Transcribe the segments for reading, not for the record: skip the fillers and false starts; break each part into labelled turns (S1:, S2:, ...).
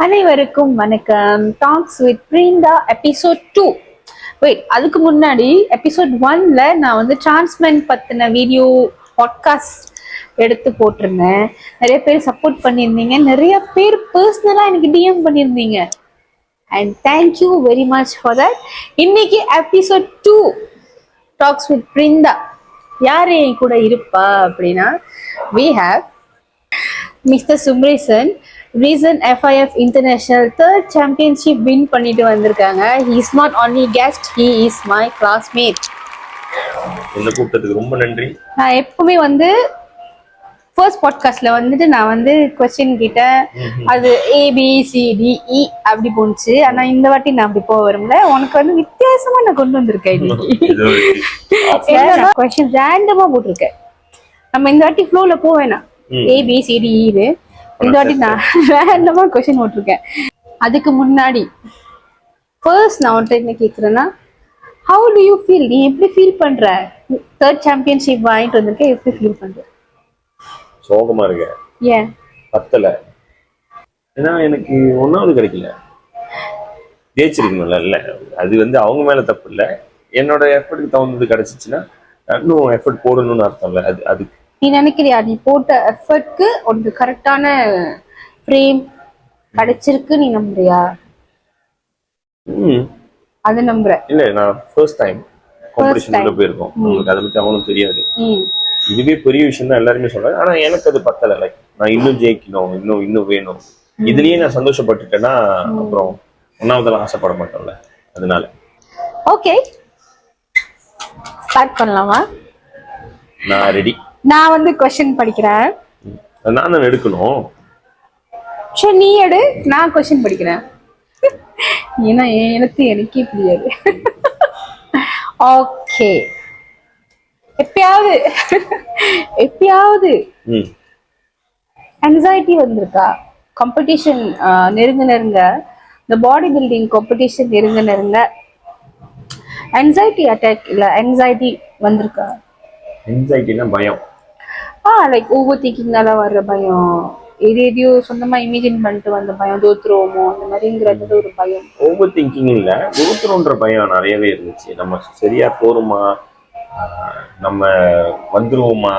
S1: அனைவருக்கும் வணக்கம். Talks with Brinda episode 2. Wait, அதுக்கு முன்னாடி எபிசோட் 1ல நான் வந்து டிரான்ஸ்மென்ட் பத்தின வீடியோ பாட்காஸ்ட் எடுத்து போட்டிருந்தேன். நிறைய பேர் சப்போர்ட் பண்ணியிருந்தீங்க, நிறைய பேர் பர்சனலா எனக்கு டிஎம் பண்ணியிருந்தீங்க. And thank you very much for that. இன்னைக்கு எபிசோட் 2 டாக்ஸ் வித் பிரிந்தா யார் என் கூட இருப்பா அப்படின்னா, we have mister Sumresan. Recent FIF international 3rd championship win பண்ணிட்டு வந்திருக்காங்க. he is not only guest, he is my classmate.
S2: என்ன கூப்பிட்டதுக்கு ரொம்ப நன்றி.
S1: நான் எப்பவுமே வந்து ஃபர்ஸ்ட் பாட்காஸ்ட்ல வந்துட்டு நான் வந்து கொஸ்டின் கேட்டேன், அது ABCDE அப்படி போனுச்சு. ஆனா இந்த வாட்டி நான் அப்படி போக வரும்ல, உனக்கு வந்து வித்தியாசமா நான் கொண்டு வந்திருக்கேன். இன்னைக்கு கொஸ்டின் ரேண்டமா போட்டிருக்கேன். நம்ம இந்த வாட்டி ஃப்ளோல போவேனா ABCDE, இந்த வாட்டி நான் ரேண்டமா கொஸ்டின் போட்டிருக்கேன். அதுக்கு முன்னாடி ஃபர்ஸ்ட் நான் உன்கிட்ட என்ன கேட்குறேன்னா, ஹவு டு யூ ஃபீல்? நீ எப்படி ஃபீல் பண்ற? 3rd சாம்பியன்ஷிப் வாங்கிட்டு வந்திருக்கேன், எப்படி ஃபீல் பண்ற?
S2: சோகமா இருக்கேன்.
S1: ஏன்
S2: பத்தல? ஏன்னா எனக்கு 1வது கிடைக்கல. ஜெயிச்சிருக்கணும்ல. இல்ல அது வந்து அவங்க மேல தப்பு இல்லை, என்னோட எஃபர்ட்டுக்கு தகுந்தது கிடைச்சிச்சுன்னா இன்னும் எஃபர்ட் போடணும்னு அர்த்தம் இல்லை. அதுக்கு
S1: நீ நினைக்கிறியா நீ போட்ட எஃபர்ட்க்கு உனக்கு கரெக்டான ஃப்ரேம் கிடைச்சிருக்கு நீ நம்புறியா? அது நம்புற
S2: இல்ல. நான் ஃபர்ஸ்ட் டைம் காம்படிஷன்ல போயிருக்கோம், உங்களுக்கு அதை பத்தி அவனும் தெரியாது. இதுவே பெரிய விஷயம் தான் எல்லாருமே சொல்றாங்க. ஆனா எனக்கு அது பத்தல. லைக் நான் இன்னும் ஜெயிக்கணும், இன்னும் வேணும். இதுலயே நான் சந்தோஷப்பட்டுட்டேன்னா அப்புறம் 1வதுல ஆசைப்பட மாட்டோம்ல. அதனால
S1: ஓகே, ஸ்டார்ட் பண்ணலாமா?
S2: நான் ரெடி.
S1: நான் வந்து கொஸ்டின் படிக்கிறேன்.
S2: நான் தான் எடுக்கணும்.
S1: சரி நீ எடு, நான் கொஸ்டின் படிக்கிறேன். ஏன்னா என் எழுத்து எனக்கே புரியாது. ஓகே, எப்பயாவது anxiety வந்திருக்கா? காம்படிஷன் நெருங்க இந்த பாடி பில்டிங் காம்படிஷன் நெருங்க anxiety அட்டாக் இல்ல anxiety வந்திருக்கா?
S2: anxietyனா பயம்.
S1: லைக் ஓவர் திங்கிங்னால வர்ற பயம், எதையோ சொந்தமா இமேஜின் பண்ணிட்டு வந்த பயம், தோத்துருவோமோ அந்த மாதிரிங்கிறது ஒரு பயம்.
S2: ஓவர் திங்கிங் இல்ல, தோத்துருன்ற பயம் நிறையவே இருந்துச்சு. நம்ம சரியா போருமா, நம்ம வந்துருவோமா,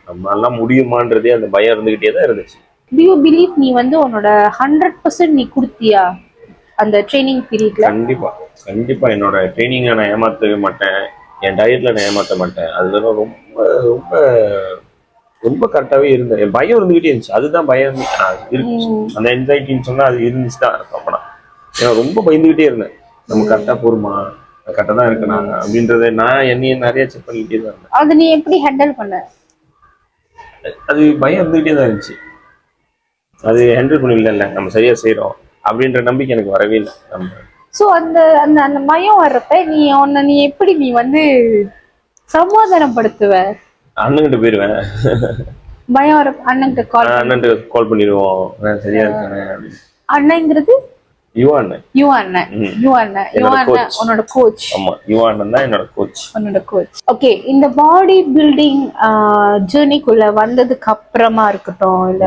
S2: நம்ம எல்லாம் முடியுமான்றதே அந்த பயம் இருந்துகிட்டே தான் இருந்துச்சு.
S1: Do you believe நீ வந்து உன்னோட 100% நீ கொடுத்தியா அந்த ட்ரைனிங் பீரியட்ல?
S2: கண்டிப்பா என்னோட ட்ரைனிங்கை நான் ஏமாற்றவே மாட்டேன், என் டயட்ல நான் ஏமாற்ற மாட்டேன். அதுல ரொம்ப ரொம்ப ரொம்ப கரெக்டாவே இருந்தேன். என் பயம் இருந்துகிட்டே இருந்துச்சு. அதுதான் பயம் இருந்துச்சு. அந்த என்சைட்டின்னு சொன்னா அது இருந்துச்சு தான் இருக்கும். அப்பனா நான் ரொம்ப பயந்துகிட்டே இருந்தேன், நம்ம கரெக்டா போருமா, கரெக்டா தான் இருக்கணும் அப்படின்றத நான் என்னைய நிறைய செக் பண்ணிக்கிட்டே தான் இருந்தேன்.
S1: அது நீ எப்படி ஹேண்டில் பண்ண?
S2: அது பயம் இருந்துகிட்டே தான் இருந்துச்சு. அது ஹேண்டில் பண்ணல, நம்ம சரியா செய்யறோம் அப்படின்ற நம்பிக்கை எனக்கு வரவே இல்லை.
S1: ஸோ அந்த அந்த அந்த பயம் வர்றப்ப நீ எப்படி நீ வந்து சமாதானப்படுத்துவ?
S2: அண்ணன்கிட்ட போயிருவேன்.
S1: பயம் வர அண்ணன்கிட்ட
S2: கால் பண்ணிடுவோம், சரியா இருக்கேன்.
S1: அண்ணங்கிறது
S2: உன்னோட
S1: கோச்.
S2: ஆமா, யுவான் தான் என்னோட கோச்.
S1: உன்னோட கோச். ஓகே, இந்த பாடி பில்டிங் ஜேர்னிக்குள்ள வந்ததுக்கு அப்புறமா இருக்கட்டும், இல்ல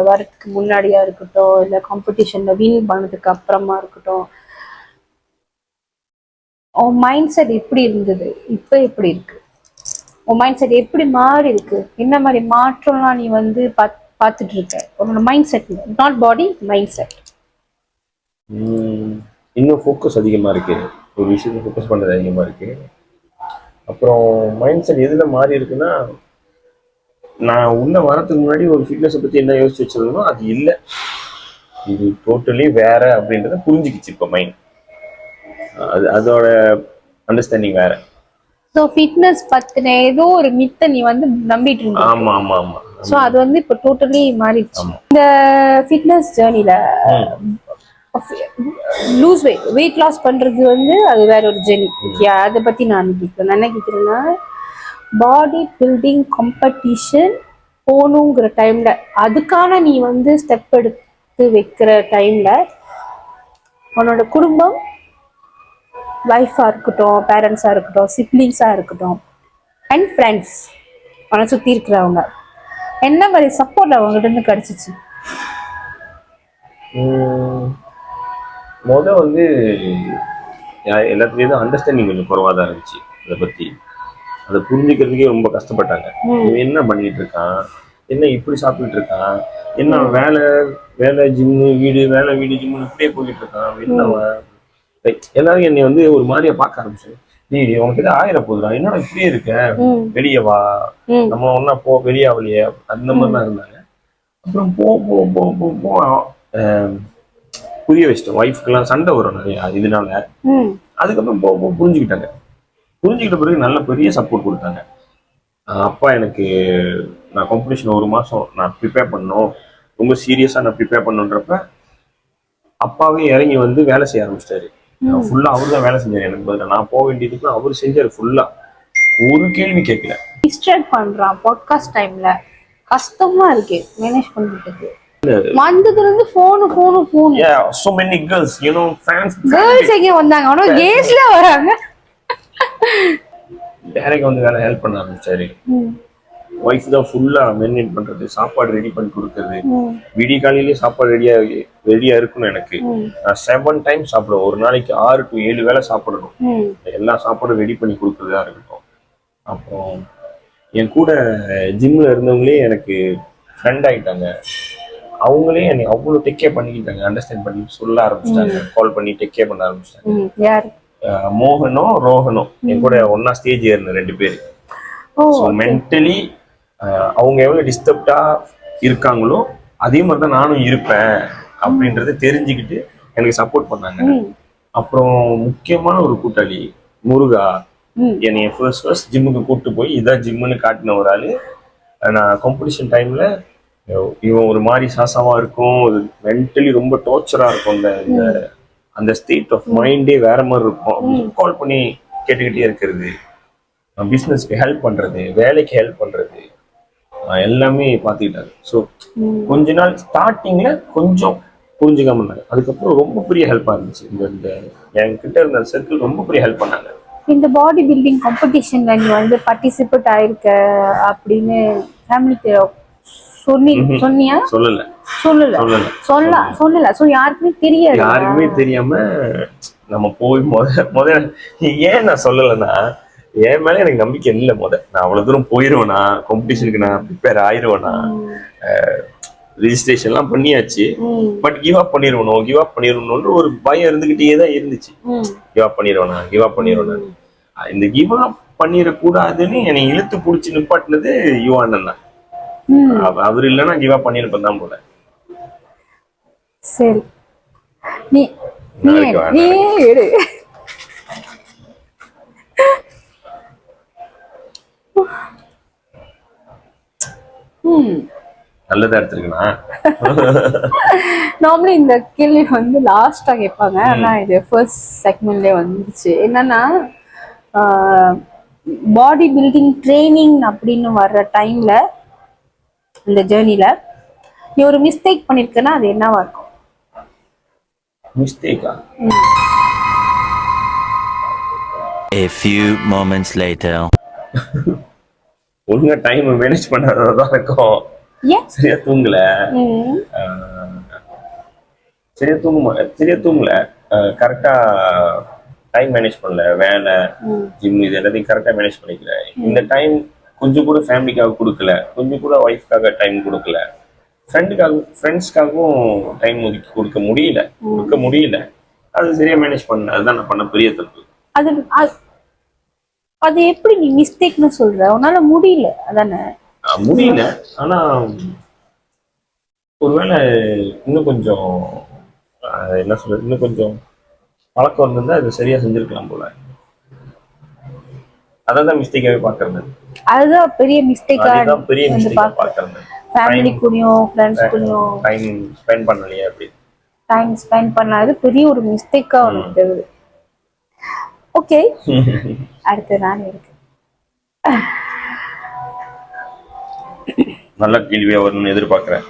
S1: வரதுக்கு முன்னாடியா இருக்கட்டும், இல்ல காம்படிஷன்ல வின் பண்ணதுக்கு அப்புறமா இருக்கட்டும், உன் மைண்ட் செட் எப்படி இருந்தது, இப்ப எப்படி இருக்கு? உன் மைண்ட் செட் எப்படி மாறி இருக்கு? என்ன மாதிரி மாற்றம்லாம் நீ வந்து பார்த்துட்டு இருக்க உன்னோட mind set? Not body, mind set.
S2: இன்னும் ஃபோக்கஸ் அதிகமா இருக்கு, ஒரு விஷயத்தை ஃபோக்கஸ் பண்றது அதிகமா இருக்கு. அப்புறம் மைண்ட் செட் எதுல மாறி இருக்குன்னா, நான் உள்ள வரதுக்கு முன்னாடி ஒரு ஃபிட்னஸை பத்தி என்ன யோசிச்சு வச்சிருந்தோம் அது இல்லை, இது டோட்டலி வேற அப்படின்றத புரிஞ்சுக்கிச்சு இப்போ மைண்ட். அதோட அண்டர்ஸ்டாண்டிங் வேற.
S1: சோ ஃபிட்னஸ் பத்தின ஏதோ ஒரு மித்தை நீ வந்து நம்பிட்டு இருந்த.
S2: ஆமா ஆமா ஆமா.
S1: சோ அது வந்து இப்ப டோட்டலி மாறிடுச்சு. இந்த ஃபிட்னஸ் ஜர்னில லூஸ் வெயிட் லாஸ் பண்றது வந்து அது வேற ஒரு ஜர்னி. அதை பத்தி நான் கேட்கிறேன். நான் என்ன கேட்கிறேன்னா, பாடி பில்டிங் காம்படிஷன் போகணுங்கிற டைம்ல, அதுக்கான நீ வந்து ஸ்டெப் எடுத்து வைக்கிற டைம்ல, உன்னோட குடும்பம், வைஃபா இருக்கட்டும், பேரண்ட்ஸா இருக்கட்டும், சிப்ளிங்ஸா இருக்கட்டும், அண்ட் ஃப்ரெண்ட்ஸ், உன்னை சுத்தி இருக்கிறவங்க, என்ன மாதிரி சப்போர்ட் அவங்ககிட்ட இருந்து கிடைச்சிச்சு?
S2: வந்து எல்லாத்துலேயும் அண்டர்ஸ்டாண்டிங் கொஞ்சம் குறைவாக தான் இருந்துச்சு. அதை பற்றி அதை புரிஞ்சுக்கிறதுக்கே ரொம்ப கஷ்டப்பட்டாங்க. இவன் என்ன பண்ணிட்டு இருக்கான், என்ன இப்படி சாப்பிட்டுட்டு இருக்கான், என்ன வேலை வேலை ஜிம்மு வீடு வேலை வீடு ஜிம்மு இப்படியே போயிட்டு இருக்கான், என்னவன் எல்லாரும் என்னை வந்து ஒரு மாதிரியா பார்க்க ஆரம்பிச்சு. நீ உனக்கு எதாவது ஆயிர போதுடா, என்னடா இப்படியே இருக்க, வெளியே வா, நம்ம ஒன்னா போ, வெளியே ஆகலையே, அந்த மாதிரிலாம் இருந்தாங்க. அப்புறம் போ போ போ போ போ புரிய வச்சிட்டோம். ஒய்ஃப்க்கெல்லாம் சண்டை வரும் நிறையா இதனால. அதுக்கப்புறம் போ போ புரிஞ்சுக்கிட்ட பிறகு நல்ல பெரிய சப்போர்ட் கொடுத்தாங்க. அப்பா எனக்கு நான் காம்படிஷன் 1 மாசம் நான் ப்ரிப்பேர் பண்ணோம், ரொம்ப சீரியஸா நான் ப்ரிப்பேர் பண்ணுன்றப்ப அப்பாவே இறங்கி வந்து வேலை செய்ய ஆரம்பிச்சிட்டாரு. ஃபுல்லா அவரு தான் வேலை செஞ்சாரு எனக்கு பதிலா. நான் போக வேண்டியதுக்கு அவரு செஞ்சாரு ஃபுல்லா, ஒரு கேள்வி கேட்கல.
S1: டிஸ்ட்ராக்ட் பண்றான் பாட்காஸ்ட் டைம்ல, கஷ்டமா இருக்கு மேனேஜ் பண்றதுக்கு. வந்ததுல இருந்து phone
S2: so many girls, you know, fans
S1: எங்க வந்தாங்க, அவனோ கேஸ்ல வராங்க.
S2: டேரக்ட் வந்து வேலை ஹெல்ப் பண்ண ஆரம்பிச்சாரு. ஒய்ஃப் தான் ஃபுல்லா மெயின்டைன் பண்றது, சாப்பாடு ரெடி பண்ணி கொடுக்கறது. விடிய காலையிலேயே சாப்பாடு ரெடியா இருக்கணும் எனக்கு. நான் 7 டைம் சாப்பிடுவேன் ஒரு நாளைக்கு, 6 to 7 வேளை சாப்பிடணும். எல்லா சாப்பாடும் ரெடி பண்ணி கொடுக்கறதா இருக்கட்டும். அப்புறம் என் கூட ஜிம்ல இருந்தவங்களே எனக்கு ஃப்ரெண்ட் ஆயிட்டாங்க. அவங்களே என்னை அவ்வளவு டேக் கேர் பண்ணிக்கிட்டாங்க, அண்டர்ஸ்டாண்ட் பண்ணி சொல்ல ஆரம்பிச்சிட்டாங்க, கால் பண்ணி டேக் கேர் பண்ண ஆரம்பிச்சிட்டாங்க. மோகனும் ரோஹனும் என் கூட ஒன்னா ஸ்டேஜ் ஏறின 2 பேர். மென்டலி அவங்க எவ்வளவு டிஸ்டர்ப்டா இருக்காங்களோ அதே மாதிரிதான் நானும் இருப்பேன் அப்படின்றத தெரிஞ்சுக்கிட்டு எனக்கு சப்போர்ட் பண்ணாங்க. அப்புறம் முக்கியமான ஒரு கூட்டாளி முருகா, என்னைய ஃபர்ஸ்ட் ஜிம்முக்கு கூப்பிட்டு போய் இதான் ஜிம்முன்னு காட்டின ஒரு ஆளு. நான் காம்படிஷன் டைம்ல இவன் ஒரு மாதிரி சாசாவா இருக்கும், மென்டலி ரொம்ப டோர்ச்சரா இருக்கும், அந்த ஸ்டேட் ஆஃப் மைண்டே வேற மாதிரி இருக்கும். கால் பண்ணி கேட்டுக்கிட்டே இருக்கிறது, பிஸ்னஸ்க்கு ஹெல்ப் பண்றது, வேலைக்கு ஹெல்ப் பண்றது, எல்லாமே பார்த்துக்கிட்டாரு. ஸோ கொஞ்ச நாள் ஸ்டார்டிங்ல கொஞ்சம் புரிஞ்சுக்காம இருந்தாங்க. அதுக்கப்புறம் ரொம்ப பெரிய ஹெல்ப்பா இருந்துச்சு. இந்த என்கிட்ட இருந்த சர்க்கிள் ரொம்ப பெரிய ஹெல்ப் பண்ணாங்க.
S1: இந்த பாடி பில்டிங் காம்படிஷன்ல நீ வந்து பார்ட்டிசிபேட் ஆயிருக்க அப்படின்னு ஃபேமிலிக்கு சொன்னியா? சொல்லல. சோ யாருக்குமே
S2: தெரியாம நம்ம போய் முத ஏன் நான் சொல்லலைன்னா, என் மேல எனக்கு நம்பிக்கை இல்லை. நான் அவ்வளவு தூரம் போயிருவேனா, காம்படிஷனுக்கு நான் ப்ரிப்பேர் ஆயிருவேனா, ரிஜிஸ்ட்ரேஷன் எல்லாம் பண்ணியாச்சு, பட் கிவ் அப் பண்ணிருவணும் ஒரு பயம் இருந்துகிட்டே தான் இருந்துச்சு. கிவ் அப் பண்ணிடுவேனா இந்த கிவ் அப் பண்ணிடக்கூடாதுன்னு என்னை இழுத்து பிடிச்சி நிப்பாட்டினது யுவானன் தான். அவர் இல்லைன்னா கிவ் அப் பண்ணிருப்பேன் தான் போல.
S1: சரி, நீ எடு.
S2: நல்லதா எடுத்துருக்கா.
S1: நார்மலி இந்த கேள்வி வந்து லாஸ்டா கேட்பாங்க, ஆனா இது ஃபர்ஸ்ட் செக்மெண்ட்லயே வந்துச்சு. என்னன்னா பாடி பில்டிங் ட்ரைனிங் அப்படின்னு வர்ற டைம்ல, இந்த ஜேர்னில நீ ஒரு மிஸ்டேக் பண்ணிருக்கனா அது என்னவா இருக்கும்?
S2: மிஸ்டேக்கா?
S3: A few moments later.
S2: ஒழுங்கா டைம் மேனேஜ் பண்ணாதான் இருக்கும். சரியா தூங்கல, கரெக்டா டைம் மேனேஜ் பண்ணல, வேலை ஜிம் இது எல்லாத்தையும் கரெக்டா மேனேஜ் பண்ணிக்கல. இந்த டைம் கொஞ்சம் கூட ஃபேமிலிக்காக கொடுக்கல, கொஞ்சம் கூட ஒய்ஃப்காக டைம் கொடுக்கல, ஃப்ரெண்ட்ஸ்க்காகவும் டைம் ஒதுக்கி கொடுக்க முடியல. அது சரியா மேனேஜ் பண்ணல. அதுதான் நான் பண்ண பெரிய தப்பு.
S1: அது எப்படி நீ மிஸ்டேக்னு சொல்ற? உன்னால முடியல அதானே?
S2: முடியல, ஆனா ஒருவேளை இன்னும் கொஞ்சம் என்ன சொல்றது, இன்னும் கொஞ்சம் பழக்கம் இருந்திருந்தா அது சரியா செஞ்சிருக்கலாம் போல. அதான் மிஸ்டேக்காவே பாக்குறது.
S1: அதுதான் பெரிய மிஸ்டேக்கா
S2: பாக்குறது.
S1: ஃபேமிலி கூடயும் ஃப்ரெண்ட்ஸ் கூடயும்
S2: டைம் ஸ்பெண்ட் பண்ணலையே, அப்படி
S1: டைம் ஸ்பெண்ட் பண்ணாது பெரிய ஒரு மிஸ்டேக்கா வந்து. ஓகே, அடுத்து நான் இருக்கு.
S2: நல்ல கேள்வியா வரும்னு எதிர்பார்க்கிறேன்.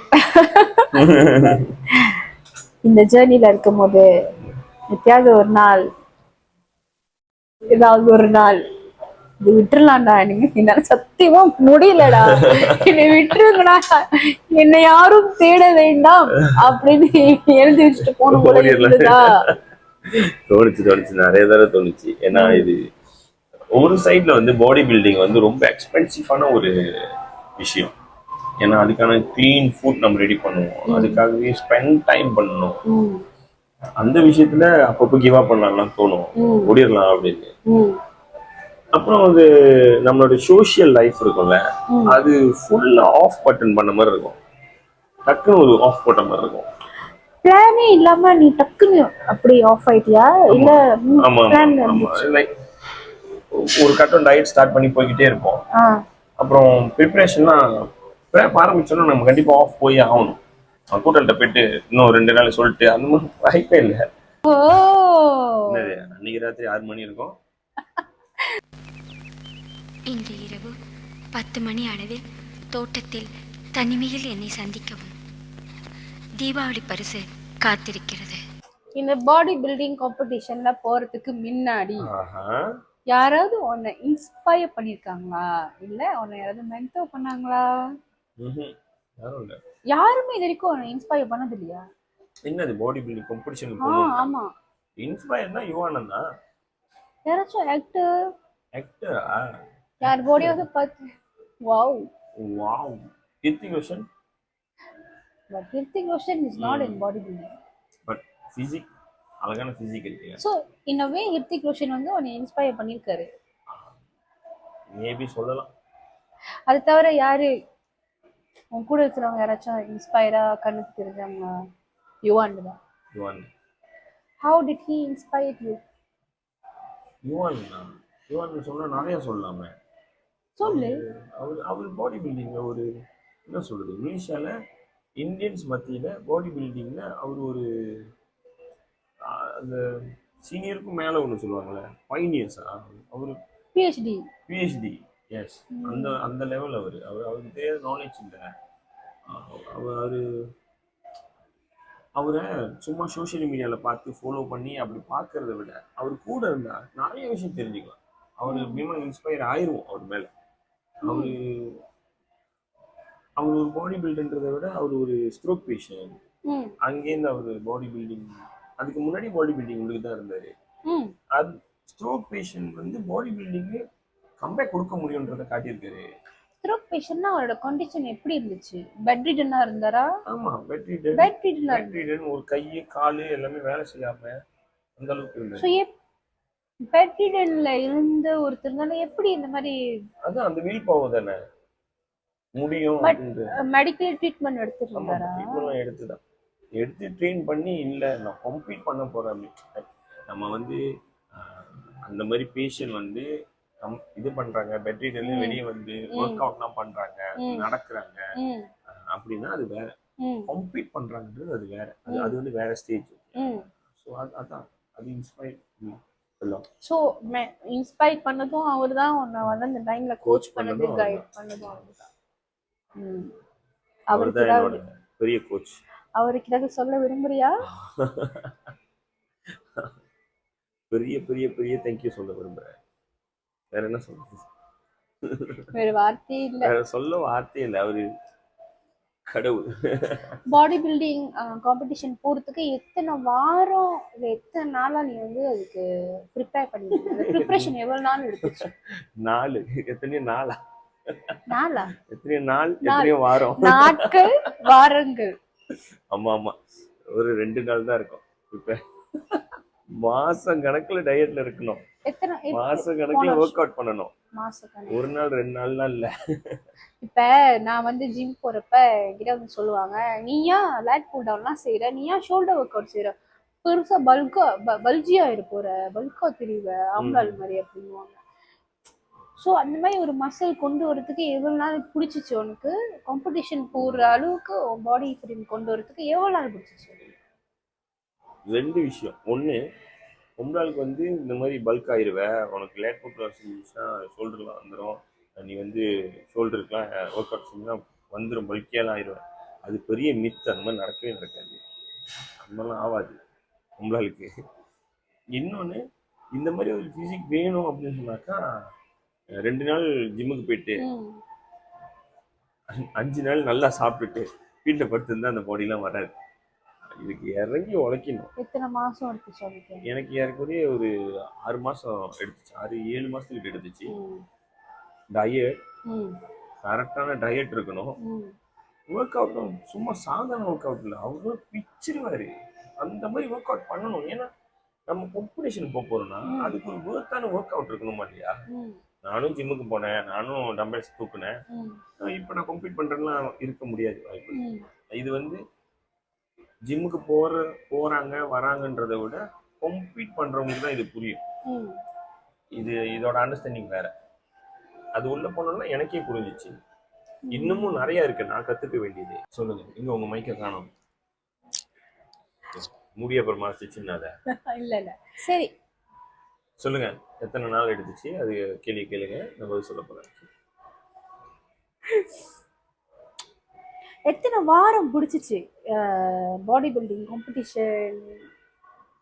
S1: இந்த ஜேர்னில இருக்கும் போது ஏதாவது ஒரு நாள் இது விட்டுறலாம்டா, நீங்க என்னால சத்தியமா முடியலடா, என்னை விட்டுருங்கடா, என்னை யாரும் தேட வேண்டாம் அப்படின்னு எழுதி வச்சுட்டு போன போல இருந்ததா?
S2: தோணுச்சு நிறைய தடவை தோணுச்சு. ஏன்னா இது ஒரு சைட்ல வந்து பாடி பில்டிங் வந்து ரொம்ப எக்ஸ்பென்சிவான ஒரு விஷயம். ஏன்னா அதுக்கான கிளீன் ஃபுட் நம்ம ரெடி பண்ணுவோம், அதுக்காகவே ஸ்பெண்ட் டைம் பண்ணணும். அந்த விஷயத்துல அப்பப்போ கிவ் அப் பண்ணலாம்லாம் தோணும், ஓடிடலாம் அப்படின்னு. அப்புறம் வந்து நம்மளோட சோஷியல் லைஃப் இருக்கும்ல, அது ஃபுல்லா ஆஃப் பட்டன் பண்ண மாதிரி இருக்கும். டக்குன்னு ஒரு ஆஃப் போட்ட மாதிரி இருக்கும்.
S1: பிளானே இல்லாம நீ டக்குன்னு அப்படி ஆஃப் ஆயிட்டியா? இல்ல பிளான்
S2: லைக் ஒரு கட்டம் டயட் ஸ்டார்ட் பண்ணி போய்கிட்டே இருப்போம். அப்புறம் ப்ரிப்பரேஷன்லாம் ஆரம்பிச்சோன்னா நம்ம கண்டிப்பா ஆஃப் போய் ஆகணும். கூட்டல்கிட்ட போயிட்டு இன்னும் 2 நாள் சொல்லிட்டு அந்த மாதிரி வாய்ப்பே இல்லை. என்னது அன்னைக்கு ராத்திரி 6 மணி இருக்கும்.
S4: இன்று இரவு 10 மணி அளவில் தோட்டத்தில் தனிமையில் என்னை சந்திக்கவும். தீபாவளி பரிசு காத்திருக்கிறது.
S1: இந்த பாடி பில்டிங் காம்படிஷன்ல போறதுக்கு முன்னாடி யாராவது உன்னை இன்ஸ்பயர் பண்ணிருக்காங்களா? இல்ல உன்னை யாராவது மென்டர் பண்ணாங்களா? யாருமே இது வரைக்கும் உன்னை இன்ஸ்பயர் பண்ணது இல்லையா?
S2: என்னது பாடி பில்டிங் காம்படிஷன்?
S1: ஆமா,
S2: இன்ஸ்பயர்னா யுவானன் தான்.
S1: யாராச்சும்
S2: ஆக்டரா?
S1: யார் பாடியாவது பார்த்து wow
S2: Hrithik Roshan.
S1: But Hrithik Roshan is not in bodybuilding.
S2: But physique, அழகான physique இருக்கு.
S1: So in a way Hrithik Roshan வந்து உன்னை இன்ஸ்பயர் பண்ணிருக்காரு.
S2: மேபி சொல்லலாம்.
S1: அது தவிர யாரு உன் கூட இருக்கிறவங்க யாராச்சும் இன்ஸ்பயரா கண்ணுக்கு தெரிஞ்சாங்க? யுவான் தான். How did he inspire you?
S2: Yuvan சொன்னா நிறைய சொல்லலாமே.
S1: சொல்லு.
S2: அவர் பாடி பில்டிங்ல ஒரு என்ன சொல்றது, இனிஷியல இந்தியன்ஸ் மத்தியில பாடி பில்டிங்ல அவர் ஒரு அந்த சீனியருக்கும் மேல ஒன்று சொல்லுவாங்கல்ல, பைனியர்ஸா, அவரு பிஹெச்டி. எஸ், அந்த லெவல் அவருக்கு தெரியாத நாலேஜ் இல்லை. அவரை சும்மா சோஷியல் மீடியால பார்த்து ஃபாலோ பண்ணி அப்படி பார்க்கறத விட அவர் கூட இருந்தா நிறைய விஷயம் தெரிஞ்சுக்கலாம். அவரு மினிமம் இன்ஸ்பயர் ஆயிரும் அவர் மேல. அவர் ஒரு பாடி பில்டர்ன்றதை விட அவர் ஒரு ஸ்ட்ரோக் பேஷண்ட். அங்கேருந்து அவர் பாடி பில்டிங், அதுக்கு முன்னாடி பாடி பில்டிங் உள்ளுக்கு தான் இருந்தாரு. அது ஸ்ட்ரோக் பேஷண்ட் வந்து பாடி பில்டிங் கம்பேக் கொடுக்க முடியும்ன்றதை காட்டியிருக்காரு.
S1: ஸ்ட்ரோக் பேஷண்ட்னா அவரோட கண்டிஷன் எப்படி இருந்துச்சு? பெட் ரிடனா இருந்தாரா?
S2: ஆமா, பெட் ரிடன், ஒரு கை காலு எல்லாமே வேலை செய்யாம அந்த அளவுக்கு இருந்தாரு.
S1: சோ பெட் ரிடன்ல இருந்த ஒருத்தர்னால எப்படி இந்த மாதிரி?
S2: அதான் அந்த வீல் பவர் தானே முடியும்.
S1: Medical treatment எடுத்துட்டாரா?
S2: ட்ரீட்மென்ட்லாம் எடுத்து ட்ரெயின் பண்ணி, இல்ல நான் கம்ப்ளீட் பண்ண போறேன். நம்ம வந்து அந்த மாதிரி பேஷண்ட் வந்து இது பண்றாங்க, பெட் ரிடன்ல வெளியே வந்து ஒர்க் அவுட்லாம் பண்றாங்க, நடக்கிறாங்க அப்படின்னா அது வேற. கம்ப்ளீட் பண்றாங்கன்றது அது வேற. அது வந்து வேற ஸ்டேஜ். ஸோ அதான் அது இன்ஸ்பயர் பண்ணலாம்.
S1: ஸோ இன்ஸ்பயர் பண்ணதும் அவர் தான். உன்னை வந்து அந்த டைம்ல கோச் பண்ணது, கைட் பண்ணதும் அவர் தான்.
S2: அவருக்கு என்னோட பெரிய கோச்.
S1: அவருக்கு ஏதாவது சொல்ல விரும்புறியா?
S2: பெரிய பெரிய பெரிய தேங்க்யூ சொல்ல விரும்புறேன். வேற என்ன சொல்றது?
S1: வேற வார்த்தையே இல்ல.
S2: வேற சொல்ல வார்த்தையே இல்ல. அவரு கடவுள்.
S1: பாடி பில்டிங் காம்படிஷன் போறதுக்கு எத்தனை வாரம் இல்ல எத்தனை நாளா நீ வந்து அதுக்கு ப்ரிப்பேர் பண்ணிருக்க? ப்ரிப்பரேஷன் எவ்வளவு நாள் எடுத்துச்சு?
S2: எத்தனையோ நாளா?
S1: எத்தனையோ
S2: நாள், எத்தனையோ வாரம்,
S1: நாட்கள், வாரங்கள்.
S2: ஆமா, ஒரு 2 நாள் தான் இருக்கும். இப்ப மாசம் கணக்குல டயட்ல இருக்கணும். மாசம் கணக்குல ஒர்க் அவுட் பண்ணணும். ஒரு நாள் 2 நாள்லாம் இல்ல.
S1: இப்ப நான் வந்து ஜிம் போறப்ப என்கிட்ட வந்து சொல்லுவாங்க, நீயா லேட் புல் டவுன்லாம் செய்யற, நீயா ஷோல்டர் ஒர்க் அவுட் செய்யற, பெருசா பல்ஜியா இருப்போற, பல்கா தெரியுவ, ஆம்லால் மாதிரி அப்படின்னுவாங்க. ஸோ அந்த மாதிரி ஒரு மசில் கொண்டு வரதுக்கு எவ்வளோ நாள் பிடிச்சிச்சு உனக்கு? காம்படிஷன் போடுற அளவுக்கு பாடி ஃபிட்டிங் கொண்டு வரதுக்கு எவ்வளோ நாள் பிடிச்சிச்சு?
S2: 2 விஷயம். ஒன்று, பொம்பளாளுக்கு வந்து இந்த மாதிரி பல்க் ஆயிடுவ, உனக்கு லேட் புட் செஞ்சுச்சுன்னா ஷோல்டர்லாம் வந்துடும், நீ வந்து ஷோல்டருக்குலாம் ஒர்க் அவுட் செஞ்சுன்னா வந்துடும், பல்கியெல்லாம் ஆயிடுவேன். அது பெரிய மித்து. அந்த மாதிரி நடக்கவே நடக்காது. அந்த மாதிரிலாம் ஆகாது பொம்பளாளுக்கு. இன்னொன்று, இந்த மாதிரி ஒரு ஃபிசிக் வேணும் அப்படின்னு சொன்னாக்கா 2 நாள் ஜிம்முக்கு போயிட்டு
S1: ம்.
S2: 5 நாள் நல்லா சாப்பிட்டுட்டு வீட்டுல படுத்திருந்தா அந்த பாடிலாம் வராது. இதுக்கு இறங்கி உழைக்கணும்.
S1: எத்தனை மாசம் எடுத்துச்சு அதுக்கு?
S2: எனக்கு ஏறக்குறைய ஒரு 6 மாசம் எடுத்துச்சு. 6-7 மாசத்துக்கிட்ட எடுத்துச்சு.
S1: ம்.
S2: டயட்,
S1: ம்.
S2: கரெக்டான டயட் இருக்கணும்.
S1: ம்.
S2: ஒர்க் அவுட்டும் சும்மா சாதாரண ஒர்க் அவுட் இல்லை, அவரு பிச்சிருவாரு. அந்த மாதிரி ஒர்க் அவுட் பண்ணணும். ஏன்னா நம்ம காம்படிஷன் போறோம்னா அதுக்கு ஒரு ஒர்த்தான ஒர்க் அவுட் இருக்கணுமா இல்லையா?
S1: ம்.
S2: நானும் ஜிம்முக்கு போனேன், நானும் டம்பல்ஸ் தூக்குனேன்.
S1: ம்.
S2: இப்போ நான் கம்ப்ளீட் பண்றேன்னா இருக்க முடியாது வாய்ப்பு.
S1: ம்.
S2: இது வந்து ஜிம்முக்கு போறாங்க வராங்கன்றதை விட கம்ப்ளீட் பண்றவங்களுக்கு தான் இது புரியும்.
S1: ம்.
S2: இதோட அண்டர்ஸ்டாண்டிங் வேற. அது உள்ள போனோம்னா எனக்கே புரிஞ்சிச்சு. இன்னமும் நிறைய இருக்கு நான் கத்துக்க வேண்டியது. சொல்லுங்க, இங்க உங்க மைக்க காணோம். முடிய அப்புறமா சின்னாத.
S1: இல்ல இல்ல சரி
S2: சொல்லுங்க, எத்தனை நாள் எடுத்துச்சு? அது கேள்வி கேளுங்க, நான் பதில் சொல்ல போறேன்.
S1: எத்தனை வாரம் பிடிச்சிச்சு பாடி பில்டிங் காம்படிஷன்?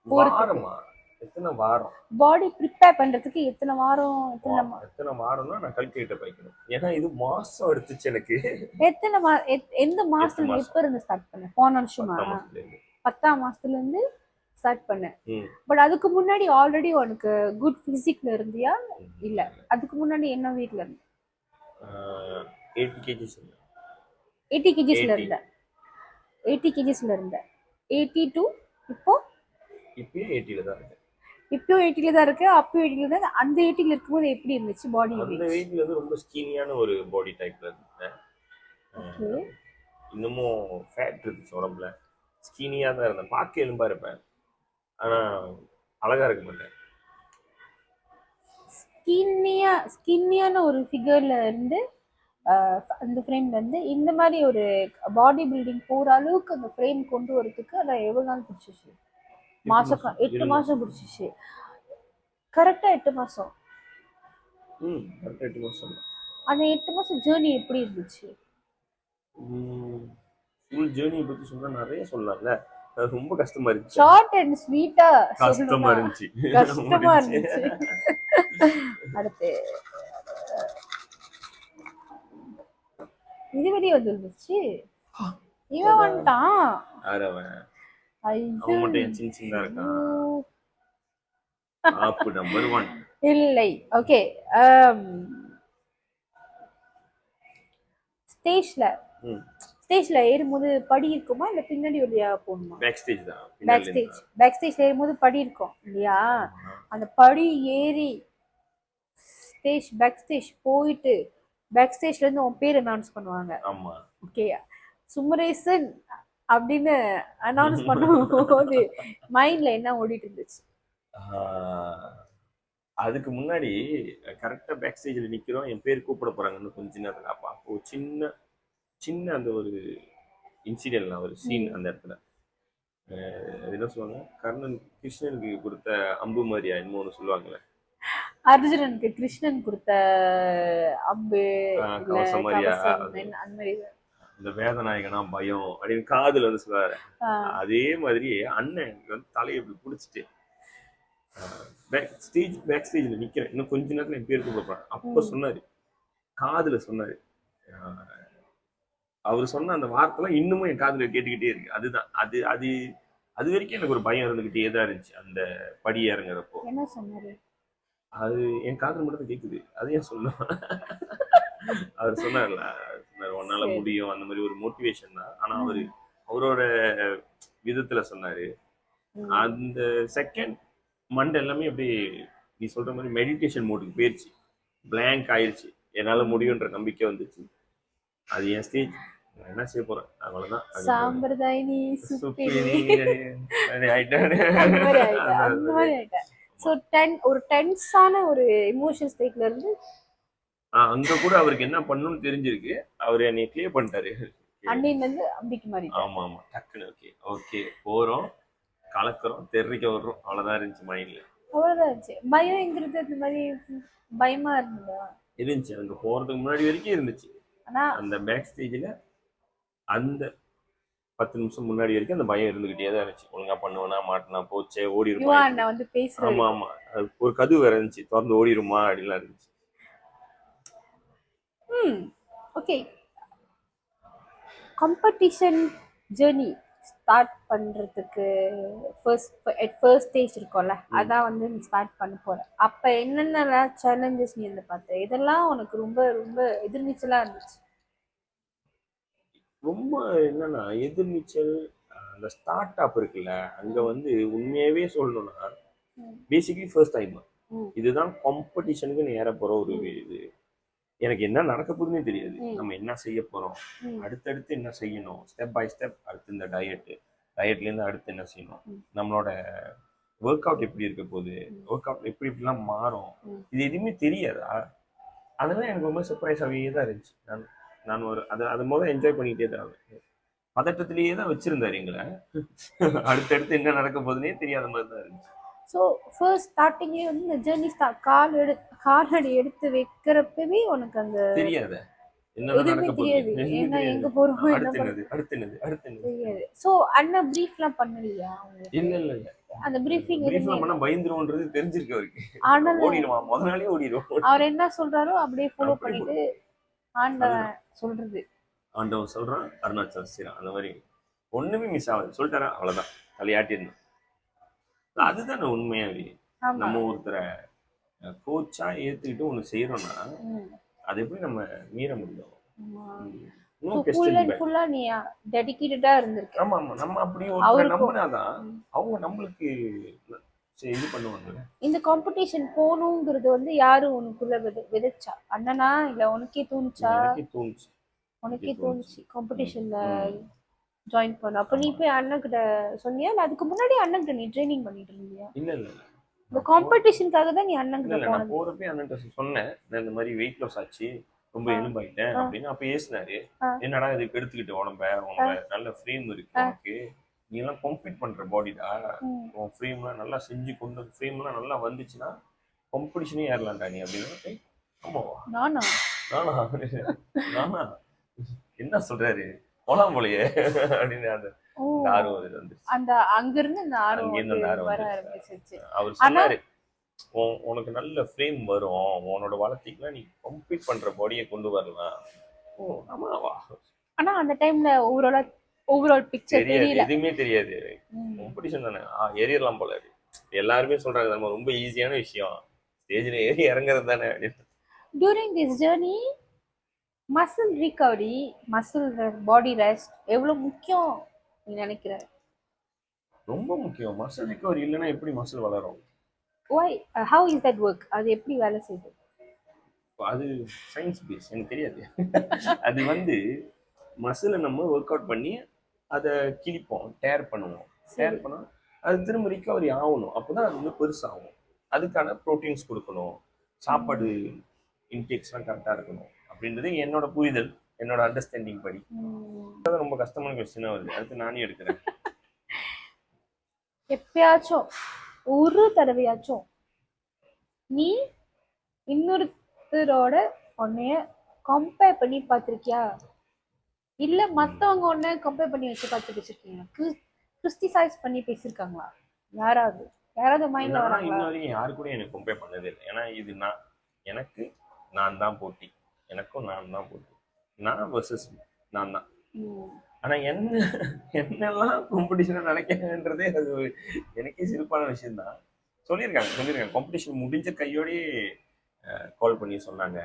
S2: வாரமா? எத்தனை வாரம்?
S1: பாடி ப்ரிப்பேர் பண்றதுக்கு எத்தனை வாரம்?
S2: எத்தனை வாரம்னா நான் கல்குலேட்டர் வைக்கணும். ஏன்னா இது மாசம் எடுத்துச்சு எனக்கு.
S1: எத்தனை எந்த மாசத்துல எப்ப இருந்து ஸ்டார்ட் பண்ண? போன வருஷமா? 10ஆம் மாசத்துல இருந்து ஸ்டார்ட் பண்ணேன். பட் அதுக்கு முன்னாடி ஆல்ரெடி உனக்கு குட் பிசிக்ல இருந்தியா? இல்ல அதுக்கு முன்னாடி என்ன வீட்ல இருந்த?
S2: 80 kgs
S1: 80 kgsல இருந்த. 80 kgsல இருந்த. 80 to இப்போ
S2: இப்பயும் 80ல தான் இருக்கு.
S1: இப்பயும் 80ல தான் இருக்கு. அப்பயும் 80ல தான். அந்த 80ல இருக்கும்போது எப்படி இருந்துச்சு பாடி?
S2: அந்த வெயிட்ல வந்து ரொம்ப ஸ்கினியான ஒரு பாடி டைப்ல இருந்தேன். இன்னமும் ஃபேட் இருந்துச்சு உடம்புல. ஸ்கினியா தான் இருந்தேன். பார்க்க எலும்பா இருப்பேன், ஆனா அழகா இருக்க மாட்டேன்.
S1: ஸ்கின்னியான ஒரு ஃபிகர்ல இருந்து அந்த ஃப்ரேம்ல இருந்து இந்த மாதிரி ஒரு பாடி பில்டிங் போற அளவுக்கு அந்த ஃப்ரேம் கொண்டு வரதுக்கு அதான் எவ்வளவு நாள் பிடிச்சிச்சு? 8 மாசம் பிடிச்சிச்சு. கரெக்டா 8 மாசம்.
S2: கரெக்டா 8 மாசம்.
S1: அந்த 8 மாசம் ஜேர்னி எப்படி இருந்துச்சு?
S2: ஃபுல் ஜேர்னி பத்தி சொன்னா நிறைய சொல்லலாம்ல. அது ரொம்ப கஷ்டமா இருந்துச்சு.
S1: ஷார்ட் அண்ட் ஸ்வீட்டா
S2: கஷ்டமா இருந்துச்சு.
S1: கஷ்டமா இருந்துச்சு. அடுத்து இது வெளியே வந்துருந்துச்சு. இவன் வந்துட்டான்.
S2: அவன் மட்டும் சின்ன சின்னதா இருக்கான். ஆப்பு நம்பர் 1
S1: இல்லை. ஓகே, ஸ்டேஜ்ல ஏறும்போது படி இருக்குமா இல்ல பின்னாடி வழியா போகணுமா?
S2: பேக் ஸ்டேஜ் தான்.
S1: பேக் ஸ்டேஜ்ல ஏறும்போது படி இருக்கும் இல்லையா? அந்த படி ஏறி பேக் ஸ்டேஜ் போயிட்டு பேக் ஸ்டேஜ்ல இருந்து உன் பேர் அனௌன்ஸ் பண்ணுவாங்க.
S2: ஆமா.
S1: ஓகே, சுமரேசன் அப்படின்னு அனௌன்ஸ் பண்ணும்போது மைண்ட்ல என்ன ஓடிட்டு இருந்துச்சு?
S2: அதுக்கு முன்னாடி கரெக்டா பேக் ஸ்டேஜ்ல நிக்கிறோம், என் பேர் கூப்பிட போறாங்கன்னு கொஞ்ச நேரத்துல அப்போ சின்ன சின்ன அந்த ஒரு இன்சிடென்ட், ஒரு சீன் அந்த இடத்துல. அது என்ன சொல்லுவாங்க, கர்ணன் கிருஷ்ணனுக்கு கொடுத்த அம்பு மாதிரியா என்னமோ ஒன்று சொல்லுவாங்கல்ல.
S1: அர்ஜுனனுக்கு கிருஷ்ணன் கொடுத்த அம்பு
S2: கவசம் மாதிரியா,
S1: அந்த மாதிரி
S2: இந்த வேதநாயகனா பயம் அப்படின்னு காதுல வந்து சொல்லுவாரு. அதே மாதிரி அண்ணன் வந்து தலையை இப்படி பிடிச்சிட்டு பேக் ஸ்டேஜ்ல நிக்கிறேன். இன்னும் கொஞ்ச நேரத்துல என் பேர் கூப்பிடுறேன். அப்ப சொன்னாரு, காதுல சொன்னாரு. அவர் சொன்ன அந்த வார்த்தைலாம் இன்னமும் என் காதுல கேட்டுக்கிட்டே இருக்கு. அதுதான் அது அது அது வரைக்கும் எனக்கு ஒரு பயம் இருந்துகிட்டே தான் இருந்துச்சு. அந்த படி இறங்குறப்போ
S1: என்ன சொன்னாரு?
S2: அது என் காதுல மட்டும் கேக்குது. அதையும் சொல்லுவேன். அவர் சொன்னார்ல, உன்னால முடியும், அந்த மாதிரி ஒரு மோட்டிவேஷன் தான். ஆனா அவரோட விதத்துல சொன்னாரு. அந்த செகண்ட் மண்டை எல்லாமே அப்படியே நீ சொல்ற மாதிரி மெடிடேஷன் மோடுக்கு போயிடுச்சு. பிளாங்க் ஆயிடுச்சு. என்னால முடியுன்ற நம்பிக்கை வந்துச்சு. அது என் ஸ்டேஜ். என்ன செய்ய போறேன், அவ்வளவுதான்.
S1: சாம்பிரதாயினி ஒரு டென்ஸான ஒரு எமோஷன் ஸ்டேட்ல இருந்து
S2: அங்க கூட அவருக்கு என்ன பண்ணணும்னு தெரிஞ்சிருக்கு. அவர் என்னை கிளியர் பண்ணிட்டாரு.
S1: அண்ணில இருந்து அம்பிக்கு மாதிரி.
S2: ஆமா ஆமா, டக்குன்னு ஓகே போறோம், கலக்குறோம், தெரிவிக்க வர்றோம், அவ்வளவுதான் இருந்துச்சு மைண்ட்ல.
S1: அவ்வளவுதான் இருந்துச்சு. பயம்ங்கிறது இந்த மாதிரி பயமா இருந்ததா?
S2: இருந்துச்சு. அங்க போறதுக்கு முன்னாடி வரைக்கும் இருந்துச்சு.
S1: ஆனா
S2: அந்த பேக் ஸ்டேஜ்ல அந்த 10 நிமிஷம் முன்னாடி வரைக்கும் அந்த பயம் இருந்துகிட்டே தான் இருந்துச்சு. ஒழுங்கா பண்ணுவேனா மாட்டினா போச்சே ஓடிடுமா.
S1: வந்து பேசுறேன்.
S2: ஆமா ஆமா, ஒரு கதவு வேற இருந்துச்சு, திறந்து ஓடிடுமா அப்படின்லாம் இருந்துச்சு.
S1: ஓகே, காம்படிஷன் ஜேர்னி ஸ்டார்ட் பண்றதுக்கு ஃபர்ஸ்ட் ஸ்டேஜ் இருக்கும்ல, அதான் வந்து நீ ஸ்டார்ட் பண்ண போற. அப்ப என்னென்னலாம் சேலஞ்சஸ் நீ வந்து பார்த்த? இதெல்லாம் உனக்கு ரொம்ப ரொம்ப எதிர்நீச்சலா இருந்துச்சு?
S2: ரொம்ப என்னன்னா எதிர்நீச்சல், அந்த ஸ்டார்ட் அப் இருக்குல்ல, அங்க வந்து உண்மையாவே சொல்லணும்னா பேசிக்கலி ஃபர்ஸ்ட் டைம் இதுதான் காம்படிஷனுக்கு நேர போற ஒரு இது. எனக்கு என்ன நடக்க போகுதுன்னே தெரியாது. நம்ம என்ன செய்ய போறோம், அடுத்தடுத்து என்ன செய்யணும், ஸ்டெப் பை ஸ்டெப். அடுத்து இந்த டயட்ல இருந்து அடுத்து என்ன செய்யணும், நம்மளோட ஒர்க் அவுட் எப்படி இருக்க போகுது, ஒர்க் அவுட் எப்படி இப்படிலாம் மாறும், இது எதுவுமே தெரியாதா. அதெல்லாம் எனக்கு ரொம்ப சர்ப்ரைஸாகவே தான் இருந்துச்சு. நான் ஒரு அதை முதல்ல என்ஜாய் பண்ணிக்கிட்டே தான் இருந்தேன். பதட்டத்திலேயே தான் வச்சிருந்தாரு எங்களை. அடுத்தடுத்து என்ன நடக்க போகுதுன்னே தெரியாத மாதிரி தான் இருந்துச்சு.
S1: ஸோ ஃபர்ஸ்ட் ஸ்டார்டிங்லேயே வந்து இந்த ஜேர்னி காலடி எடுத்து வைக்கிறப்பவே உனக்கு அந்த
S2: தெரியாத
S1: எதுவுமே தெரியாது, ஏன்னா எங்க போறோம்,
S2: தெரியாது.
S1: சோ அண்ணன் பிரீஃப்லாம் பண்ணலையா உங்களுக்கு?
S2: இல்ல
S1: அந்த பிரீஃபிங்
S2: பண்ணா பயந்துருவோன்றது தெரிஞ்சிருக்கு அவருக்கு.
S1: ஆனாலும்
S2: ஓடிடுவான், முத நாளே ஓடிடுவோம்.
S1: அவர் என்ன சொல்றாரோ அப்படியே ஃபாலோ பண்ணிட்டு ஆண்டவன் சொல்றது,
S2: ஆண்டவன் சொல்றான், அருணாச்சல் செய்றான். அந்த மாதிரி ஒண்ணுமே மிஸ் ஆகாது. சொல்லிட்டாரா அவ்வளவுதான், தலையாட்டிடணும். அதுதான் உண்மையாவே நம்ம ஒருத்தரை கோச்சா ஏத்துக்கிட்டு ஒண்ணு செய்யறோம்னா அது எப்படி நம்ம மீற முடியும்?
S1: ஃபுல்லா நீ டெடிகேட்டடா இருந்திருக்க.
S2: ஆமா ஆமா, நம்ம அப்படியே ஒருத்தரை நம்பினாதான் அவங்க நம்மளுக்கு இது பண்ணுவாங்க. இந்த
S1: காம்படிஷன் போகணுங்கிறது வந்து யாரு உனக்குள்ள விதைச்சா? அண்ணனா இல்ல உனக்கே தோணுச்சா? உனக்கே தோணுச்சு காம்படிஷன்ல ஜாயின் பண்ண. அப்ப நீ போய் அண்ணன் கிட்ட சொன்னியா இல்ல அதுக்கு முன்னாடி அண்ணன் கிட்ட நீ ட்ரைனிங் பண்ணிட்டு இருந்தியா?
S2: இல்ல இல்ல,
S1: இந்த காம்படிஷனுக்காக தான் நீ அண்ணன் கிட்ட போன?
S2: நான் போறப்ப அண்ணன் கிட்ட சொன்னேன், நான் இந்த மாதிரி வெயிட் லாஸ் ஆச்சு, ரொம்ப எலும்பாயிட்டேன் அப்படின்னு. அப்ப ஏசினாரு, என்னடா இதுக்கு எடுத்துக்கிட்டு உடம்ப நல்ல ஃப்ரேம் இருக்கு உனக்கு, நீ எல்லாம் காம்பீட் பண்ற பாடிடா, உன் ஃப்ரேம்லாம் நல்லா செஞ்சு கொண்டு ஃப்ரேம்லாம் நல்லா வந்துச்சுன்னா காம்படிஷனே ஏறலாம்டா நீ அப்படின்னு. ஆமாவா? நானா நானா என்ன சொல்றாரு, போலாம் போலயே அப்படின்னு அந்த ஆர்வம் வந்து
S1: அந்த அங்கிருந்து அந்த ஆர்வம் வர ஆரம்பிச்சிருச்சு.
S2: அவர் சொன்னாரு, உனக்கு நல்ல ஃப்ரேம் வரும், உன்னோட வளர்த்திக்கலாம் நீ கம்ப்ளீட் பண்ற பாடியை கொண்டு வரலாம். ஓ ஆமாவா?
S1: ஆனா அந்த டைம்ல ஓவரால் பிக்சர் தெரியல,
S2: எதுவுமே தெரியாது. காம்படிஷன் தானே, ஏறிடலாம் போல. எல்லாருமே சொல்றாங்க நம்ம ரொம்ப ஈஸியான விஷயம் ஸ்டேஜ்ல ஏறி இறங்குறது தானே அப்படின்னு.
S1: During this journey, muscle recovery, muscle body rest எவ்வளவு முக்கியம் நீ நினைக்கிற?
S2: ரொம்ப முக்கியம். மசில் ரிகவரி இல்லைன்னா எப்படி மசில் வளரும்?
S1: Why? How is that work? அது எப்படி வேலை செய்யுது?
S2: அது சயின்ஸ் பேஸ், எனக்கு தெரியாது. அது வந்து மசிலை நம்ம ஒர்க் அவுட் பண்ணி அதை கிழிப்போம், டேர் பண்ணுவோம். டேர் பண்ணால் அது திரும்ப ரிகவரி ஆகணும், அப்போதான் அது வந்து பெருசாகும். அதுக்கான ப்ரோட்டீன்ஸ் கொடுக்கணும், சாப்பாடு இன்டேக்ஸ்லாம் கரெக்டாக இருக்கணும் அப்படின்றது என்னோட புரிதல், என்னோட அண்டர்ஸ்டாண்டிங் படி. ரொம்ப கஷ்டமான கொஸ்டினா வருது, அடுத்து நானே எடுக்கிறேன்.
S1: எப்பயாச்சும் ஒரு தடவையாச்சும் நீ இன்னொருத்தரோட உன்னைய கம்பேர் பண்ணி பார்த்திருக்கியா? இல்ல மத்தவங்க உன்னை கம்பேர் பண்ணி வச்சு பார்த்து வச்சிருக்கீங்க, கிறிஸ்டிசைஸ் பண்ணி பேசியிருக்காங்களா? யாராவது மைண்ட்ல வராங்களா?
S2: இன்ன வரைக்கும் யாரு கூட எனக்கு கம்பேர் பண்ணதே இல்லை. ஏன்னா இது எனக்கு நான் தான் போட்டி, எனக்கும் நான் தான் போட்டி, நான் வர்சஸ் நான் தான். ஆனா என்னெல்லாம் காம்படிஷனா நடக்கிறதுன்றதே அது எனக்கே சிறப்பான விஷயம் தான். சொல்லியிருக்காங்க காம்படிஷன் முடிஞ்ச கையோடயே கால் பண்ணி சொன்னாங்க.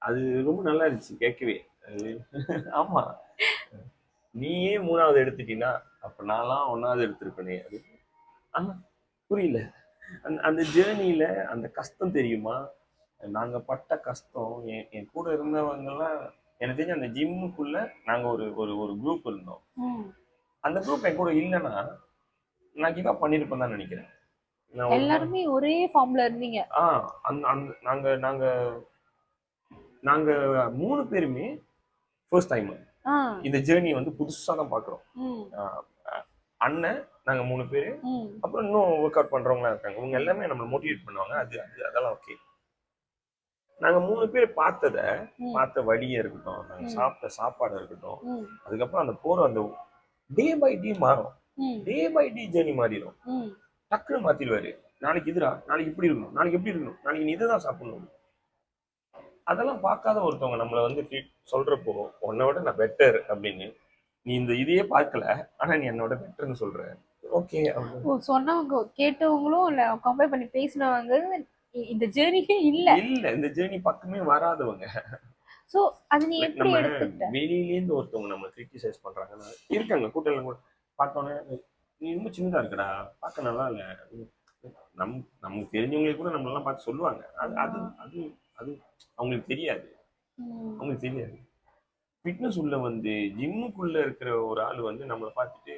S2: அது ரொம்ப நல்லா இருந்துச்சு கேட்கவே. ஆமா, நீயே 3வது எடுத்துட்டீங்கன்னா அப்ப நான்லாம் 1வது எடுத்திருப்பேனே. அது புரியல. அந்த ஜேர்னியில அந்த கஷ்டம் தெரியுமா? நாங்க பட்ட கஷ்டம், என் கூட இருந்தவங்கெல்லாம் எனக்கு தெரிஞ்ச அந்த ஜிம்முக்குள்ள நாங்க ஒரு குரூப் இருந்தோம். அந்த குரூப் என் கூட இல்லைன்னா நான் கிவ் அப் பண்ணிருப்பேன் தான் நினைக்கிறேன்.
S1: எல்லாருமே ஒரே ஃபார்ம்ல இருந்தீங்க.
S2: நாங்க 3 பேருமே ஃபர்ஸ்ட் டைம் இந்த ஜேர்னி வந்து புதுசா தான் பாக்குறோம். அண்ணன், நாங்க 3 பேரு, அப்புறம் இன்னும் ஒர்க் அவுட் பண்றவங்களா இருக்காங்க. இவங்க எல்லாமே நம்மளை மோட்டிவேட் பண்ணுவாங்க. அதெல்லாம் ஓகே. நாங்க 3 பேர் பார்த்த வழியா இருக்கட்டும், நாங்க சாப்பிட்ட சாப்பாடு இருக்கட்டும், அதுக்கப்புறம் அந்த போற அந்த டே பை டே மாறும். டே பை டே ஜேர்னி மாறிடும். டக்குன்னு மாத்திடுவாரு. நாளைக்கு இதுடா, நாளைக்கு இப்படி இருக்கணும், நாளைக்கு எப்படி இருக்கணும், நாளைக்கு நீ இதுதான் சாப்பிடணும். அதெல்லாம் பார்க்காத ஒருத்தவங்க நம்மளை வந்து சொல்றப்போ உன்னை விட நான் பெட்டர் அப்படின்னு, நீ இந்த இதையே பார்க்கல ஆனா நீ என்னோட பெட்டர்னு சொல்ற. ஓகே
S1: சொன்னவங்க கேட்டவங்களும் இல்ல கம்பேர் பண்ணி பேசினவங்க இந்த ஜேர்னிக்கே இல்ல
S2: இல்ல இந்த ஜேர்னி பக்கமே வராதவங்க.
S1: சோ அது நீ எப்படி
S2: நம்ம
S1: எடுத்துக்கிட்ட?
S2: வெளியிலேருந்து ஒருத்தவங்க நம்ம கிரிட்டிசைஸ் பண்றாங்கன்னா இருக்காங்க கூட்டம் கூட பார்த்தோன்னே, நீ இன்னும் சின்னதா இருக்கடா, பார்க்க நல்லா இல்ல, நமக்கு தெரிஞ்சவங்களே கூட நம்மளெல்லாம் பார்த்து சொல்லுவாங்க. அது அது அது அது அவங்களுக்கு தெரியாது. அவங்களுக்கு தெரியாது. ஃபிட்னஸ் உள்ள வந்து ஜிம்முக்குள்ள இருக்கிற ஒரு ஆள் வந்து நம்மளை பார்த்துட்டு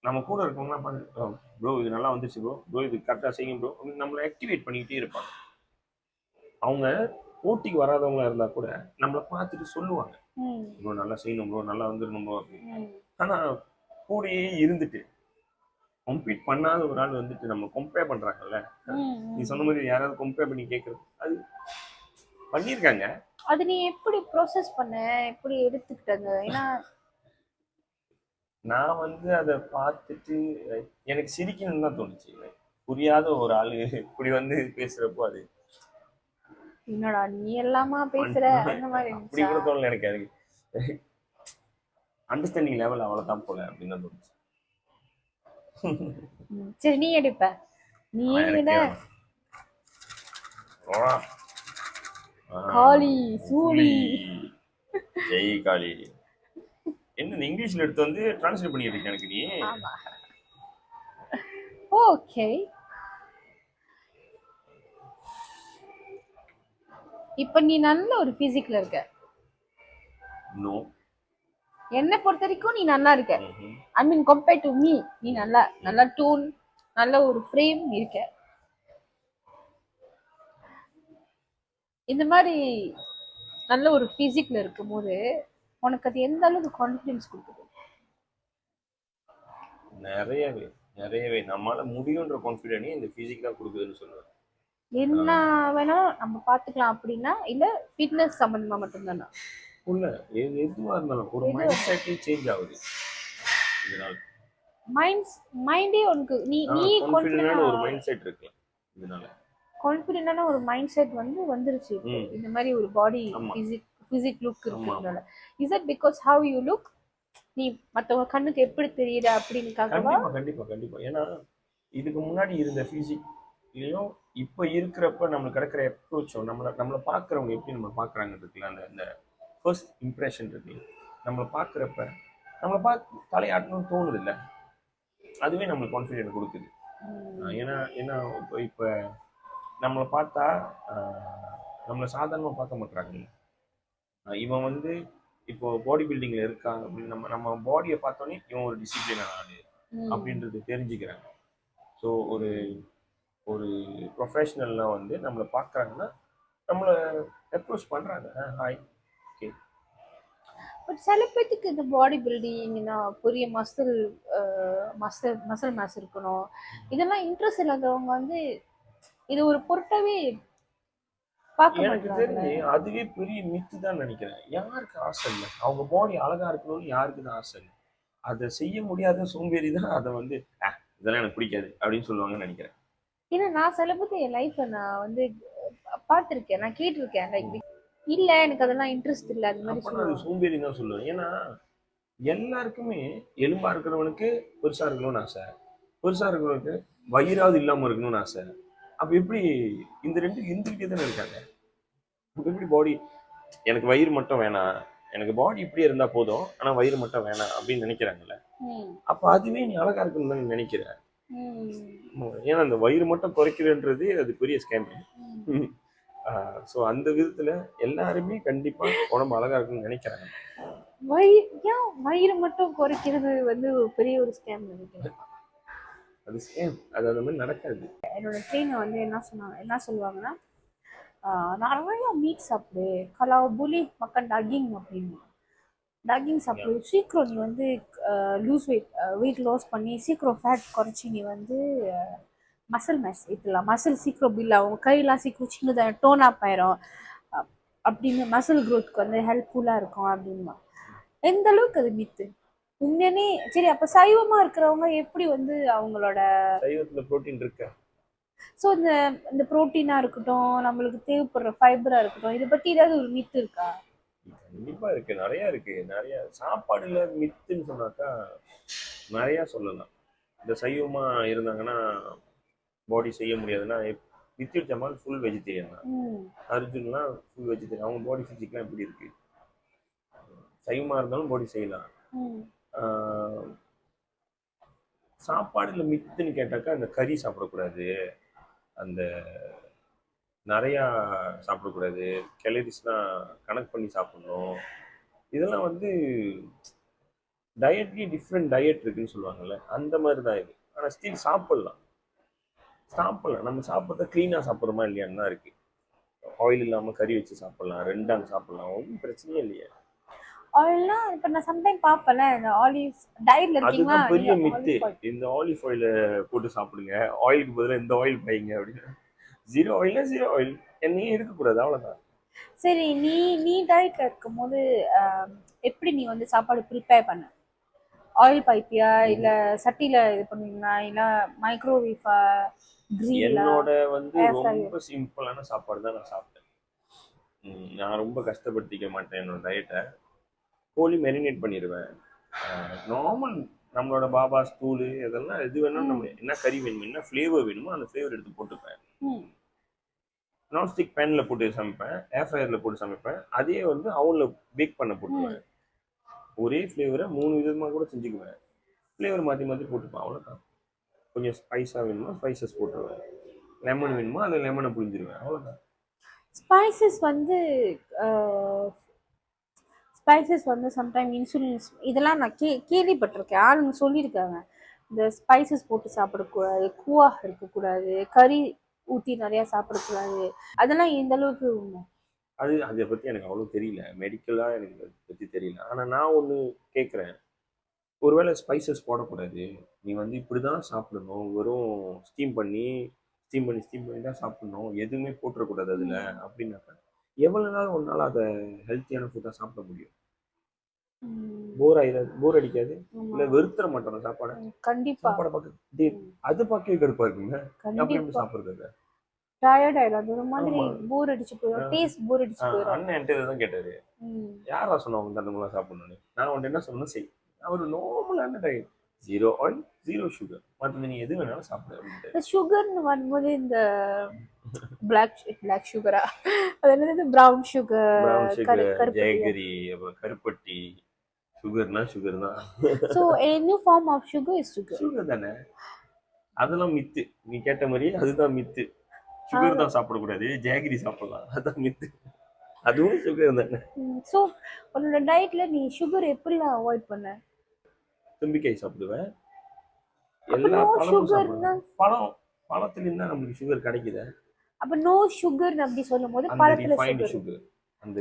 S2: நம்ம கூட இருக்கவங்களாம் பார்த்து, ப்ரோ இது நல்லா வந்துச்சு ப்ரோ இது கரெக்டாக செய்யும் ப்ரோ அப்படின்னு நம்மளை ஆக்டிவேட் பண்ணிக்கிட்டே இருப்பாங்க. அவங்க போட்டிக்கு வராதவங்களா இருந்தா கூட நம்மளை பார்த்துட்டு சொல்லுவாங்க, ப்ரோ நல்லா செய்யணும் ப்ரோ, நல்லா வந்துடணும் ப்ரோ அப்படின்னு. ஆனா கூடயே இருந்துட்டு கம்பீட் பண்ணாத ஒரு ஆள் வந்துட்டு நம்ம கம்பேர் பண்றாங்கல்ல, நீ சொன்ன மாதிரி யாராவது கம்பேர் பண்ணி கேட்கறது அது பண்ணியிருக்காங்க.
S1: அது நீ எப்படி ப்ரோசஸ் பண்ண, எப்படி எடுத்துக்கிட்டாங்க? ஏன்னா
S2: நான் வந்து அதை பார்த்துட்டு எனக்கு சிரிக்கணும்னு தான் தோணுச்சு. புரியாத ஒரு ஆளு இப்படி வந்து பேசுறப்போ அது
S1: என்னடா நீ எல்லாமா பேசுற அந்த மாதிரி
S2: அப்படி கூட தோணல எனக்கு. எனக்கு அண்டர்ஸ்டாண்டிங் லெவல் அவ்வளவுதான் போல அப்படின்னு தான் தோணுச்சு.
S1: சரி நீ எடுப்ப, நீ காளி சூளி
S2: ஜெய் காளி என்ன இங்கிலீஷ்ல எடுத்து வந்து டிரான்ஸ்லேட் பண்ணிட்டு இருக்க எனக்கு நீ.
S1: ஓகே இப்ப நீ நல்ல ஒரு பிசிக்ல இருக்க.
S2: நோ,
S1: என்ன பொறுத்த வரைக்கும் நீ நல்லா இருக்க. ஐ மீன் கம்பேர் டு மீ நீ நல்லா டூன், நல்ல ஒரு ஃப்ரேம் இருக்க. இந்த மாதிரி நல்ல ஒரு பிசிக்ல இருக்கும்போது உனக்கு அது எந்த அளவுக்கு கான்ஃபிடன்ஸ் கொடுக்குது?
S2: நிறையவே நம்மளால முடியுன்ற கான்ஃபிடென்ட் இந்த பிசிக் தான் கொடுக்குதுன்னு சொல்லுவேன்.
S1: என்ன வேணா நம்ம பாத்துக்கலாம் அப்படின்னா, இல்ல ஃபிட்னஸ் சம்பந்தமா மட்டும்தானா?
S2: இல்ல எதுவா இருந்தாலும் ஒரு மைண்ட் செட்டே சேஞ்ச் ஆகுது இதனால.
S1: மைண்டே உனக்கு நீ
S2: கான்ஃபிடென்ட்டான ஒரு மைண்ட் செட் இருக்கு இதனால.
S1: கான்ஃபிடென்ட்டான ஒரு மைண்ட் செட் வந்துருச்சு இந்த மாதிரி ஒரு பாடி பிசிக் லுக் இருக்குறதுனால. Is it because how you look, நீ மத்தவங்க கண்ணுக்கு எப்படி தெரியுற அப்படின்னுக்காகவா?
S2: கண்டிப்பா. ஏன்னா இதுக்கு முன்னாடி இருந்த பிசிக்லயும் இப்ப இருக்கிறப்ப நம்மளுக்கு கிடைக்கிற அப்ரோச்சும் நம்மளை பாக்குறவங்க எப்படி நம்ம பாக்குறாங்க இருக்குல்ல, அந்த ஃபர்ஸ்ட் இம்ப்ரெஷன் இருக்கு. நம்மளை பாக்குறப்ப நம்மளை பார்த்து தலையாட்டணும்னு தோணுது இல்லை, அதுவே நம்மளுக்கு கான்ஃபிடென்ட் கொடுக்குது. ஏன்னா இப்போ நம்மளை பார்த்தா நம்மளை சாதாரணமாக பார்க்க மாட்டாங்க. இவன் வந்து இப்போ பாடி பில்டிங்ல இருக்கான் அப்படின்னு நம்ம பாடியை பார்த்தோன்னே இவன் ஒரு டிசிப்ளினான ஆளு அப்படின்றது தெரிஞ்சுக்கிறாங்க. ஸோ ஒரு ஒரு ப்ரொஃபஷனல்லாம் வந்து நம்மளை பார்க்குறாங்கன்னா நம்மளை அப்ரோச் பண்ணுறாங்க, ஹாய் ஓகே.
S1: பட் சில பேத்துக்கு இந்த பாடி பில்டிங்னா பெரிய மசில் மாஸ் இருக்கணும், இதெல்லாம் இன்ட்ரெஸ்ட் இல்லாதவங்க வந்து இது ஒரு பொருட்டாவே பார்க்க
S2: எனக்கு
S1: மாட்டாங்க.
S2: தெரிஞ்சு அதுவே பெரிய மித்து தான் நினைக்கிறேன். யாருக்கு ஆசை இல்லை அவங்க பாடி அழகா இருக்கணும்னு? யாருக்கு தான் ஆசை இல்லை? அதை செய்ய முடியாத சோம்பேறி தான் அதை வந்து இதெல்லாம் எனக்கு பிடிக்காது அப்படின்னு சொல்லுவாங்கன்னு நினைக்கிறேன்.
S1: ஏன்னா நான் சில பேர் என் லைஃப்ல நான் வந்து பார்த்துருக்கேன், நான் கேட்டிருக்கேன், லைக் இல்ல எனக்கு அதெல்லாம் இன்ட்ரெஸ்ட் இல்லை அது மாதிரி
S2: அது சோம்பேறி தான் சொல்லுவேன். ஏன்னா எல்லாருக்குமே எலும்பா இருக்கிறவனுக்கு பெருசா இருக்கணும்னு ஆசை, பெருசா இருக்கிறவனுக்கு வயிறாவது இல்லாம இருக்கணும்னு ஆசை. அப்ப எப்படி இந்த ரெண்டு எந்திரிக்கே தானே இருக்காங்க? எப்படி பாடி எனக்கு வயிறு மட்டும் வேணாம், எனக்கு பாடி இப்படியே இருந்தா போதும் ஆனா வயிறு மட்டும் வேணாம் அப்படின்னு நினைக்கிறாங்கல்ல, அப்ப அதுவே நீ அழகா இருக்கணும்னு நினைக்கிற. ஏன்னா அந்த வயிறு மட்டும் குறைக்கிறன்றது அது பெரிய ஸ்கேம். ஸோ அந்த விதத்துல எல்லாருமே கண்டிப்பா உடம்பு அழகா இருக்குன்னு நினைக்கிறாங்க.
S1: வயிறு மட்டும் குறைக்கிறது வந்து பெரிய ஒரு ஸ்கேம் நினைக்கிறேன்.
S2: அது ஸ்கேம், அது அந்த மாதிரி நடக்காது.
S1: என்னோட ட்ரெயினர் வந்து என்ன சொல்லுவாங்கன்னா, நிறைய மீட் சாப்பிடு, கலாவ் புலி மக்கள் டக்கிங் அப்படின்னு. டக்கிங் சாப்பிடு, சீக்கிரம் நீ வந்து வெயிட் லாஸ் பண்ணி சீக்கிரம் ஃபேட் குறைச்சி நீ வந்து மசில் மேஸ் ஏற்றலாம், மசில் சீக்கிரம் பில் ஆகும், கையெல்லாம் சீக்கிரம் சின்னதாக டோன் அப் ஆயிரும் அப்படின்னு, மசில் க்ரோத்துக்கு வந்து ஹெல்ப்ஃபுல்லாக இருக்கும் அப்படின்மா. எந்த அளவுக்கு அது மித்து உண்மையானே? சரி அப்ப சைவமா இருக்கிறவங்க எப்படி வந்து அவங்களோட
S2: சைவத்துல புரோட்டீன் இருக்கு,
S1: ஸோ இந்த இந்த புரோட்டீனா இருக்கட்டும், நம்மளுக்கு தேவைப்படுற ஃபைபரா இருக்கட்டும், இதை பத்தி ஏதாவது ஒரு மித்து இருக்கா?
S2: கண்டிப்பா இருக்கு, நிறைய இருக்கு. நிறைய சாப்பாடுல மித்துன்னு சொன்னாக்கா நிறைய சொல்லலாம். இந்த சைவமா இருந்தாங்கன்னா பாடி செய்ய முடியாதுன்னா, நித்திய ஜமால் ஃபுல் வெஜிடேரியன் தான். அர்ஜுன்லாம் ஃபுல் வெஜிடேரியன். அவங்க பாடி ஃபிசிக்லாம் எப்படி இருக்கு? சைவமா இருந்தாலும் பாடி செய்யலாம். ஆஹ் சாப்பாடுல மித்துன்னு கேட்டாக்கா அந்த கறி சாப்பிடக்கூடாது, அந்த நிறையா சாப்பிடக்கூடாது, கேலரிஸ்லாம் கனெக்ட் பண்ணி சாப்பிடணும். இதெல்லாம் வந்து டயட்லேயும் டிஃப்ரெண்ட் டயட் இருக்குன்னு சொல்லுவாங்கல்ல, அந்த மாதிரி தான் இது. ஆனால் ஸ்டில் சாப்பிடலாம். நம்ம சாப்பிட்றத க்ளீனாக சாப்பிட்றோமா இல்லையான்னு தான் இருக்கு. ஆயில் இல்லாமல் கறி வச்சு சாப்பிடலாம், ரெண்டாங்க சாப்பிடலாம், ஒன்றும் பிரச்சனையே இல்லையே.
S1: ஆயில்னா இப்போ நான் சம்டைம் பார்ப்பேன்ல, இந்த ஆலிவ் டயட்ல இருக்கீங்களா,
S2: அதுதான் பெரிய மித்து. இந்த ஆலிவ் ஆயில போட்டு சாப்பிடுங்க, ஆயிலுக்கு பதிலாக இந்த ஆயில் பைங்க அப்படின்னு. ஜீரோ ஆயில்னா ஜீரோ ஆயில், எண்ணெயே இருக்கக்கூடாது, அவ்வளோதான்.
S1: சரி, நீ டயட்ல இருக்கும்போது எப்படி நீ வந்து சாப்பாடு ப்ரிப்பேர் பண்ண? ஆயில் பைப்பியா, இல்ல சட்டியில இது பண்ணுவீங்களா, இல்ல மைக்ரோவேவா, கிரில்லா?
S2: என்னோட வந்து ரொம்ப சிம்பிளான சாப்பாடு தான் நான் சாப்பிட்டேன். நான் ரொம்ப கஷ்டப்படுத்திக்க மாட்டேன் என்னோட டயட்டை. கோழி மெரினேட் பண்ணிடுவேன். நார்மல் நம்மளோட பாபாஸ் தூள் இதெல்லாம் எது வேணாலும், நம்ம என்ன கறி வேணுமோ, என்ன ஃப்ளேவர் வேணுமோ அந்த ஃப்ளேவர் எடுத்து போட்டுப்பேன். நான்ஸ்டிக் பேனில் போட்டு சமைப்பேன், ஏர் ஃப்ரையரில் போட்டு சமைப்பேன். அதே வந்து அவனில் பேக் பண்ண போட்டுருவேன். ஒரே ஃப்ளேவரை 3 விதமாக கூட செஞ்சுக்குவேன். ஃப்ளேவர் மாற்றி மாற்றி போட்டுப்பேன், அவ்வளோதான். கொஞ்சம் ஸ்பைஸாக வேணுமா ஸ்பைசஸ் போட்டுருவேன், லெமன் வேணுமா அதில் லெமனை புழிஞ்சிருவேன், அவ்வளோதான்.
S1: ஸ்பைசஸ் வந்து சம்டைம் இன்சுலின்ஸ் இதெல்லாம் நான் கேள்விப்பட்டிருக்கேன். ஆளுங்க சொல்லியிருக்காங்க, இந்த ஸ்பைசஸ் போட்டு சாப்பிடக்கூடாது, கூவாக இருக்கக்கூடாது, கறி ஊற்றி நிறையா சாப்பிடக்கூடாது. அதெல்லாம் எந்த அளவுக்கு உண்மை?
S2: அதை பற்றி எனக்கு அவ்வளோ தெரியல, மெடிக்கலாக எனக்கு அதை பற்றி தெரியல. ஆனால் நான் ஒன்று கேட்குறேன், ஒருவேளை ஸ்பைசஸ் போடக்கூடாது, நீ வந்து இப்படி தான் சாப்பிடணும், வெறும் ஸ்டீம் பண்ணி தான் சாப்பிடணும், எதுவுமே போட்டுறக்கூடாது அதில் அப்படின்னாக்கா எவ்வளோ நாள் ஒரு நாள் அதை ஹெல்த்தியான ஃபுட்டாக சாப்பிட முடியும்? போர் அடிக்காது? இல்லை வெறுத்துற மாட்டோம் சாப்பாடை?
S1: கண்டிப்பா.
S2: சாப்பாடை பார்க்க அது பார்க்கவே கடுப்பாக இருக்குங்க. எப்படி சாப்பிட்றது?
S1: டயர்ட் ஆயிடும், ஒரு மாதிரி போர் அடிச்சு போயிடும், டேஸ்ட் போர் அடிச்சு போயிடும்.
S2: அண்ணன் என்கிட்ட இதை தான் கேட்டாரு, யாரா சொன்னவங்க அந்த மாதிரிலாம் சாப்பிடணும்னு. நான் உன்ட்ட என்ன சொன்னேன், செய். அவர் நார்மலான டயட், 0 ஆயில் 0 சுகர், மற்றது நீ எது வேணாலும் சாப்பிடு அப்படின்ட்டு.
S1: சுகர்னு வரும்போது இந்த பிளாக் சுகரா, அது என்னது, ப்ரௌன் சுகர்,
S2: ஜெயகரி, அப்புறம் கருப்பட்டி, சுகர்னா சுகர் தான்.
S1: So any form of sugar is sugar.
S2: Sugar தானே, அதெல்லாம் மித்து. நீ கேட்ட மாதிரி அதுதான் மித்து. சுகர் தான் சாப்பிடக்கூடாது, ஜாகரி சாப்பிடலாம், அதுதான் மித்து. அதுவும் சுகர் தானே.
S1: சோ உன்னோட டயட்ல நீ சுகர் எப்படிலாம் அவாய்ட் பண்ண?
S2: தும்பிக்காய் சாப்பிடுவேன், எல்லா பழமும் சாப்பிடுவேன். பழத்துல இருந்தா நம்மளுக்கு சுகர் கிடைக்குது.
S1: அப்ப நோ சுகர் அப்படி சொல்லும்போது பழத்துல சுகர், அந்த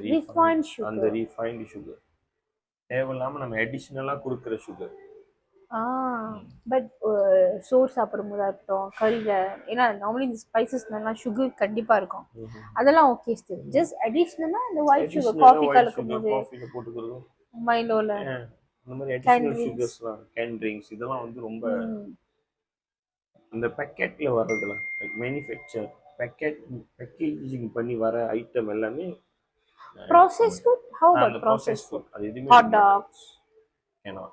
S2: ரீஃபைன்ட் சுகர் தேவையில்லாம நம்ம அடிஷனலா கொடுக்குற சுகர்.
S1: பட் சோறு சாப்பிடும்போதா இருக்கட்டும், கறியில, ஏன்னா நார்மலி இந்த ஸ்பைசஸ்லாம் சுகர் கண்டிப்பா இருக்கும், அதெல்லாம் ஓகே. ஸ்டில் ஜஸ்ட் அடிஷனலா இந்த ஒயிட் சுகர் காஃபி கலக்கும்போது,
S2: காஃபில போட்டுக்கிறது,
S1: மைலோல
S2: இந்த மாதிரி அடிஷனல் சுகர்ஸ்லாம், கேன் ட்ரிங்க்ஸ், இதெல்லாம் வந்து ரொம்ப இந்த பேக்கெட்ல வர்றதுல, லைக் மேனுஃபேக்சர் பேக்கேஜிங் பண்ணி வர ஐட்டம் எல்லாமே
S1: processed food. How about processed food?
S2: அது எதுமே
S1: hot dogs,
S2: ஏனா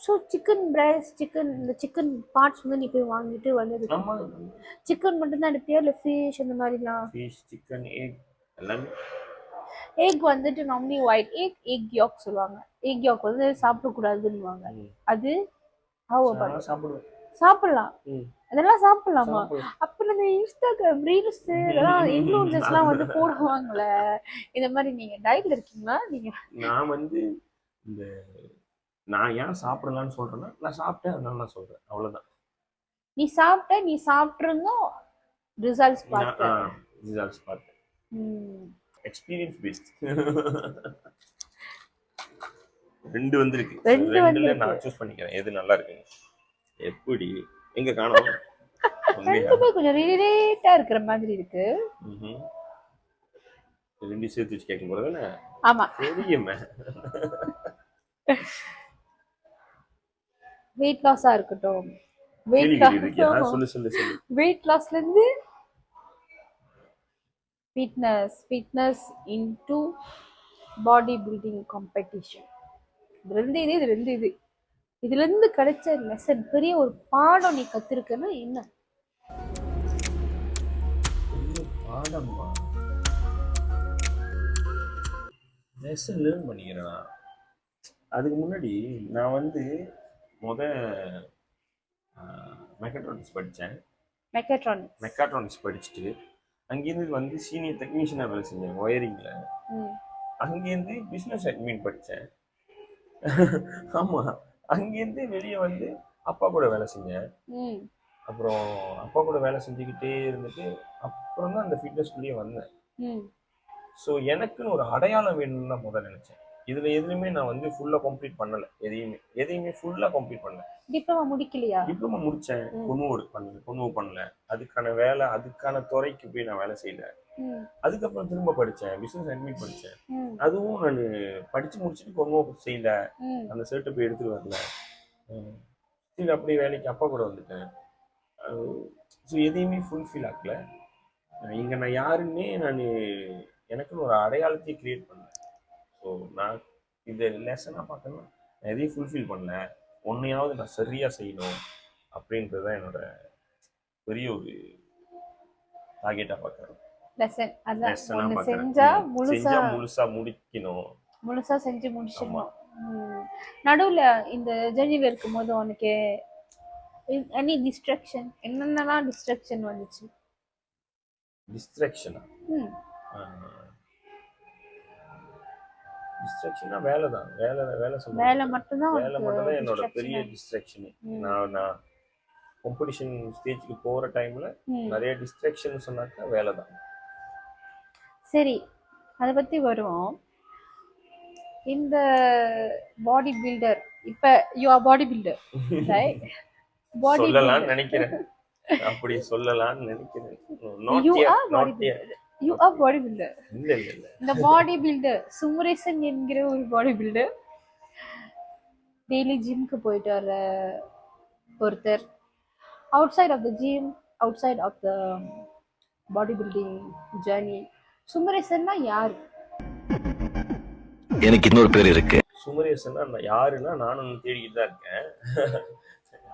S1: so chicken breast, chicken parts வந்து நீ போய் வாங்கிட்டு வந்து,
S2: ஆமா,
S1: சிக்கன் மட்டும் தான் எடுப்பியா, இல்ல ஃபிஷ் அந்த மாதிரிலாம்?
S2: ஃபிஷ், சிக்கன், எக் எல்லாமே.
S1: எக் வந்துட்டு நார்மலி ஒயிட் எக் yolk சொல்லுவாங்க, எக் yolk வந்து சாப்பிடக்கூடாதுன்னுவாங்க. அது how about? சாப்பிடலாம், அதெல்லாம் சாப்பிடலாமா? அப்புறம் இந்த இன்ஸ்டாகிராம் ரீல்ஸ் இதெல்லாம் இன்ஃப்ளூயன்சர்ஸ்லாம் வந்து போடுவாங்கல்ல, இந்த மாதிரி நீங்க டயட்ல இருக்கீங்களா? நீங்க
S2: நான் வந்து இந்த நான் ஏன் சாப்பிடலாம்னு சொல்றேன்னா, நான் சாப்பிட்டேன் அதனால நான் சொல்றேன், அவ்வளவுதான்.
S1: நீ சாப்பிட்டுருங்க, ரிசல்ட்ஸ் பார்த்தேன்.
S2: Experience paste. ரெண்டு வந்திருக்கு, ரெண்டுல நான் சூஸ் பண்ணிக்கிறேன் எது நல்லா இருக்குன்னு. எப்படி எங்க காணோம்?
S1: ரெண்டுமே கொஞ்சம் ரிலேட்டா இருக்கிற மாதிரி இருக்கு.
S2: ரெண்டு சேர்த்து வச்சு கேட்க போறதுன்னு.
S1: ஆமா,
S2: தெரியுமே.
S1: வெயிட் லாஸா இருக்கட்டும்,
S2: கேள்வி கேட்டிருக்கியா? சொல்லு சொல்லு சொல்லு.
S1: வெயிட் லாஸ்ல இருந்து fitness into body building competition. இதுல இருந்து கிடைச்ச லெசன், பெரிய ஒரு பாடம் நீ கத்திருக்கன்னா என்ன?
S2: பாடமா? லெசன் லேர்ன் பண்ணிக்கிறேன். அதுக்கு முன்னாடி நான் வந்து மெக்காட்ரானிக்ஸ் படித்தேன். மெக்காட்ரானிக்ஸ் படிச்சுட்டு அங்கேருந்து வந்து சீனியர் டெக்னீஷியனாக வேலை செஞ்சேன் ஒயரிங்கில். அங்கேருந்து பிஸ்னஸ் அட்மின் படித்தேன். ஆமாம், அங்கேருந்து வெளியே வந்து அப்பா கூட வேலை செஞ்சேன். அப்புறம் அப்பா கூட வேலை செஞ்சுக்கிட்டே இருந்துட்டு அப்புறம் தான் அந்த ஃபிட்னஸ்குள்ளேயே வந்தேன். ஸோ எனக்குன்னு ஒரு அடையாளம் வேணும்னு தான் முதல்ல நினச்சேன். இதுல எதுவுமே நான் வந்து ஃபுல்லா கம்ப்ளீட் பண்ணல. எதையுமே ஃபுல்லா கம்ப்ளீட் பண்ணல.
S1: டிப்ளமா முடிக்கலையா? டிப்ளமா
S2: முடிச்சேன், கொனவு பண்ணல. அதுக்கான துறைக்கு போய் நான் வேலை செய்யல. அதுக்கப்புறம் திரும்ப படிச்சேன், பிசினஸ் அட்மின் படிச்சேன். அதுவும் நான் படிச்சு முடிச்சுட்டு கொனவு செய்யல, அந்த சர்ட்டு போய் எடுத்துட்டு வரல. அப்படியே வேலைக்கு அப்பா கூட வந்துட்டேன். ஸோ எதையுமே ஃபுல்ஃபில் ஆகல. இங்க நான் யாருன்னே எனக்குன்னு ஒரு அடையாளத்தையே கிரியேட் பண்ணேன். ஸோ நான் இந்த லெசனாக பார்க்கணும்னா நான் எதையும் ஃபுல்ஃபில் பண்ணல, ஒன்றையாவது நான் சரியாக செய்யணும் அப்படின்றது தான் என்னோட பெரிய ஒரு டார்கெட்டாக பார்க்குறேன். முழுசா முடிக்கணும்,
S1: முழுசா செஞ்சு முடிச்சிடணும். நடுவுல இந்த ஜெர்னில இருக்கும்போது உனக்கு எனி டிஸ்ட்ராக்ஷன், என்னென்னலாம் டிஸ்ட்ராக்ஷன் வந்துச்சு?
S2: டிஸ்ட்ராக்ஷனா? டிஸ்ட்ராக்ஷனா வேலை தான். வேலை மட்டும்தான் என்னோட பெரிய டிஸ்ட்ராக்ஷன். நான் காம்படிஷன் ஸ்டேஜ்க்கு போற டைம்ல நிறைய டிஸ்ட்ராக்ஷன் சொன்னாக்க வேலை தான்.
S1: சரி, அதை பத்தி வருவோம். இந்த பாடி பில்டர், இப்ப you are body builder right?
S2: Body சொல்லலாம்னு நினைக்கிறேன், அப்படி சொல்லலாம்னு நினைக்கிறேன்.
S1: You are body builder.
S2: இல்ல
S1: இந்த பாடி பில்டர் சுமரேசன் என்கிற ஒரு பாடி பில்டர், டெய்லி ஜிம்க்கு போயிட்டு வர ஒருத்தர், outside of the gym, outside of the body building journey. சுமரேசன்னா யாரு?
S3: எனக்கு இன்னொரு பேர் இருக்கு.
S2: சுமரேசன்னா யாருன்னா நானும் தேடிக்கிட்டு தான் இருக்கேன்.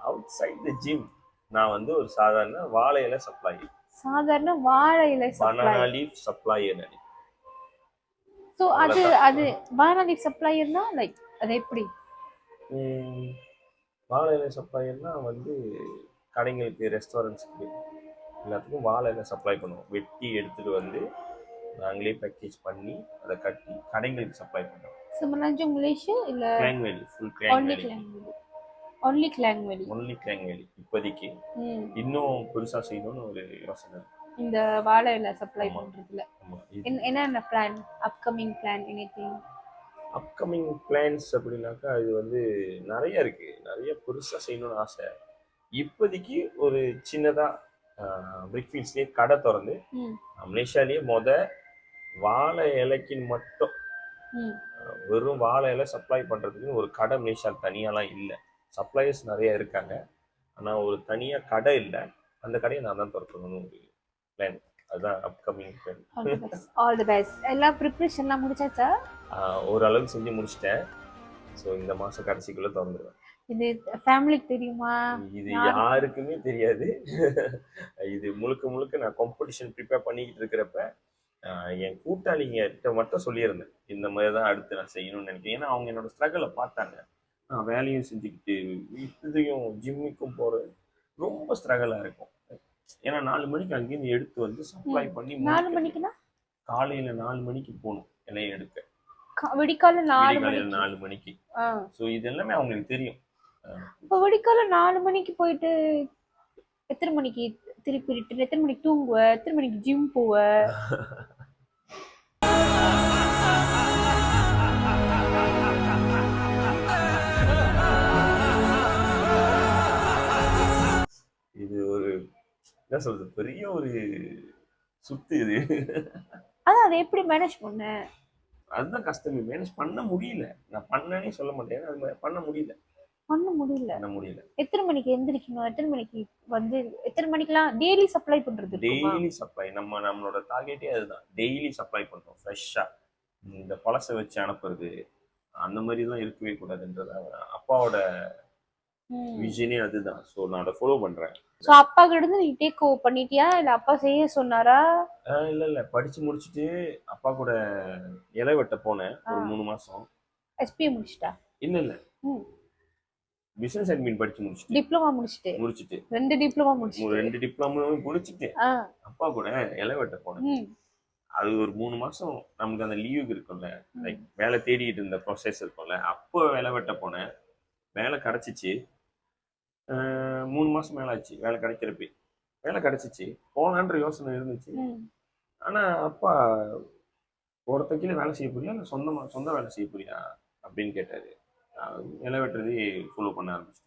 S2: அவுட் சைட் த ஜிம் நான் வந்து ஒரு சாதாரண வாழை இலை சப்ளையர்.
S1: சாதாரண வாழை இலை
S2: பனானா லீஃப் சப்ளையர்.
S1: சோ அது பனானா லீஃப் சப்ளையர்னா லைக் அது எப்படி?
S2: வாழை இலை சப்ளையர்னா வந்து கடைங்களுக்கு, ரெஸ்டாரண்ட்ஸ்க்கு எல்லாத்துக்கும் வாழை இலை சப்ளை பண்ணுவோம். வெட்டி எடுத்துட்டு வந்து நாங்களே பேக்கேஜ் பண்ணி அதை கட்டி கடைங்களுக்கு சப்ளை பண்ணுவோம்.
S1: சுமலாஞ்சு இங்கிலீஷ் இல்ல
S2: கிளாங்வேலி, ஃபுல் கிளாங்வேலி.
S1: ஒன்லி கிளாங்வேலி
S2: இப்போதைக்கு. இன்னும் பெருசா செய்யணும்னு ஒரு யோசனை
S1: இந்த வாழை இலை சப்ளை பண்றதுல. என்ன plan, upcoming plan, anything?
S2: Upcoming plans அப்படின்னாக்கா இது வந்து நிறைய இருக்கு, நிறைய பெருசா செய்யணும்னு ஆசை. இப்போதைக்கு ஒரு சின்னதா பிரிக்ஃபீல்ட்ஸ்லேயே கடை திறந்து மலேசியாலேயே வாழை இலைக்குன்னு மட்டும், வெறும் வாழை இலை சப்ளை பண்றதுக்கு ஒரு கடை மலேசியாவில் தனியாலாம் இல்லை. சப்ளையர்ஸ் நிறைய இருக்காங்க, ஆனா ஒரு தனியா கடை இல்லை. அந்த கடையை நான் தான் திறக்கணும்னு ஒரு பிளான். அதுதான் upcoming plan.
S1: All the best. எல்லா ப்ரிப்பரேஷன்லாம் முடிச்சாச்சா?
S2: ஓரளவுக்கு செஞ்சு முடிச்சிட்டேன். ஸோ இந்த மாசம் கடைசிக்குள்ள திறந்துருவேன்.
S1: இது ஃபேமிலிக்கு தெரியுமா?
S2: இது யாருக்குமே தெரியாது. இது முழுக்க நான் காம்படிஷன் ப்ரிப்பேர் பண்ணிக்கிட்டு இருக்கிறப்ப என் கூட்டாளிங்கிட்ட மட்டும் சொல்லியிருந்தேன், இந்த மாதிரி தான் அடுத்து நான் செய்யணும்னு நினைக்கிறேன். ஏன்னா அவங்க என்னோட ஸ்ட்ரகிளை பார்த்தாங்க. நான் வேலையும் செஞ்சுக்கிட்டு இதையும் ஜிம்முக்கும் போகிறது ரொம்ப ஸ்ட்ரகிளாக இருக்கும். ஏன்னா 4 மணிக்கு அங்கேருந்து எடுத்து வந்து சப்ளை பண்ணி
S1: 4 மணிக்குனா
S2: காலையில் 4 மணிக்கு போகணும் இலையை எடுக்க.
S1: விடிக்கால 4
S2: மணிக்கு. ஸோ இது எல்லாமே அவங்களுக்கு தெரியும்.
S1: இப்போ விடிக்கால 4 மணிக்கு போயிட்டு எத்தனை மணிக்கு திருப்பி ரிட்டர்ன்? எத்தனை மணிக்கு தூங்குவ? எத்தனை மணிக்கு ஜிம் போவ?
S2: இது ஒரு என்ன சொல்றது, பெரிய ஒரு சுத்து இது.
S1: அதான் அதை எப்படி மேனேஜ் பண்ண?
S2: அதுதான் கஷ்டமே, மேனேஜ் பண்ண முடியல. நான் பண்ணனே சொல்ல மாட்டேன், அது பண்ண முடியல.
S1: பண்ண முடியல.
S2: பண்ண முடியல.
S1: எத்தனை மணிக்கு எந்திரிக்கணும், எத்தனை மணிக்கு வந்து எத்தனை மணிக்கெல்லாம் டெய்லி சப்ளை பண்றது இருக்குமா?
S2: டெய்லி சப்ளை நம்மளோட டார்கெட்டே அதுதான். டெய்லி சப்ளை பண்றோம் ஃப்ரெஷ்ஷா. இந்த பழச வச்சு அனுப்புறது அந்த மாதிரி எல்லாம் இருக்கவே கூடாதுன்றது அப்பாவோட விஷனே அதுதான். ஸோ நான் அதை ஃபாலோ பண்றேன்.
S1: சோ அப்பா கிட்ட இருந்து நீ டேக் ஓவர் பண்ணிட்டியா இல்ல அப்பா செய்ய சொன்னாரா?
S2: இல்ல படிச்சு முடிச்சுட்டு அப்பா கூட இலை வெட்ட போனேன் ஒரு 3 மாசம்.
S1: எஸ்பி முடிச்சிட்டா?
S2: இல்ல பிசினஸ் அட்மின் படிச்சு முடிச்சுட்டு
S1: டிப்ளமா முடிச்சிட்டு 2 டிப்ளமா முடிச்சிட்டு
S2: 2 டிப்ளமாவும் முடிச்சுட்டு அப்பா கூட இலை வெட்ட போனேன். அது ஒரு 3 மாசம் நமக்கு அந்த லீவுக்கு இருக்கும்ல, லைக் வேலை தேடிட்டு இருந்த ப்ராசஸ் இருக்கும்ல, அப்போ வேலை வெட்ட போனேன். வேலை கிடைச்சிச்சு. 3 மாசம் மேல ஆச்சு வேலை கிடைக்கிறப்ப. வேலை கிடைச்சிச்சு, போலான்ற யோசனை இருந்துச்சு. ஆனா அப்பா ஒருத்தன் கீழே வேலை செய்ய போறியா இல்லை சொந்த வேலை செய்ய போறியா அப்படின்னு கேட்டாரு. இலை வெட்டுறதே ஃபாலோ பண்ண ஆரம்பிச்சிட்டேன்.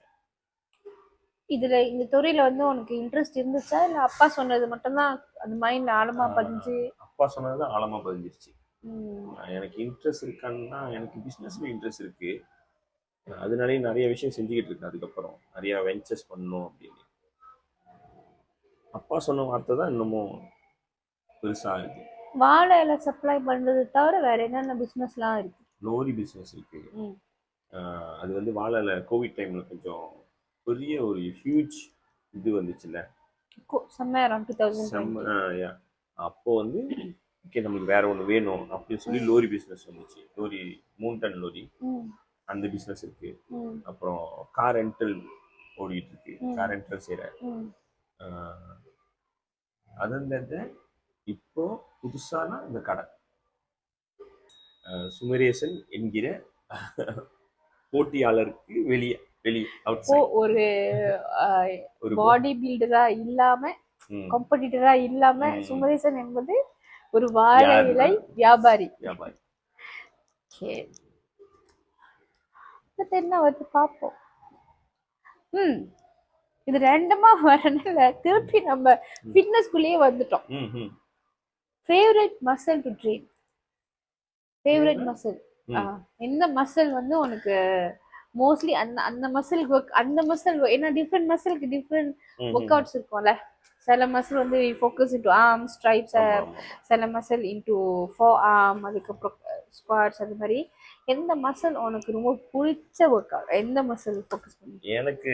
S1: இதுல இந்த துறையில வந்து உனக்கு இன்ட்ரெஸ்ட் இருந்துச்சா இல்ல அப்பா சொன்னது மட்டும்தான் அந்த மைண்ட்ல ஆழமா பதிஞ்சு?
S2: அப்பா சொன்னதுதான் ஆழமா பதிஞ்சிருச்சு. எனக்கு இன்ட்ரெஸ்ட் இருக்கான்னா, எனக்கு பிசினஸ்ல இன்ட்ரெஸ்ட் இருக்கு. அதனாலே நிறைய விஷயம் செஞ்சுக்கிட்டு இருக்கேன். அதுக்கப்புறம் நிறைய வெஞ்சர்ஸ் பண்ணணும் அப்படின்னு அப்பா சொன்ன வார்த்தை தான் இன்னமும் பெருசா இருக்கு.
S1: வாழை இலை சப்ளை பண்றது தவிர வேற என்னென்ன பிசினஸ்லாம் இருக்கு?
S2: லோரி பிசினஸ் இருக்கு. அது வந்து வாழை இலை கோவிட் டைம்ல கொஞ்சம் பெரிய ஒரு ஹியூஜ் இது வந்துச்சுல்ல, அப்போ வந்து ஓகே நம்மளுக்கு வேற ஒன்று வேணும் அப்படின்னு சொல்லி லோரி பிசினஸ் வந்துச்சு. லோரி 3 டன் லோரி, அந்த பிசினஸ் இருக்கு. அப்புறம் கார் ரெண்டல் ஓடிட்டு இருக்கு, கார் ரெண்டல் செய்யறேன். அது இப்போ புதுசான இந்த கடை சுமரேசன் என்கிற போட்டியாளருக்கு வெளியே
S1: ஒரு பாடி பில்டரா இல்லாம காம்படிட்டரா இல்லாம சுமரேசன் என்பது ஒரு வாழை இலை வியாபாரி. என்ன வந்து பார்ப்போம். இது ரெண்டமா வரனால திருப்பி நம்ம ஃபிட்னஸ்குள்ளேயே வந்துட்டோம். Favourite muscle to train, favourite muscle எந்த மசில் வந்து உனக்கு மோஸ்ட்லி அந்த மசில் ஒர்க், அந்த மசில் ஏன்னா டிஃப்ரெண்ட் மசிலுக்கு டிஃப்ரெண்ட் ஒர்க் அவுட்ஸ் இருக்கும்ல. சில மசில் வந்து ஃபோக்கஸ் இன்டு ஆர்ம்ஸ் ட்ரைப்ஸ், சில மசில் இன்டு ஃபோர் ஆர்ம், அதுக்கப்புறம் ஸ்குவாட்ஸ். அது மாதிரி எந்த மசில் உனக்கு ரொம்ப பிடிச்ச ஒர்க் அவுட், எந்த மசில் ஃபோக்கஸ் பண்ணி?
S2: எனக்கு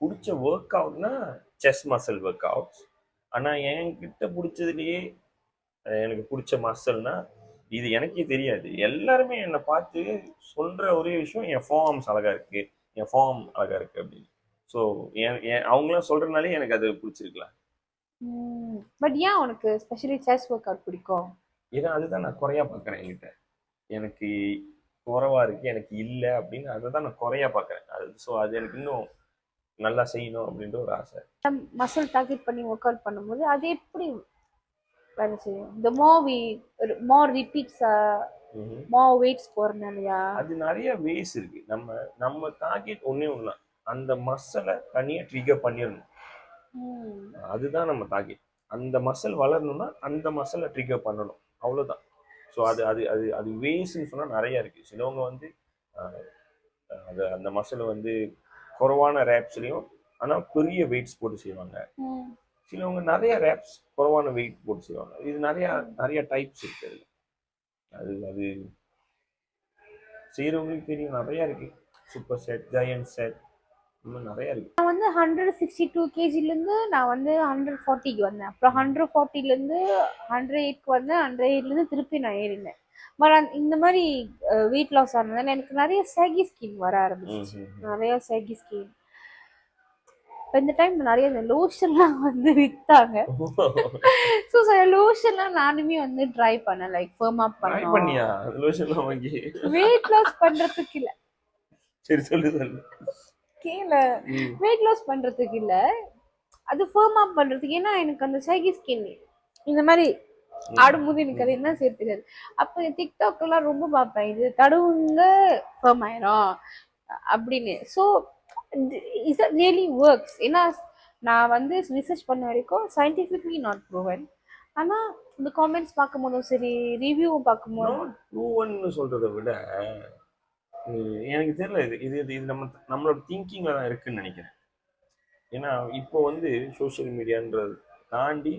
S2: பிடிச்ச ஒர்க் அவுட்னா செஸ்ட் மசில் ஒர்க் அவுட்ஸ். ஆனா என்கிட்ட பிடிச்சதுலயே எனக்கு பிடிச்ச மசில்னா இது எனக்கே தெரியாது, எல்லாருமே என்னை பார்த்து சொல்ற ஒரே விஷயம் என் ஃபார்ம்ஸ் அழகா இருக்கு, என் ஃபார்ம் அழகா இருக்கு அப்படின்னு. ஸோ அவங்களாம் சொல்றதுனாலே எனக்கு அது பிடிச்சிருக்கலாம்.
S1: பட் ஏன் உனக்கு ஸ்பெஷலி செஸ் ஒர்க் அவுட் பிடிக்கும்?
S2: ஏன்னா அதுதான் நான் குறையா பார்க்குறேன். என்கிட்ட எனக்கு குறைவா இருக்கு, எனக்கு இல்லை அப்படின்னு அதை தான் நான் குறையா பார்க்குறேன். ஸோ அது எனக்கு இன்னும் நல்லா செய்யணும் அப்படின்ற ஒரு ஆசை.
S1: மசில் டார்கெட் பண்ணி ஒர்க் அவுட் பண்ணும்போது அது எப்படி வேலை செய்யும்? the more repeats, more weights போறனாலயா?
S2: அது நிறைய வேஸ் இருக்கு. நம்ம டார்கெட் ஒண்ணே ஒண்ணுதான், அந்த மசிலை தனியா ட்ரிகர் பண்ணிடணும். அதுதான் நம்ம டார்கெட். அந்த மசில் வளரணும்னா அந்த மசிலை ட்ரிகர் பண்ணணும், அவ்வளவுதான். ஸோ அது அது அது அது வேஸ்ன்னு சொன்னா நிறைய இருக்கு. சிலவங்க வந்து அது அந்த மசிலை வந்து குறைவான ரேப்ஸ்லையும் ஆனா பெரிய வெயிட்ஸ் போட்டு செய்வாங்க. சிலவங்க நிறைய ரேப்ஸ் குறைவான வெயிட் போட்டு செய்வாங்க. இது நிறைய டைப்ஸ் இருக்கு. அது அது செய்யறவங்களுக்கு தெரியும், நிறைய இருக்கு. சூப்பர் செட், ஜெயண்ட் செட், இன்னும் நிறைய இருக்கு.
S1: நான் வந்து 162 kgல இருந்து நான் வந்து 140க்கு வந்தேன். அப்புறம் 140ல இருந்து 108க்கு வந்தேன். 108ல இருந்து திருப்பி நான் ஏறினேன். இந்த மாதிரி வெயிட் லாஸ் ஆனதுனால எனக்கு நிறைய சேகி ஸ்கின் வர ஆரம்பிச்சிச்சு, நிறைய சேகி ஸ்கின். இந்த டைம் நிறைய லோஷன்லாம் வந்து வித்தாங்க. ஸோ லோஷன்லாம் நானுமே வந்து ட்ரை பண்ணேன், லைக் ஃபர்ம் அப்
S2: பண்ணியா லோஷன்லாம் வாங்கி?
S1: வெயிட் லாஸ் பண்றதுக்கு இல்ல,
S2: சரி சொல்லு
S1: கேள, வெயிட் லாஸ் பண்றதுக்கு இல்ல, அது ஃபர்ம் அப் பண்றதுக்கு. ஏன்னா எனக்கு அந்த சேகி ஸ்கின் இந்த மாதிரி ஆடும்போது எனக்கு அது என்ன செய்ய தெரியாது. அப்போ டிக்டாக் எல்லாம் ரொம்ப பார்ப்பேன், இது தடவுங்க ஃபர்ம் ஆயிரும் அப்படின்னு. So is it really works? ஏன்னா நான் வந்து ரிசர்ச் பண்ண வரைக்கும் சயின்டிஃபிக்லி நாட் ப்ரூவன். ஆனா இந்த காமெண்ட்ஸ் பார்க்கும்போதும் சரி, ரிவ்யூவும் பார்க்கும்போது
S2: ப்ரூவன்னு சொல்றதை விட எனக்கு தெரியல, இது இது இது நம்மளோட திங்கிங்ல தான் இருக்குன்னு நினைக்கிறேன். ஏன்னா இப்போ வந்து சோஷியல் மீடியான்றத தாண்டி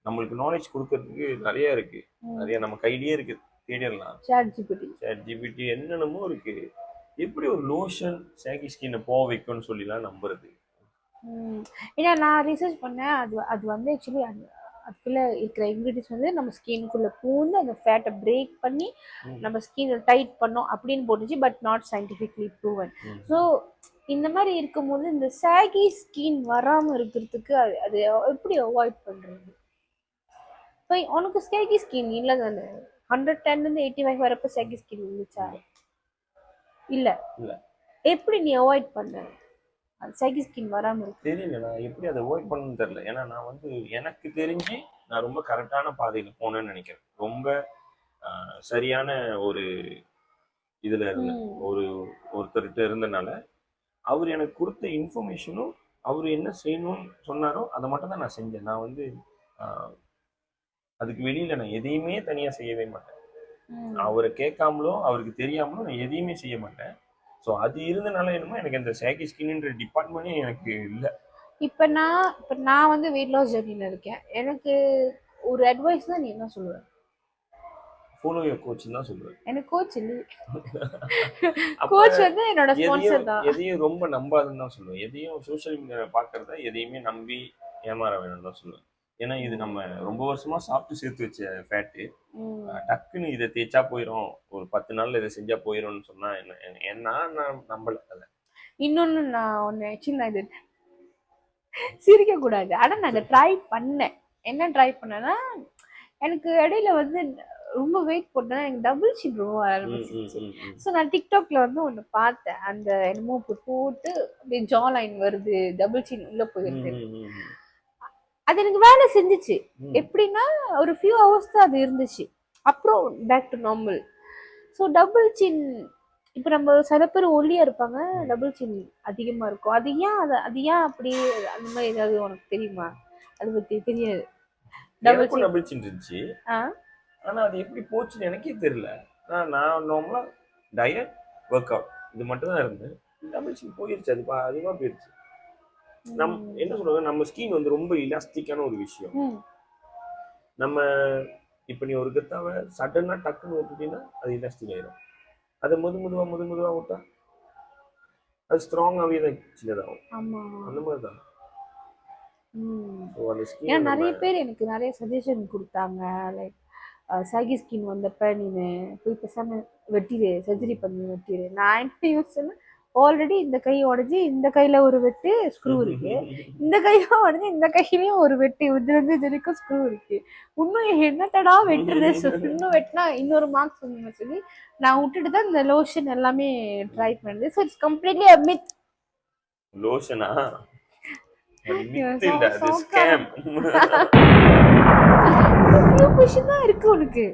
S2: நம்மளுக்கு நாலேஜ் கொடுக்கறதுக்கு நிறைய இருக்கு. நிறைய நம்ம கையிலேயே இருக்கு, தேடிடலாம். சாட் ஜிபிடி என்னென்னமோ இருக்கு. எப்படி ஒரு லோஷன் சாகி ஸ்கின்னை போக வைக்கும்னு சொல்லிலாம் நம்புறது?
S1: ஏன்னா நான் ரிசர்ச் பண்ணேன், அது வந்து ஆக்சுவலி அதுக்குள்ள இருக்கிற இன்கிரீடியன்ஸ் வந்து நம்ம ஸ்கின்குள்ள பூந்து அந்த ஃபேட்டை பிரேக் பண்ணி நம்ம ஸ்கின் டைட் பண்ணோம் அப்படின்னு போட்டுச்சு. But not scientifically proven. So இந்த மாதிரி இருக்கும்போது இந்த சாகி ஸ்கின் வராமல் இருக்கிறதுக்கு அது எப்படி அவாய்ட் பண்ணுறது? இப்போ உனக்கு சாகி ஸ்கின் இல்லை தானே? 110 85 வரப்போ சாகி ஸ்கின் இருந்துச்சா? இல்லை. எப்படி நீ அவாய்ட் பண்ண சாகி ஸ்கின் வராமல் இருக்கு?
S2: தெரியல, நான் எப்படி அதை அவாய்ட் பண்ணணும்னு தெரியல. ஏன்னா நான் வந்து எனக்கு தெரிஞ்சு நான் ரொம்ப கரெக்டான பாதையில் போனேன்னு நினைக்கிறேன். ரொம்ப சரியான ஒரு இதில் இருந்தேன். ஒருத்தர்கிட்ட இருந்தனால அவர் எனக்கு கொடுத்த இன்ஃபர்மேஷனும் அவர் என்ன செய்யணும்னு சொன்னாரோ அதை மட்டும் தான் நான் செஞ்சேன். நான் வந்து அதுக்கு வெளியில நான் எதையுமே தனியா செய்யவே மாட்டேன். அவரை கேட்காமலோ அவருக்கு தெரியாமலோ நான் எதையுமே செய்ய மாட்டேன். ஸோ அது இருந்தனால என்னமோ எனக்கு இந்த சாகி ஸ்கின்ன்ற டிபார்ட்மெண்ட்டே எனக்கு இல்லை.
S1: இப்போ நான் வந்து வெயிட் லாஸ் ஜர்னியில் இருக்கேன். எனக்கு ஒரு அட்வைஸ் தான் நீ என்ன சொல்லுவேன்?
S2: ஃபாலோ யுவர் கோச் தான் சொல்லுவேன்.
S1: எனக்கு கோச் இல்லை. கோச் வந்து என்னோட ஸ்பான்சர் தான்.
S2: எதையும் ரொம்ப நம்பாதுன்னு தான் சொல்லுவேன். எதையும் சோஷியல் மீடியாவில் பார்க்கறத எதையுமே நம்பி ஏமாற வேணும்னு தான் சொல்லுவேன். ஏன்னா இது நம்ம ரொம்ப வருஷமா சாப்பிட்டு சேர்த்து வச்ச ஃபேட்டு. டக்குன்னு இதை தேய்ச்சா போயிடும், ஒரு 10 நாள்ல இதை செஞ்சா போயிடும்னு சொன்னா என்ன நான் நம்பல. அதை
S1: இன்னொன்னு நான் ஒன்று ஆக்சுவலி நான் இது சிரிக்க கூடாது, ஆனால் நான் இதை ட்ரை பண்ணேன். என்ன ட்ரை பண்ணேன்னா, எனக்கு இடையில வந்து ரொம்ப வெயிட் போட்டேன்னா எனக்கு டபுள் சின் ரொம்ப ஆரம்பிச்சிருச்சு. ஸோ நான் டிக்டாக்ல வந்து ஒன்று பார்த்தேன், அந்த என்னமோ போட்டு அப்படியே ஜா லைன் வருது, டபுள் சின் உள்ள போயிருக்கு. அது எனக்கு வேலை செஞ்சிச்சு. எப்படின்னா ஒரு ஃபியூ ஹவர்ஸ் தான் அது இருந்துச்சு, அப்புறம் back to normal. So double chin இப்போ நம்ம சில பேர் ஒல்லியா இருப்பாங்க, டபுள் சின் அதிகமா இருக்கும். அது ஏன் அப்படி அந்த மாதிரி ஏதாவது உனக்கு தெரியுமா? அதை பத்தி தெரியாது.
S2: டபுள் சின் இருந்துச்சு, ஆனா அது எப்படி போச்சுன்னு எனக்கே தெரியல. நான் நார்மலா டயட் ஒர்க் அவுட் இது மட்டும் தான் இருந்தேன். டபுள் சின் போயிருச்சு, அது அதிகமா போயிருச்சு. என்ன சொல்றாங்க, நம்ம ஸ்கின் வந்து ரொம்ப இலாஸ்டிக்கான ஒரு விஷயம். நம்ம இப்ப நீ ஒரு கத்தாவை சடனா டக்குன்னு விட்டுட்டீங்கன்னா அது இலாஸ்டிக் ஆயிடும். அதை முதுமுதுவா விட்டா அது ஸ்ட்ராங்காவே தான் சின்னதாகும். அந்த மாதிரிதான்.
S1: ஏன்னா நிறைய பேர் எனக்கு நிறைய சஜஷன் கொடுத்தாங்க, லைக் சாகி ஸ்கின் வந்தப்ப நீனு போய் பேசாம வெட்டிடு, சர்ஜரி பண்ணி வெட்டிடு. நான் என்ன யோசிச்சேன்னா, ஆல்ரெடி இந்த கை உடஞ்சி இந்த கையில ஒரு வெட்டு ஸ்க்ரூ இருக்கு, இந்த கையும் உடஞ்சி இந்த கையிலயும் ஒரு வெட்டு, இதுல இருந்து இது வரைக்கும் ஸ்க்ரூ இருக்கு, இன்னும் என்னத்தடா வெட்டுறது, இன்னும் வெட்டினா இன்னொரு மார்க்ஸ் சொல்லுங்க சொல்லி நான் விட்டுட்டு தான் இந்த லோஷன் எல்லாமே ட்ரை பண்ணது. So it's completely a myth.
S2: லோஷனா?
S1: தான் இருக்கு உனக்கு.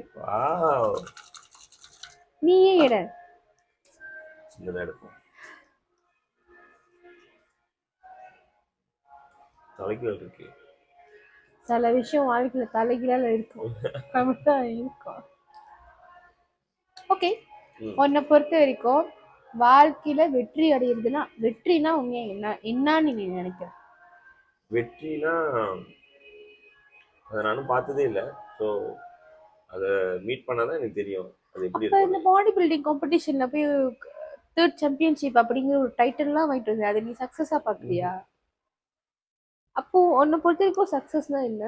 S1: நீயே எட
S2: சின்னதா எடுப்போம், தலைகீழ இருக்கு.
S1: சில விஷயம் வாழ்க்கையில தலைகீழால இருக்கும், அப்படிதான் இருக்கும். ஓகே, உன்னை பொறுத்த வரைக்கும் வாழ்க்கையில வெற்றி அடையிறதுன்னா, வெற்றினா உண்மையா என்னன்னு நீ நினைக்கிற?
S2: வெற்றினா அதை நானும் பார்த்ததே இல்லை. ஸோ அதை மீட் பண்ணாதான் எனக்கு தெரியும் அது எப்படி இருக்கு.
S1: இந்த பாடி பில்டிங் காம்படிஷன்ல போய் 3rd சாம்பியன்ஷிப் அப்படிங்கிற ஒரு டைட்டில்லாம் வாங்கிட்டு வந்தேன், அதை நீ சக்சஸா பாக்குறியா? அப்போ உன்னை பொறுத்த வரைக்கும் சக்சஸ்னா என்ன?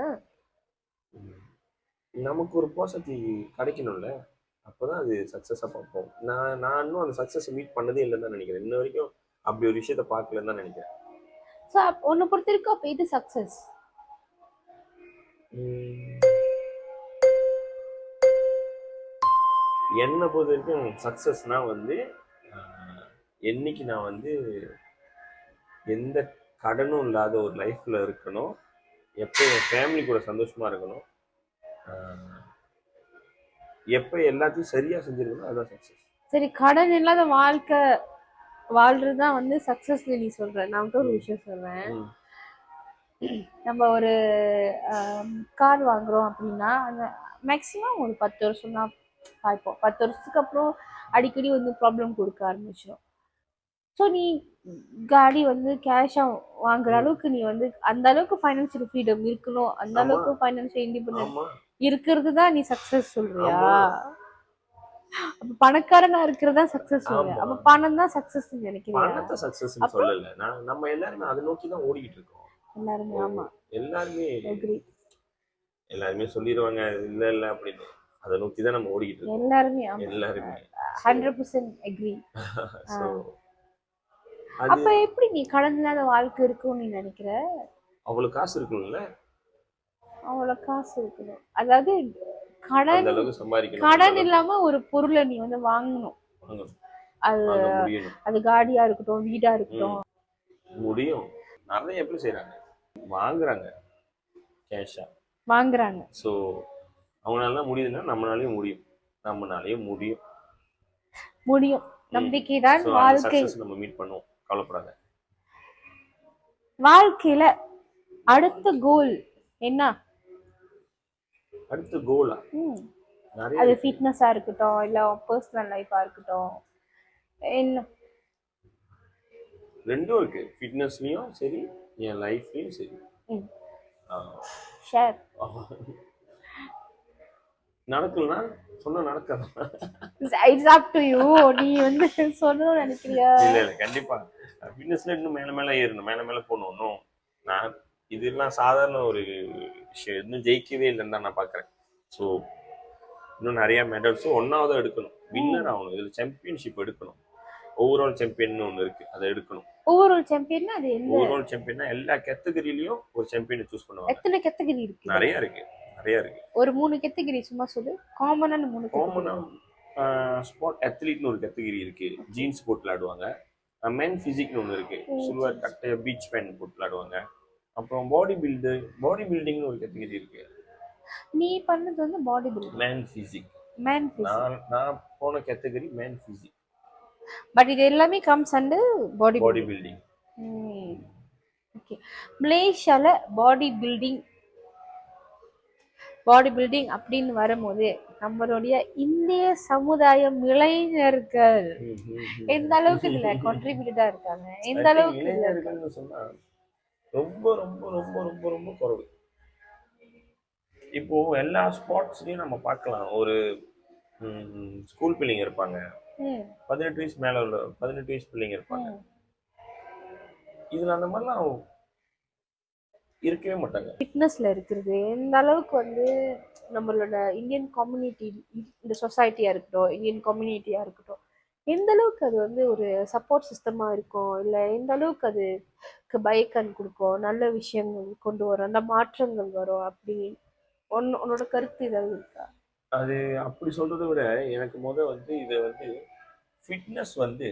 S2: நமக்கு ஒரு பாசிட்டிவ் கிடைக்கணும்ல, அப்போதான் அது சக்சஸா பார்ப்போம். நான் இன்னும் அந்த சக்சஸ் மீட் பண்ணதே இல்லைன்னு தான் நினைக்கிறேன். இன்ன வரைக்கும் அப்படி ஒரு விஷயத்த பார்க்கலன்னு தான் நினைக்கிறேன்.
S1: ஸோ உன்னை பொறுத்த வரைக்கும் அப்போ இது சக்சஸ்?
S2: என்னை பொறுத்த வரைக்கும் சக்சஸ்னா வந்து என்னைக்கு நான் வந்து எந்த கடனும் இல்லாத ஒரு லைஃப்ல இருக்கணும், எப்போ என் ஃபேமிலி கூட சந்தோஷமா இருக்கணும், எப்போ எல்லாத்தையும் சரியா செஞ்சிருக்கணும், அதுதான் சக்சஸ்.
S1: சரி, கடன் இல்லாத வாழ்க்கை வாழ்றதுதான் வந்து சக்சஸ் நீ சொல்ற. நான் ஒரு விஷயம் சொல்றேன். நம்ம ஒரு கார் வாங்குறோம் அப்படின்னா அந்த மேக்சிமம் ஒரு 10 வருஷம் தான் இப்போ 10 வருஷத்துக்கு அப்புறம் அடிக்கடி வந்து ப்ராப்ளம் கொடுக்க ஆரம்பிச்சிடும். ஸோ நீ காடி வந்து கேஷா வாங்குற அளவுக்கு நீ வந்து அந்த அளவுக்கு ஃபைனான்சியல் ஃப்ரீடம் இருக்கணும், அந்த
S2: ஆமா
S1: அளவுக்கு ஃபைனான்சியல் இண்டிபெண்டன்ட்
S2: ஆமா
S1: இருக்கிறது தான் நீ சக்சஸ் சொல்றியா?
S2: ஆமா
S1: அப்ப பணக்காரனா இருக்கிறதா சக்சஸ் சொல்றியா?
S2: ஆமா
S1: அப்ப பணம் தான் சக்சஸ் நினைக்கிறியா?
S2: பணத்தை சக்சஸ்ன்னு
S1: அப்போ
S2: சொல்லல. நம்ம எல்லாருமே அதை நோக்கி தான் ஓடிக்கிட்டு இருக்கோம்.
S1: எல்லாருமே ஆமா,
S2: எல்லாருமே
S1: அக்ரி.
S2: எல்லாருமே சொல்லிடுவாங்க இல்ல இல்ல அப்படின்னு. அதை நோக்கி தான் நம்ம ஓடிக்கிட்டு இருக்கோம்
S1: எல்லாருமே ஆமா,
S2: எல்லாருமே.
S1: 100% அக்ரி.
S2: ஸோ அது
S1: அப்ப எப்படி நீ கடன் இல்லாத வாழ்க்கை இருக்கும்னு நீ நினைக்கிற?
S2: அவ்வளவு காசு இருக்கணும்ல,
S1: அவ்வளவு காசு இருக்கணும், அதாவது
S2: அந்த
S1: கடன்
S2: அளவுக்கு சம்பாதிக்கணும், அந்த
S1: கடன்
S2: அளவுக்கு
S1: இல்லாம ஒரு பொருளை நீ வந்து வாங்கணும்.
S2: வாங்கணும்,
S1: அது
S2: வாங்க முடியணும்.
S1: அது காடியா இருக்கட்டும், வீடா இருக்கட்டும்.
S2: முடியும். நிறைய பேர் செய்றாங்க, வாங்குறாங்க கேஷா.
S1: வாங்குறாங்க.
S2: ஸோ அவங்களால முடியுதுன்னா நம்மளாலையும் முடியும், நம்மளாலையும் முடியும்.
S1: முடியும். நம்பிக்கைதான்
S2: ஸோ அந்த
S1: வாழ்க்கை.
S2: சக்ஸஸ் நம்ம மீட் பண்ணுவோம், கவலைப்படாத.
S1: வாழ்க்கையில அடுத்த கோல் என்ன?
S2: அடுத்து கோலா
S1: ம்,
S2: நிறைய
S1: அது
S2: இருக்கு.
S1: ஃபிட்னஸா இருக்கட்டும், இல்ல பர்சனல் லைஃபா இருக்கட்டும், என்ன?
S2: ரெண்டும் இருக்கு, ஃபிட்னஸ்லயும் சரி என் லைஃப்லயும் சரி.
S1: ம்,
S2: ஆஹ்
S1: ஷேர்.
S2: நடக்கலன்னா சொன்னா நடக்காது.
S1: It's up to you. நீ வந்து சொல்லணும்னு நினைக்கிறியா?
S2: இல்ல இல்ல கண்டிப்பா ஃபிட்னஸ்ல இன்னும் மேல மேல ஏறணும், மேல மேல போகணும். இன்னும் நான் இதெல்லாம் சாதாரண ஒரு விஷயம், இன்னும் ஜெயிக்கவே இல்லைன்னு தான் நான் பாக்குறேன். ஸோ இன்னும் நிறைய மெடல்ஸும் ஒன்னாவது எடுக்கணும், வின்னர் ஆகணும், இதுல சாம்பியன்ஷிப் எடுக்கணும். ஓவரால் சாம்பியன் ஒன்று இருக்கு, அதை எடுக்கணும்.
S1: ஓவரால் சாம்பியன் அது என்ன?
S2: ஓவரால் சாம்பியன்னா எல்லா கேட்டகரியிலயும் ஒரு சாம்பியனை சூஸ் பண்ணுவாங்க.
S1: எத்தனை கேட்டகரி இருக்கு?
S2: நிறைய இருக்கு, நிறைய இருக்கு.
S1: ஒரு 3 கேட்டகரி சும்மா சொல்லு, காமனான 3
S2: காமனா
S1: கேட்டகரி.
S2: ஸ்போர்ட் அத்லீட்னு ஒரு கேட்டகரி இருக்கு, ஜீன்ஸ் போட்டு விளையாடுவாங்க. மென் ஃபிசிக்னு ஒன்று இருக்கு, சில்வர் கட்டைய பீச் பேண்ட் போட்டு விளையாடுவாங்க. அப்புறம் பாடி பில்டிங்னு ஒரு கேட்டகரி இருக்கு.
S1: நீ பண்ணது வந்து body building.
S2: Man physique.
S1: Man physique.
S2: நான் போன கேட்டகரி மேன் ஃபிசிக்.
S1: பட் இது எல்லாமே கம்ஸ் அண்டர் பாடி
S2: பாடி
S1: பில்டிங்.
S2: பில்டிங்.
S1: ஓகே. மலேசியால பாடி பில்டிங் அப்படின்னு வரும்போது நம்மளுடைய இந்திய சமுதாயம் இளைஞர்கள் எந்த அளவுக்கு இதுல கான்ட்ரிபியூட்டடா இருக்காங்க, எந்த அளவுக்கு இதுல இருக்காங்க?
S2: இளைஞர்கள்னு சொன்னா ரொம்ப ரொம்ப ரொம்ப ரொம்ப ரொம்ப குறைவு. இப்போ எல்லா ஸ்போர்ட்ஸ்லயும் நம்ம பார்க்கலாம், ஒரு ஸ்கூல் பிள்ளைங்க இருப்பாங்க,
S1: ம்,
S2: 18 வயசு மேல உள்ள 18 வயசு பிள்ளைங்க இருப்பாங்க.
S1: ம்.
S2: இதுல அந்த மாதிரிலாம் இருக்கவே மாட்டாங்க.
S1: ஃபிட்னஸ்ல இருக்கிறது எந்த அளவுக்கு வந்து நம்மளோட இந்தியன் கம்யூனிட்டி, இந்த சொசைட்டியா இருக்கட்டும், இந்தியன் கம்யூனிட்டியா இருக்கட்டும், எந்த அளவுக்கு அது வந்து ஒரு சப்போர்ட் சிஸ்டமா இருக்கும், இல்ல எந்த அளவுக்கு அதுக்கு பயக்கன் கொடுக்கும், நல்ல விஷயங்கள் கொண்டு வரும், அந்த மாற்றங்கள் வரும் அப்படி உன்னோட கருத்து ஏதாவது இருக்கா?
S2: அது அப்படி சொல்றதை விட எனக்கு வந்து இது வந்து ஃபிட்னஸ் வந்து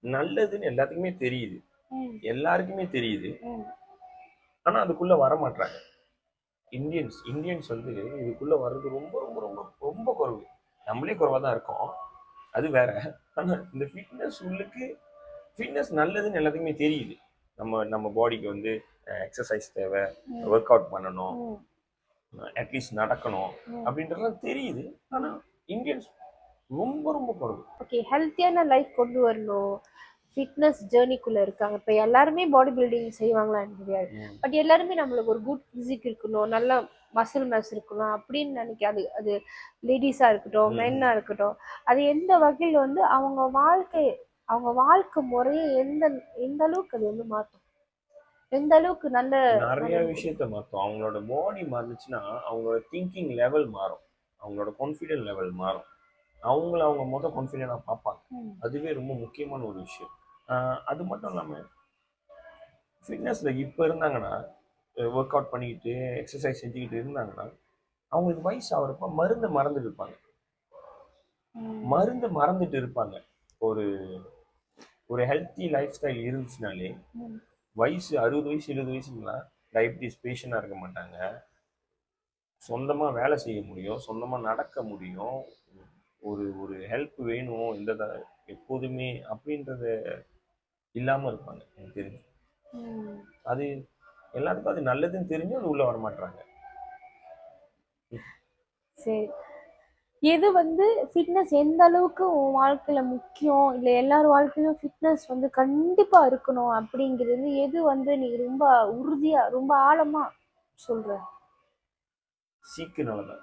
S2: நல்லதுன்னு எல்லாத்துக்குமே தெரியுது,
S1: ம்,
S2: எல்லாருக்குமே தெரியுது.
S1: ம்,
S2: ஆனா அதுக்குள்ள வர மாட்டாங்க. இந்தியன்ஸ் வந்து இதுக்குள்ள வர்றது ரொம்ப ரொம்ப ரொம்ப ரொம்ப குறைவு. நம்மளே குறைவா தான் இருக்கோம், அது வேற. ஆனா இந்த ஃபிட்னஸ் நல்லதுன்னு எல்லாத்துக்குமே தெரியுது. நம்ம பாடிக்கு வந்து எக்ஸசைஸ் தேவை, ஒர்க் அவுட் பண்ணணும்,
S1: ம்,
S2: அட்லீஸ்ட் நடக்கணும் அப்படின்றதுலாம் தெரியுது. ஆனா இந்தியன்ஸ் ரொம்ப ரொம்ப குறைவு.
S1: ஓகே. ஹெல்த்தியான லைஃப் கொண்டு வரணும், ஃபிட்னஸ் ஜேர்னிக்குள்ள இருக்காங்க. இப்போ எல்லாருமே பாடி பில்டிங் செய்வாங்களான்னு தெரியாது, பட் எல்லாருமே நம்மளுக்கு ஒரு குட் ஃபிசிக் இருக்கணும், நல்ல மசில் மேஸ் இருக்கணும் அப்படின்னு நினைக்காது. அது லேடிஸா இருக்கட்டும், மென்னா இருக்கட்டும், அது எந்த வகையில் வந்து அவங்க வாழ்க்கை முறையை எந்த எந்த அளவுக்கு அது வந்து மாற்றும், எந்த அளவுக்கு நல்ல
S2: நிறைய விஷயத்த மாற்றும். அவங்களோட பாடி மாறுச்சுன்னா அவங்களோட திங்கிங் லெவல் மாறும், அவங்களோட கான்ஃபிடென்ட் லெவல் மாறும், அவங்க கான்ஃபிடென்டா பார்ப்பாங்க. அதுவே ரொம்ப முக்கியமான ஒரு விஷயம். அது மட்டும் இல்லாமல் ஃபிட்னஸ்ல இப்போ இருந்தாங்கன்னா, ஒர்க் அவுட் பண்ணிக்கிட்டு எக்ஸசைஸ் செஞ்சுக்கிட்டு இருந்தாங்கன்னா, அவங்களுக்கு வயசு ஆகிறப்ப மருந்து மறந்துட்டு இருப்பாங்க. ஒரு ஒரு ஹெல்த்தி லைஃப் ஸ்டைல் இருந்துச்சுனாலே வயசு 60 வயசு 20 வயசுலாம் டயபிட்டிஸ் பேஷண்டாக இருக்க மாட்டாங்க, சொந்தமாக வேலை செய்ய முடியும், சொந்தமாக நடக்க முடியும், ஒரு ஒரு ஹெல்ப் வேணும் எப்போதுமே அப்படின்றது இல்லாமல் இருப்பாங்க. எனக்கு தெரிஞ்சு அது எல்லாத்துக்கும் அது நல்லதுன்னு தெரிஞ்சும் அது உள்ள வர மாட்டாங்க.
S1: சரி. எது வந்து ஃபிட்னஸ் எந்த அளவுக்கு உன் வாழ்க்கையில முக்கியம், இல்லை எல்லார் வாழ்க்கையிலும் ஃபிட்னஸ் வந்து கண்டிப்பா இருக்கணும் அப்படிங்கிறது எது வந்து நீ ரொம்ப உறுதியா ரொம்ப ஆழமா சொல்ற?
S2: சீக்குனாலதான்.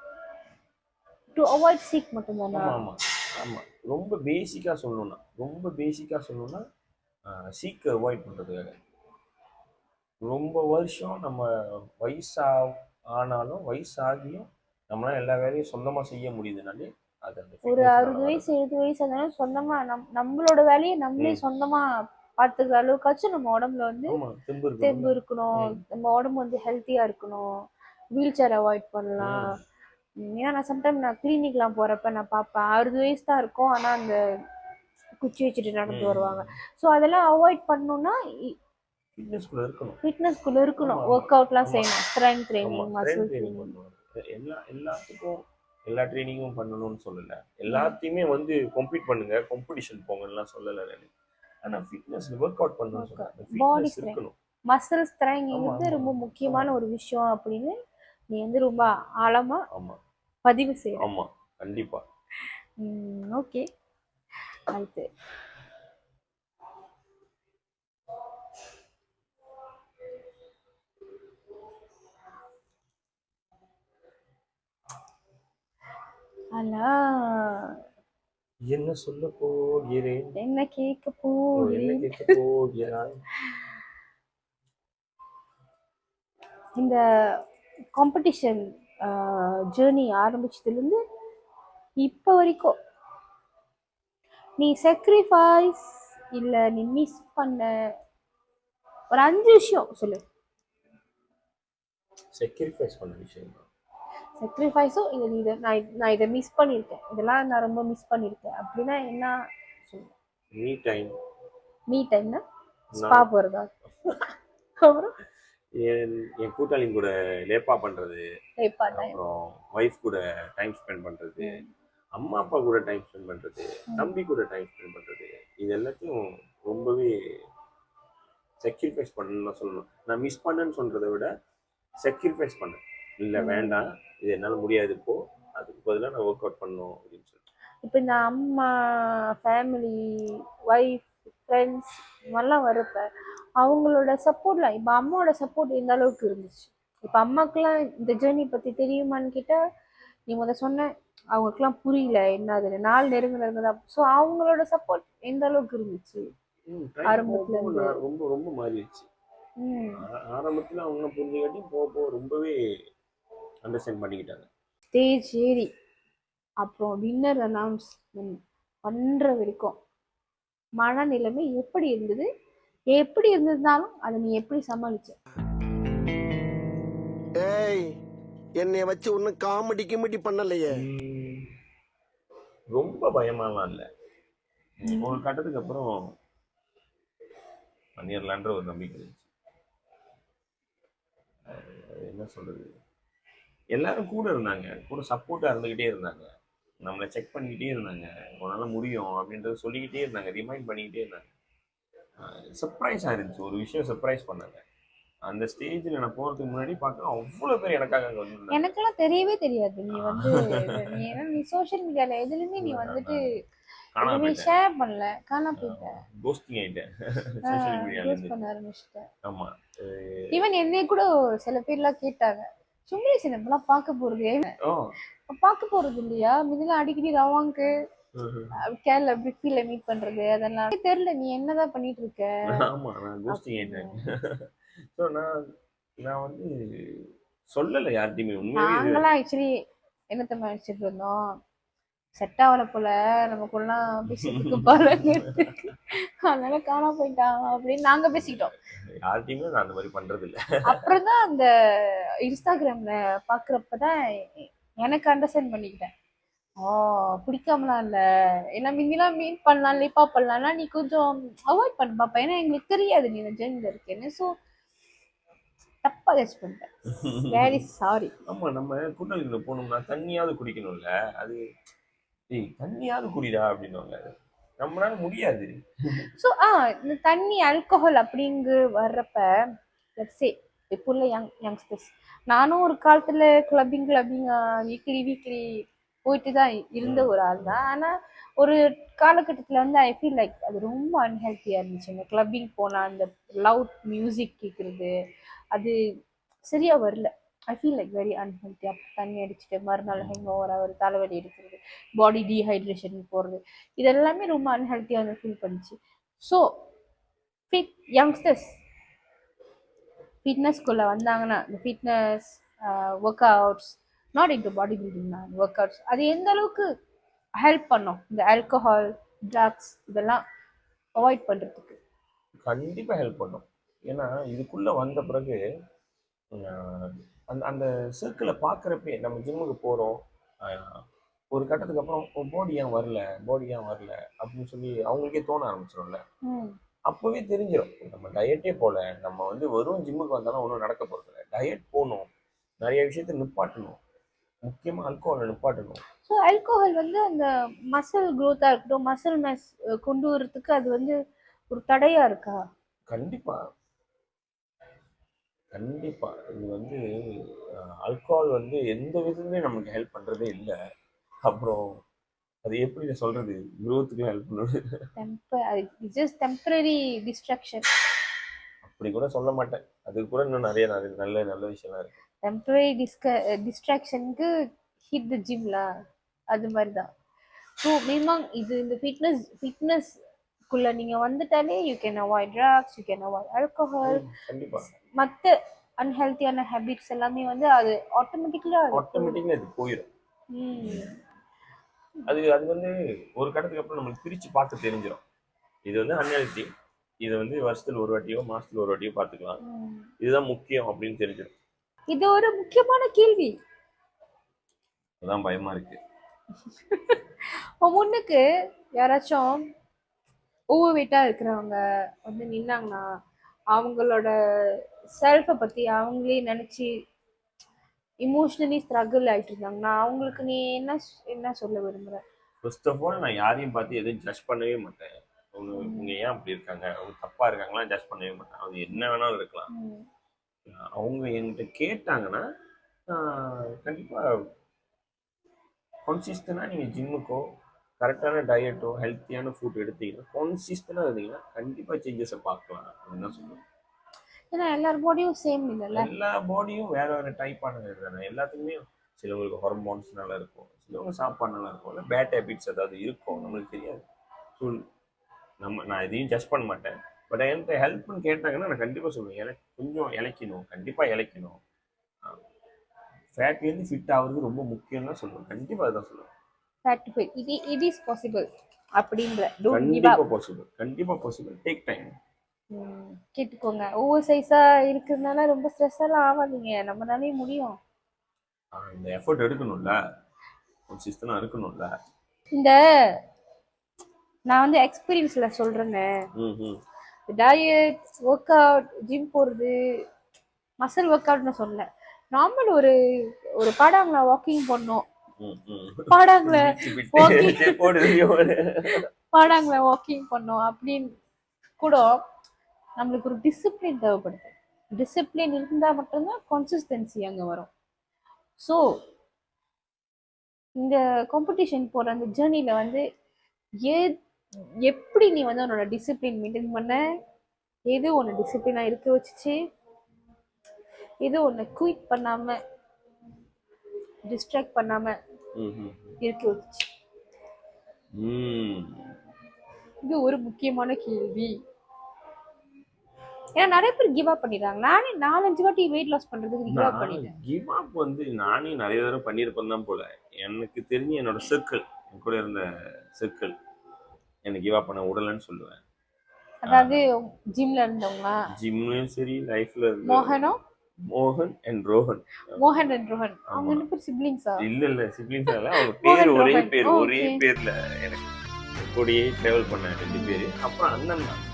S1: டு அவாய்ட் சீக் மட்டும்தானா?
S2: ஆமா ஆமா ஆமா. ரொம்ப பேசிக்கா சொல்லணும்னா சீக்கை அவாய்ட் பண்றதுக்காக. ரொம்ப வருஷம் நம்ம வயசா ஆனாலும் வயசாகியும் நம்மளால எல்லா வேலையும் சொந்தமா செய்ய முடியுதுனாலே அது அந்த
S1: ஒரு
S2: ஃபிட்னஸ்னால
S1: 60 வயசு
S2: வர்றது.
S1: 70 வயசு அதனால சொந்தமா நம்மளோட வேலையை நம்மளே
S2: ம்.
S1: சொந்தமா பாத்துக்கிற அளவுக்காச்சும் நம்ம உடம்புல வந்து
S2: ஆமா, தெம்பு
S1: தெம்பு
S2: இருக்கணும்ல.
S1: இருக்கணும்,
S2: ம்.
S1: நம்ம உடம்பு வந்து ஹெல்த்தியா இருக்கணும், வீல் சேர் அவாய்ட் பண்ணலாம்.
S2: ம்.
S1: ஏன்னா நான் கிளினிக்லாம் போறப்ப நான் பார்ப்பேன் 60 வயசு தான் இருக்கும், ஆனா அந்த குச்சி வச்சுட்டு நடந்து வருவாங்க.
S2: ம்.
S1: ஸோ அதெல்லாம் அவாய்ட் பண்ணணும்னா
S2: ஃபிட்னஸ்குள்ள இருக்கணும்.
S1: ஃபிட்னஸ்குள்ள இருக்கணும்,
S2: ஆமா ஆமா
S1: ஒர்க் அவுட்லாம்
S2: ஆமா
S1: செய்யணும், ஸ்ட்ரென்த்
S2: ஆமா.
S1: Training,
S2: strength
S1: muscle
S2: training
S1: training.
S2: பண்ணணும். எல்லாத்துக்கும் எல்லா ட்ரைனிங்கும் பண்ணணும்னு சொல்லல. எல்லாத்தையுமே வந்து காம்பீட் பண்ணுங்க, காம்படிஷன் போங்கலாம் சொல்லல நானு. ஆனா ஃபிட்னஸ் ஒர்க் அவுட் பண்ணணும்னு சொன்னேன். அந்த
S1: பாடி
S2: ஃபிட்னஸ்
S1: ஸ்ட்ரென்த்,
S2: இருக்கணும்.
S1: மசில்
S2: ஆமா
S1: ஸ்ட்ரென்த்ங்கிறது
S2: ஆமா
S1: ரொம்ப
S2: ஆமா
S1: முக்கியமான ஒரு விஷயம் அப்படின்னு நீ வந்து ரொம்ப ஆழமா
S2: ஆமா
S1: பதிவு செய்யற.
S2: ஆமா கண்டிப்பா.
S1: ஓகே. அடுத்து ஆனா
S2: என்ன சொல்ல போகிறேன்,
S1: என்ன கேட்க
S2: என்ன
S1: போகிறேன்?
S2: கேட்க போகிறாய்.
S1: இந்த காம்படிஷன் ஜேர்னி ஆரம்பிச்சதுலேருந்து இப்போ வரைக்கும் நீ sacrifice இல்லை நீ மிஸ் பண்ண ஒரு 5 விஷயம் சொல்லு.
S2: sacrifice பண்ண விஷயம் தான்.
S1: sacrifice-ஓ இல்லை நீ நான் இதை மிஸ் பண்ணியிருக்கேன், இதெல்லாம் நான் ரொம்ப மிஸ் பண்ணியிருக்கேன் அப்படின்னா என்ன சொல்லு?
S2: Me time.
S1: மீ டைம்னா ஸ்பா
S2: நான்
S1: போகிறதா? அப்புறம்
S2: என் கூட்டாளிங்க கூட லேப்பா பண்றது,
S1: எப்பா டைம்.
S2: அப்புறம் ஒய்ஃப் கூட டைம் ஸ்பெண்ட் பண்றது, அம்மா அப்பா கூட டைம் ஸ்பெண்ட் பண்றது, தம்பி கூட டைம் ஸ்பெண்ட் பண்றது, இது எல்லாத்தையும் ரொம்பவே sacrifice பண்ணணும்னு தான் சொல்லணும். நான் மிஸ் பண்ணேன்னு சொல்றதை விட sacrifice பண்ணேன். இல்லை வேண்டாம், இது என்னால் முடியாது, இப்போ அதுக்கு பதிலாக நான் ஒர்க் அவுட் பண்ணணும் அப்படின்னு சொல்லிட்டு.
S1: இப்போ இந்த அம்மா, ஃபேமிலி, ஒய்ஃப், ஃப்ரெண்ட்ஸ் இதெல்லாம் வரப்ப அவங்களோட சப்போர்ட்லாம், இப்போ அம்மாவோட சப்போர்ட் எந்த அளவுக்கு இருந்துச்சு? இப்போ அம்மாக்கெல்லாம் இந்த ஜேர்னி பற்றி தெரியுமான்னு கேட்டால் நீ சொன்ன அவங்களுக்குலாம் புரியல என்ன அது நாள் நெருங்குனது. ஸோ அவங்களோட சப்போர்ட் எந்த அளவுக்கு இருந்துச்சு ஆரம்பத்துல இருந்து?
S2: நான் ரொம்ப ரொம்ப மாறிடுச்சு. ஆரம்பத்தில் அவங்க புரிஞ்சுக்காட்டி போக போக ரொம்பவே அண்டர்ஸ்டாண்ட் பண்ணிக்கிட்டாங்க.
S1: ஸ்டேஜ் ஏறி அப்புறம் வின்னர் அனௌன்ஸ்மெண்ட் பண்ணுற வரைக்கும் மனநிலைமை எப்படி இருந்தது? எப்படி இருந்திருந்தாலும் அதை நீ எப்படி சமாளிச்ச?
S5: ஏய், என்னைய வச்சு ஒன்னும் காமெடி கிமெடி பண்ணலையே.
S2: ரொம்ப பயமாலாம் இல்லை. ஒரு கட்டத்துக்கு அப்புறம் பண்ணிடலான்ற ஒரு நம்பிக்கை இருந்துச்சு. என்ன சொல்றது, எல்லாரும் கூட இருந்தாங்க, கூட சப்போர்ட்டா இருந்துகிட்டே இருந்தாங்க, நம்மளை செக் பண்ணிக்கிட்டே இருந்தாங்க, உன்னால முடியும் அப்படின்றத சொல்லிக்கிட்டே இருந்தாங்க, ரிமைண்ட் பண்ணிக்கிட்டே இருந்தாங்க. சர்ப்ரைஸாக இருந்துச்சு, ஒரு விஷயம் சர்ப்ரைஸ் பண்ணாங்க. அந்த ஸ்டேஜில் நான் போகிறதுக்கு முன்னாடி பார்க்குறேன் அவ்வளோ பேர் எனக்காக அங்கே வந்து.
S1: எனக்கெல்லாம் தெரியவே தெரியாது நீ சோஷியல் மீடியால எதுலையுமே நீ வந்துட்டு எதுவுமே ஷேர் பண்ணல, காணாம போயிட்டேன்,
S2: போஸ்டிங் ஆயிட்டேன் சோஷியல் மீடியால
S1: பண்ண ஆரம்பிச்சிட்டேன்.
S2: ஆமா.
S1: ஈவன் என்னைய கூட சில பேர்லாம் கேட்டாங்க, சும்மா சின்னப்பெல்லாம் பார்க்க போறது இல்லையா, மிதிலாம் அடிக்கடி ரவாங்கு கேரளா பிரிக்ல மீட் பண்றது அதெல்லாம் தெரியல, நீ என்னதான் பண்ணிட்டு இருக்க?
S2: ஆமா, நான் போஸ்டிங் ஆயிட்டேன். ஸோ நான் வந்து சொல்லலை யார்கிட்டையுமே.
S1: நாங்களாம் ஆக்சுவலி என்னத்த நினைச்சிட்டு இருந்தோம், செட் ஆகல போல நமக்குலாம் பேசிட்டு பாருங்க, அதனால காணாம போயிட்டான் அப்படின்னு நாங்க பேசிக்கிட்டோம்.
S2: யார்கிட்டையுமே நான் அந்த மாதிரி பண்றது இல்லை.
S1: அப்புறம் தான் அந்த இன்ஸ்டாகிராம்ல பாக்குறப்பதான் எனக்கு அண்டர்ஸ்டாண்ட் பண்ணிக்கிட்டேன், பிடிக்காமலாம் இல்ல, ஏன்னா மிந்திலாம் மீட் பண்ணலாம் லேப்பா பண்ணலாம்னா நீ கொஞ்சம் அவாய்ட் பண்ண பாப்பா, ஏன்னா எங்களுக்கு தெரியாது நீ இந்த ஜெர்னில இருக்கேன்னு. ஸோ தப்பா ஜட்ஜ் பண்ணிட்டேன், வெரி சாரி.
S2: ஆமா, நம்ம கூட்டாளிகளை போனோம்னா தண்ணியாவது குடிக்கணும்ல, அது தண்ணியாவது குடிடா அப்படின்னுவாங்க, நம்மளால முடியாது.
S1: ஸோ இந்த தண்ணி ஆல்கஹால் அப்படிங்கு வர்றப்ப லெட்ஸ் சே இப்போ உள்ள யங்ஸ்டர்ஸ், நானும் ஒரு காலத்துல கிளப்பிங் வீக்லி போயிட்டு தான் இருந்த ஒரு ஆள் தான். ஆனா ஒரு காலகட்டத்துல வந்து ஐ ஃபீல் லைக் அது ரொம்ப அன்ஹெல்த்தியா இருந்துச்சு. இந்த கிளப்பிங் போனா அந்த லவுட் மியூசிக் கேட்குறது அது சரியா வரல. I feel like very unhealthy. அப்போ தண்ணி அடிச்சுட்டு மறுநாள் ஹெங் ஓவர் ஒரு தலைவலி எடுக்கிறது, பாடி டீஹைட்ரேஷன் போகிறது, இது எல்லாமே ரொம்ப அன்ஹெல்த்தியாக ஃபீல் பண்ணிச்சு. ஸோ ஃபிட் யங்ஸ்டர்ஸ் ஃபிட்னஸ்குள்ளே வந்தாங்கன்னா இந்த fitness work outs, not into body building தான், ஒர்க் அவுட்ஸ் அது எந்த அளவுக்கு ஹெல்ப் பண்ணும் இந்த ஆல்கஹால் ட்ரக்ஸ் இதெல்லாம் அவாய்ட் பண்ணுறதுக்கு?
S2: கண்டிப்பா ஹெல்ப் பண்ணும். ஏன்னா இதுக்குள்ள வந்த பிறகு அந்த அந்த சர்க்கிளை பார்க்குறப்பே நம்ம ஜிம்முக்கு போகிறோம், ஒரு கட்டத்துக்கு அப்புறம் பாடி ஏன் வரல அப்படின்னு சொல்லி அவங்களுக்கே தோண ஆரம்பிச்சிடும்ல. அப்போவே தெரிஞ்சிடும் நம்ம டயட்டே போல, நம்ம வந்து வெறும் ஜிம்முக்கு வந்தாலும் ஒன்றும் நடக்க போகிறதில்ல. டயட் போகணும், நிறைய விஷயத்த நிப்பாட்டணும், முக்கியமாக ஆல்கோஹாலை நிப்பாட்டணும்.
S1: ஸோ ஆல்கோஹால் வந்து அந்த மசில் க்ரோத்தாக இருக்கட்டும், மசில் மெஸ் கொண்டு வரதுக்கு அது வந்து ஒரு தடையா இருக்கா?
S2: கண்டிப்பா கண்டிப்பா இது வந்து ஆல்கோஹால் வந்து எந்த விதத்துலையும் நமக்கு ஹெல்ப் பண்றதே இல்லை. அப்புறம் அது எப்படி சொல்றது, குரோத்துக்குலாம் ஹெல்ப் பண்ணுறது
S1: ஜஸ்ட் டெம்பரரி டிஸ்ட்ராக்ஷன்.
S2: அப்படி கூட சொல்ல மாட்டேன், அது கூட இன்னும் நிறைய நல்ல நல்ல விஷயம்லாம் இருக்கு.
S1: டெம்பரரி டிஸ்ட்ராக்ஷனுக்கு ஹிட் த ஜிம்ல அது மாதிரி தான். ஸோ மினிமம் இது இந்த ஃபிட்னஸ்க்குள்ள நீங்க வந்துட்டாலே you can avoid drugs, you can avoid alcohol,
S2: கண்டிப்பா
S1: மற்ற அன்ஹெல்த்தியான ஹேபிட்ஸ் எல்லாமே வந்து அது ஆட்டோமேட்டிக்கலா
S2: இது போயிடும். அது அது வந்து ஒரு கட்டத்துக்கு அப்புறம் நம்மளுக்கு பிரிச்சு பார்த்து தெரிஞ்சிடும், இது வந்து அன்ஹெல்த்தி, இதை வந்து வருஷத்துல ஒரு வாட்டியோ மாசத்துல ஒரு வாட்டியோ பார்த்துக்கலாம், இதுதான் முக்கியம் அப்படின்னு தெரிஞ்சிடும்.
S1: இது ஒரு முக்கியமான கேள்வி,
S2: அதான் பயமா இருக்கு.
S1: முன்னுக்கு யாராச்சும் ஓவர் வெயிட்டா இருக்கிறவங்க வந்து நின்னாங்கன்னா அவங்களோட செல்ஃபை பத்தி அவங்களே நினைச்சு இமோஷனலி ஸ்ட்ரகிள் ஆயிட்டு இருந்தாங்கன்னா அவங்களுக்கு நீ என்ன சொல்ல விரும்புற?
S2: ஃபர்ஸ்ட் ஆஃப் ஆல் நான் யாரையும் பார்த்து எதுவும் ஜட்ஜ் பண்ணவே மாட்டேன். அவங்க ஏன் அப்படி இருக்காங்க, அவங்க தப்பா இருக்காங்களா ஜட்ஜ் பண்ணவே மாட்டேன். அது என்ன வேணாலும் இருக்கலாம். அவங்க என்கிட்ட கேட்டாங்கன்னா கண்டிப்பா கான்சிஸ்டண்டாக நீங்கள் ஜிம்முக்கோ கரெக்டான டயட்டோ ஹெல்த்தியான ஃபுட் எடுத்தீங்கன்னா கான்சிஸ்டண்டாக இருந்தீங்கன்னா கண்டிப்பாக சேஞ்சஸை பார்க்கலாம் அப்படின்னு தான் சொல்லுவேன்.
S1: ஏன்னா எல்லார் பாடியும் சேம் இல்லைல்ல, எல்லா
S2: பாடியும் வேறு வேறு டைப்பானது தானே. எல்லாத்துக்குமே சிலவங்களுக்கு ஹார்மோன்ஸ் நல்லா இருக்கும், சிலவங்க சாப்பாடு நல்லா இருக்கும், இல்லை பேட் ஹேபிட்ஸ் ஏதாவது இருக்கும், நம்மளுக்கு தெரியாது. ஸோ நான் எதையும் ஜட்ஜ் பண்ண மாட்டேன். பட் என்கிட்ட ஹெல்ப்னு கேட்டாங்கன்னா நான் கண்டிப்பாக சொல்லுவேன், எனக்கு கொஞ்சம் இழைக்கணும், கண்டிப்பாக இழைக்கணும், ஃபேட்லேருந்து ஃபிட் ஆகுறது ரொம்ப முக்கியம் தான் சொல்லுவேன். கண்டிப்பாக அதுதான் சொல்லுவேன்.
S1: Fat to fit it is possible அப்படின்ற.
S2: கண்டிப்பாக பாசிபிள், கண்டிப்பாக பாசிபிள். Take time.
S1: கேட்டுக்கோங்க, ஓவர் சைஸா இருக்கிறதுனால ரொம்ப ஸ்ட்ரெஸ் எல்லாம் ஆகாதீங்க, நம்மளாலே முடியும்.
S2: இந்த எஃபர்ட் எடுக்கணும்ல, கன்சிஸ்டன்ட்டா இருக்கணும்ல.
S1: இந்த நான் வந்து எக்ஸ்பீரியன்ஸ்ல சொல்றேங்க, டயட் ஒர்க் அவுட் ஜிம் போறது மசில் ஒர்க் அவுட்னு சொல்ல, நார்மல் ஒரு ஒரு பாடாங்களா வாக்கிங் பண்ணோம், பாடாங்களா வாக்கிங் பண்ணோம் அப்படின்னு கூட நம்மளுக்கு ஒரு டிசிப்ளின் தேவைப்படுது. டிசிப்ளின் இருந்தால் மட்டும்தான் கன்சிஸ்டன்சி அங்கே வரும். ஸோ இந்த காம்படிஷன் போகிற அந்த ஜேர்னியில் வந்து எப்படி நீ வந்து உன்னோட டிசிப்ளின் மெயின்டைன் பண்ண, எது உன்னை டிசிப்ளினாக இருக்க வச்சுச்சு, எது உன்னை குயிட் பண்ணாமல் டிஸ்ட்ராக்ட் பண்ணாமல் இருக்க வச்சுச்சு, இது ஒரு முக்கியமான கேள்வி. ஏன்னா நிறைய பேர் கிவ் அப் பண்ணிடுறாங்க. நானே 4-5 வாட்டி வெயிட் லாஸ் பண்றதுக்கு கிவ் அப் பண்ணிட்டேன்.
S2: கிவ் அப் வந்து நானே நிறைய தடவை பண்ணியிருப்பேன் தான் போல. எனக்கு தெரிஞ்சு என்னோட சர்க்கிள், என் கூட இருந்த சர்க்கிள் எனக்கு கிவ் அப் பண்ண விடலன்னு சொல்லுவேன்.
S1: அதாவது ஜிம்ல இருந்தவங்க,
S2: ஜிம்லயும் சரி லைஃப்ல இருந்து. மோகன் அண்ட் ரோஹன்.
S1: அவங்க ரெண்டு பேர் சிப்லிங்ஸா?
S2: இல்ல சிப்லிங்ஸ் இல்ல, அவங்க பேர் ஒரே பேர்ல எனக்கு கூடயே டிராவல் பண்ண 2 பேரு. அப்புறம் அண்ணன் தான்,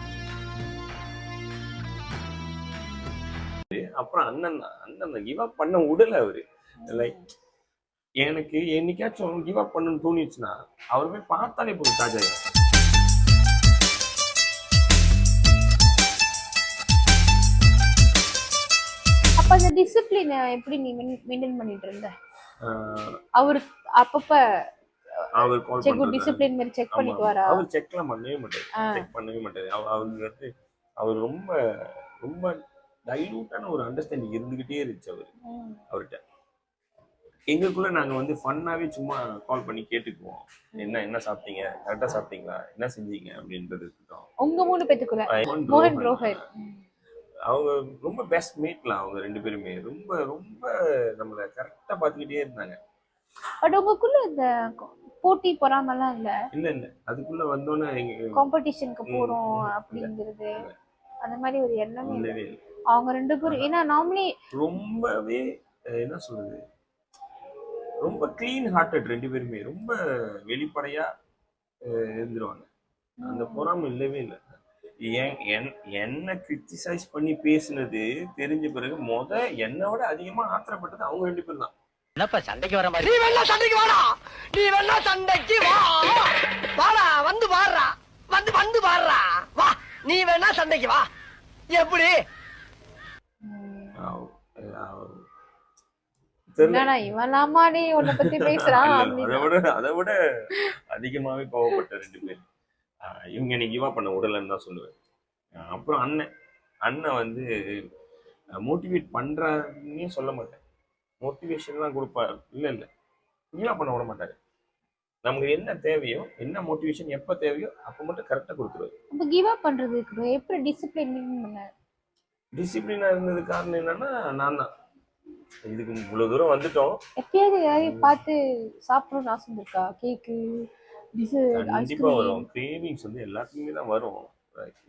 S2: அண்ணன் கிவ் அப் பண்ண விடல அவரு. லைக் எனக்கு என்னைக்காச்சும் கிவ் அப் பண்ணணும்னு தோணிச்சுன்னா அவர் போய் பார்த்தாலே போதும் சார்ஜ் ஆகிடும்.
S1: அப்ப அந்த டிசிப்ளினை எப்படி நீ மெயின்டைன் பண்ணிட்டு இருந்த? அவரு அப்பப்ப
S2: அவர் கால்
S1: செக்
S2: பண்றது.
S1: டிசிப்ளின் மாதிரி செக்
S2: ஆமா,
S1: பண்ணிக்குவாரா?
S2: அவர் செக்லாம் பண்ணவே மாட்டாரு. செக் பண்ணவே மாட்டாரு. அவருக்கு வந்து அவர் ரொம்ப ரொம்ப டைலூட்டான ஒரு அண்டர்ஸ்டாண்டிங் இருந்துகிட்டே இருந்துச்சு அவர்கிட்ட. எங்களுக்குள்ள நாங்க வந்து ஃபன்னாவே சும்மா கால் பண்ணி கேட்டுக்குவோம். என்ன சாப்பிட்டீங்க, கரெக்டா சாப்பிட்டீங்களா, என்ன செஞ்சீங்க அப்படின்றது இருக்கட்டும்.
S1: உங்க 3 பேத்துக்குள்ள
S2: மோகன்
S1: மோகன்
S2: ரோஹன்
S1: ரோஹன்
S2: அவங்க ரொம்ப பெஸ்ட் மேட்லாம். அவங்க 2 பேருமே ரொம்ப ரொம்ப நம்மள கரெக்டா பாத்துக்கிட்டே இருந்தாங்க.
S1: பட் உங்களுக்குள்ள இந்த போட்டி பொறாமலாம் இல்ல?
S2: இல்ல அதுக்குள்ள வந்தோன்னே
S1: காம்படிஷனுக்கு போறோம் அப்படிங்கிறது அந்த மாதிரி ஒரு எண்ணமே இல்ல
S2: இல்லவே இல்லை.
S1: அவங்க 2 பேரும்? ஏன்னா நார்மலி
S2: ரொம்பவே என்ன சொல்றது, ரொம்ப கிளீன் ஹார்ட்டட் 2 பேருமே. ரொம்ப வெளிப்படையா இருந்துருவாங்க. அந்த பொறாமை இல்லவே இல்லை. என்ன கிரிட்டிசைஸ் பண்ணி பேசுனது தெரிஞ்ச பிறகு என்னை விட அதிகமா ஆத்திரப்பட்டது அவங்க 2 பேரும் தான்.
S6: என்னப்பா சண்டைக்கு வர மாதிரி? நீ வேணா சண்டைக்கு வாடா, நீ வேணா சண்டைக்கு வா, வாடா வந்து பாடுறா, வந்து பாடுறா, வா நீ வேணா சண்டைக்கு வா. எப்படி
S1: என்னடா இவனாமா நீ உன்னை பத்தி பேசுறான்
S2: அதை விட அதிகமாவே கோவப்பட்ட 2 பேர். இவங்க எனக்கு கிவ் அப் பண்ண உடலன்னு தான் சொல்லுவேன். அப்புறம் அண்ணன் வந்து மோட்டிவேட் பண்றாருன்னே சொல்ல மாட்டேன். மோட்டிவேஷன்லாம் கொடுப்பாரு. இல்லை கிவ் அப் பண்ண விட மாட்டாரு. நமக்கு என்ன தேவையோ, என்ன மோட்டிவேஷன் எப்ப தேவையோ அப்ப மட்டும் கரெக்டா கொடுத்துருவாரு.
S1: அப்ப கிவ் அப் பண்றது எப்படி டிசிப்ளின் பண்ண?
S2: டிசிப்ளினா இருந்தது காரணம் என்னன்னா நான் தான். இதுக்கு இவ்வளவு தூரம் வந்துட்டோம்.
S1: எப்பயாவது யாரையும் பார்த்து சாப்பிடணும்னு ஆசை இருக்கா? கேக்கு,
S2: கண்டிப்பா வரும். கிரேவிங்ஸ் வந்து எல்லாத்துக்குமே தான் வரும்.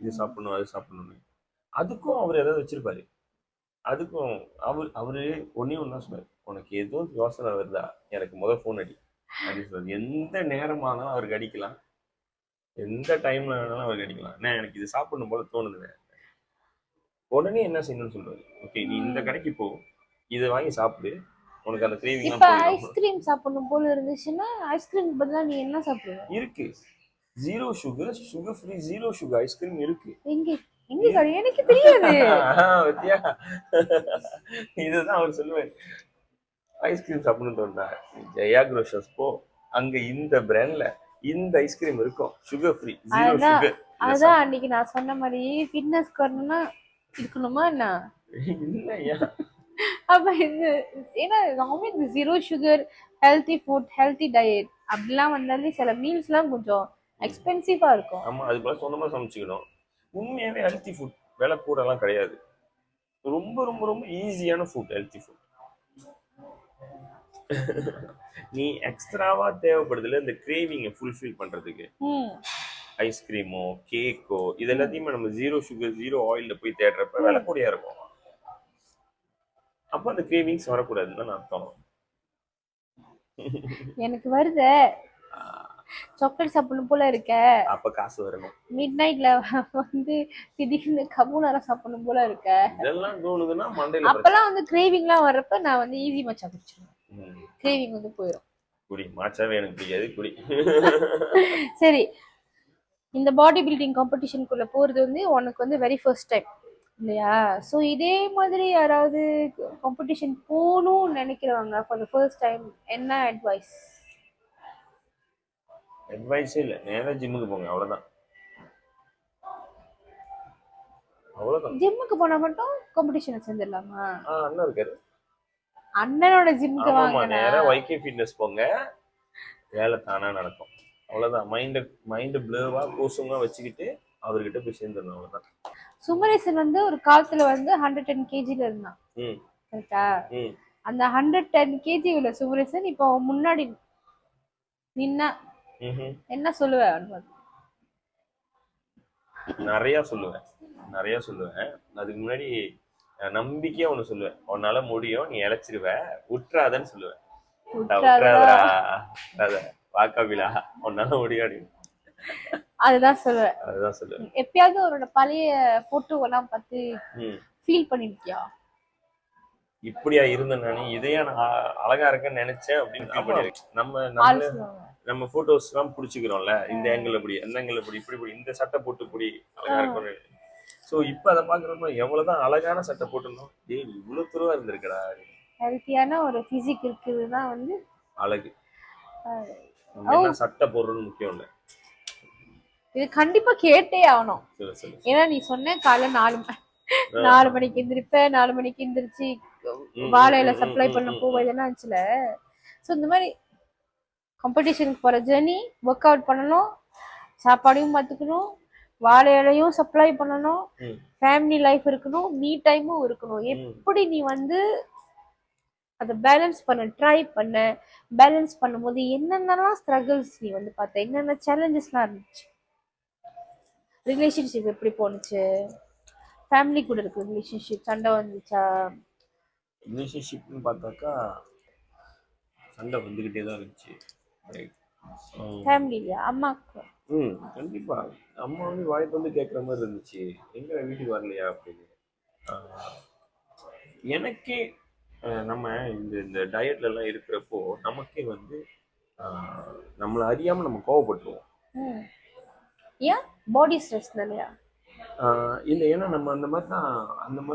S2: இது சாப்பிடணும், அது சாப்பிடணும்னு. அதுக்கும் அவர் ஏதாவது வச்சிருப்பாரு. அதுக்கும் அவரு ஒன்னே ஒன்று தான் சொன்னாரு, உனக்கு எதுவும் யோசனை வருதா எனக்கு முதல் ஃபோன் அடி அப்படின்னு சொல்றது. எந்த நேரமானாலும் அவருக்கு அடிக்கலாம், எந்த டைம்ல வேணாலும் அவருக்கு அடிக்கலாம். எனக்கு இது சாப்பிடணும் போல தோணுதுங்க. உடனே என்ன செய்யணும்னு சொல்றாரு. ஓகே நீ இந்த கடைக்கு போ, இதை வாங்கி சாப்பிடு, உனக்கு அந்த கிரேவிங்.
S1: இப்ப ஐஸ்கிரீம் சாப்பிடணும் போல இருந்துச்சுன்னா ஐஸ்கிரீம் பதிலா நீ என்ன சாப்பிடுவ?
S2: இருக்கு, 0 sugar, sugar free 0 sugar ice cream இருக்கு.
S1: எங்க கடை எனக்கு தெரியாது.
S2: இதுதான் அவர் சொல்லுவாரு. ஐஸ்கிரீம் சாப்பிடணும்னு தோணுதா, ஜெயா குரோஷர்ஸ் போ, அங்க இந்த பிராண்ட்ல இந்த ஐஸ்கிரீம் இருக்கும், சுகர் ஃப்ரீ 0 சுகர்.
S1: அதான் அன்னைக்கு நான் சொன்ன மாதிரி ஃபிட்னஸ் வரணும்னா இருக்கணுமா என்ன?
S2: இல்லையா?
S1: அப்ப இது ஏன்னா நார்மலி இந்த 0 sugar healthy food, healthy diet அப்படிலாம் வந்தாலே சில மீல்ஸ்லாம் கொஞ்சம் எக்ஸ்பென்சிவா இருக்கும்.
S2: ஆமா, அது போல சொந்தமா சமைச்சுக்கணும். உண்மையாவே ஹெல்த்தி ஃபுட் விலை கூடலாம் கிடையாது. ரொம்ப ரொம்ப ரொம்ப ஈஸியான ஃபுட் ஹெல்த்தி ஃபுட். நீ எக்ஸ்ட்ராவா தேவைப்படுதுல இந்த கிரேவிங்கை ஃபுல்ஃபில் பண்றதுக்கு, ஐஸ்கிரீமோ கேக்கோ இது எல்லாத்தையுமே நம்ம 0 சுகர் 0 ஆயில்ல போய் தேடுறப்ப விலை கூடியா இருக்கும். அப்ப அந்த கிரேவிங்ஸ் வரக்கூடாதுன்னு அர்த்தம்.
S1: எனக்கு வருத சாக்லேட் சாப்பிடணும் போல இருக்க,
S2: அப்ப காசு வரணும்.
S1: மிட் நைட்ல வந்து திடீர்னு கபூனாரா சாப்பிடணும் போல இருக்க,
S2: இதெல்லாம் தோணுதுன்னா மண்டையில
S1: அப்பெல்லாம் வந்து கிரேவிங்லாம் வர்றப்ப நான் வந்து ஈஸி மச்சா குடிச்சிருவேன். கிரேவிங் வந்து போயிடும்.
S2: குடி மாச்சாவே எனக்கு பிடிக்காது, குடி.
S1: சரி, இந்த பாடி பில்டிங் காம்படிஷனுக்குள்ள போறது வந்து உனக்கு வந்து வெரி ஃபர்ஸ்ட் டைம் இல்லையா? ஸோ இதே மாதிரி யாராவது காம்படிஷன் போகணும்னு நினைக்கிறவங்க ஃபார் த ஃபர்ஸ்ட் டைம் என்ன அட்வைஸ்?
S2: அட்வைஸே இல்லை, நேரா ஜிம்முக்கு போங்க, அவ்வளோதான்.
S1: ஜிம்முக்கு போனா மட்டும் காம்படிஷன் செஞ்சிடலாமா?
S2: அண்ணன் இருக்காரு,
S1: அண்ணனோட ஜிம்முக்கு வாங்க,
S2: நேரா YK ஃபிட்னஸ் போங்க, வேலை தானா நடக்கும். அவ்வளோதான். மைண்டு ப்ளூவா கோசுங்க வச்சுக்கிட்டு அவர்கிட்ட போய் சேர்ந்துடணும், அவ்வளோதான்.
S1: சுமரேசன் வந்து ஒரு காலத்துல வந்து 110 kgல இருந்தான், கரெக்டா? அந்த 110 kg உள்ள சுமரேசன் இப்போ முன்னாடி நின்னா என்ன சொல்லுவ?
S2: நிறைய சொல்லுவேன். அதுக்கு முன்னாடி நம்பிக்கையா ஒண்ணு சொல்லுவேன், உன்னால முடியும், நீ இழைச்சிருவ, உற்றாதன்னு சொல்லுவேன். வாக்காவிலா உன்னால முடியாது,
S1: அதுதான் சொல்லுவேன். எப்பயாவது அவரோட பழைய போட்டோ எல்லாம் பார்த்து ஃபீல் பண்ணிருக்கியா?
S2: இப்படியா இருந்தேன் நானே, இதையா நான் அழகா இருக்கேன்னு நினைச்சேன் அப்படின்னு ஃபீல் பண்ணிருக்கேன். நம்ம போட்டோஸ் எல்லாம் பிடிச்சிக்கிறோம்ல, இந்த ஆங்கிள் அப்படி, அந்த ஆங்கிள் அப்படி, இப்படி இந்த சட்டை போட்டு இப்படி அழகா இருக்கணும். ஸோ இப்ப அதை பாக்குறப்ப எவ்வளவுதான் அழகான சட்டை போட்டுருந்தோம், டேய் இவ்வளவு துருவா இருந்திருக்கடா.
S1: ஹெல்த்தியான ஒரு பிசிக் இருக்குதுன்னா வந்து
S2: அழகு.
S1: அஹ்,
S2: நம்ம என்ன சட்டை போடுறது முக்கியம் இல்லை.
S1: இது கண்டிப்பா கேட்டே ஆகணும்.
S2: சில சில
S1: ஏன்னா நீ சொன்ன காலை 4 மணிக்கு எந்திரிப்பேன், 4 மணிக்கு எந்திரிச்சு
S2: ம்,
S1: வாழையில
S2: ம்,
S1: சப்ளை
S2: ம்,
S1: பண்ண
S2: ம்,
S1: போவோம், இதெல்லாம் ஆச்சுல. ஸோ இந்த மாதிரி காம்படிஷனுக்கு போற ஜேர்னி ஒர்க் அவுட் பண்ணணும், சாப்பாடையும் பார்த்துக்கணும், வாழை இலையும் சப்ளை பண்ணணும்,
S2: ம்,
S1: ஃபேமிலி லைஃப் இருக்கணும், மீ டைமும் இருக்கணும். எப்படி நீ வந்து அதை பேலன்ஸ் பேலன்ஸ் பண்ணும்போது என்னென்னலாம் ஸ்ட்ரகிள்ஸ் நீ வந்து பார்த்த, என்னென்ன சேலஞ்சஸ்லாம் இருந்துச்சு, ரிலேஷன்ஷிப் எப்படி போணுச்சு, ஃபேமிலி கூட இருக்க ரிலேஷன்ஷிப் சண்டை வந்துச்சா?
S2: ரிலேஷன்ஷிப்னு பார்த்தாக்கா சண்டை வந்துக்கிட்டே தான் இருந்துச்சு. ரைட்.
S1: ஃபேமிலியா? அம்மாக்கு?
S2: கண்டிப்பா. அம்மா வந்து வாய் வந்து கேட்குற மாதிரி இருந்துச்சு, எங்க வீட்டுக்கு வரலையா அப்படின்னு. ஆஹ், எனக்கே நம்ம இந்த இந்த டயட்ல எல்லாம் இருக்கிறப்போ நமக்கே வந்து நம்மளை அறியாம நம்ம கோவப்பட்டுருவோம்.
S1: ம். ஏன்? பாடி ஸ்ட்ரெஸ்னாலயா?
S2: இல்லை, ஏன்னா நம்ம அந்த மாதிரி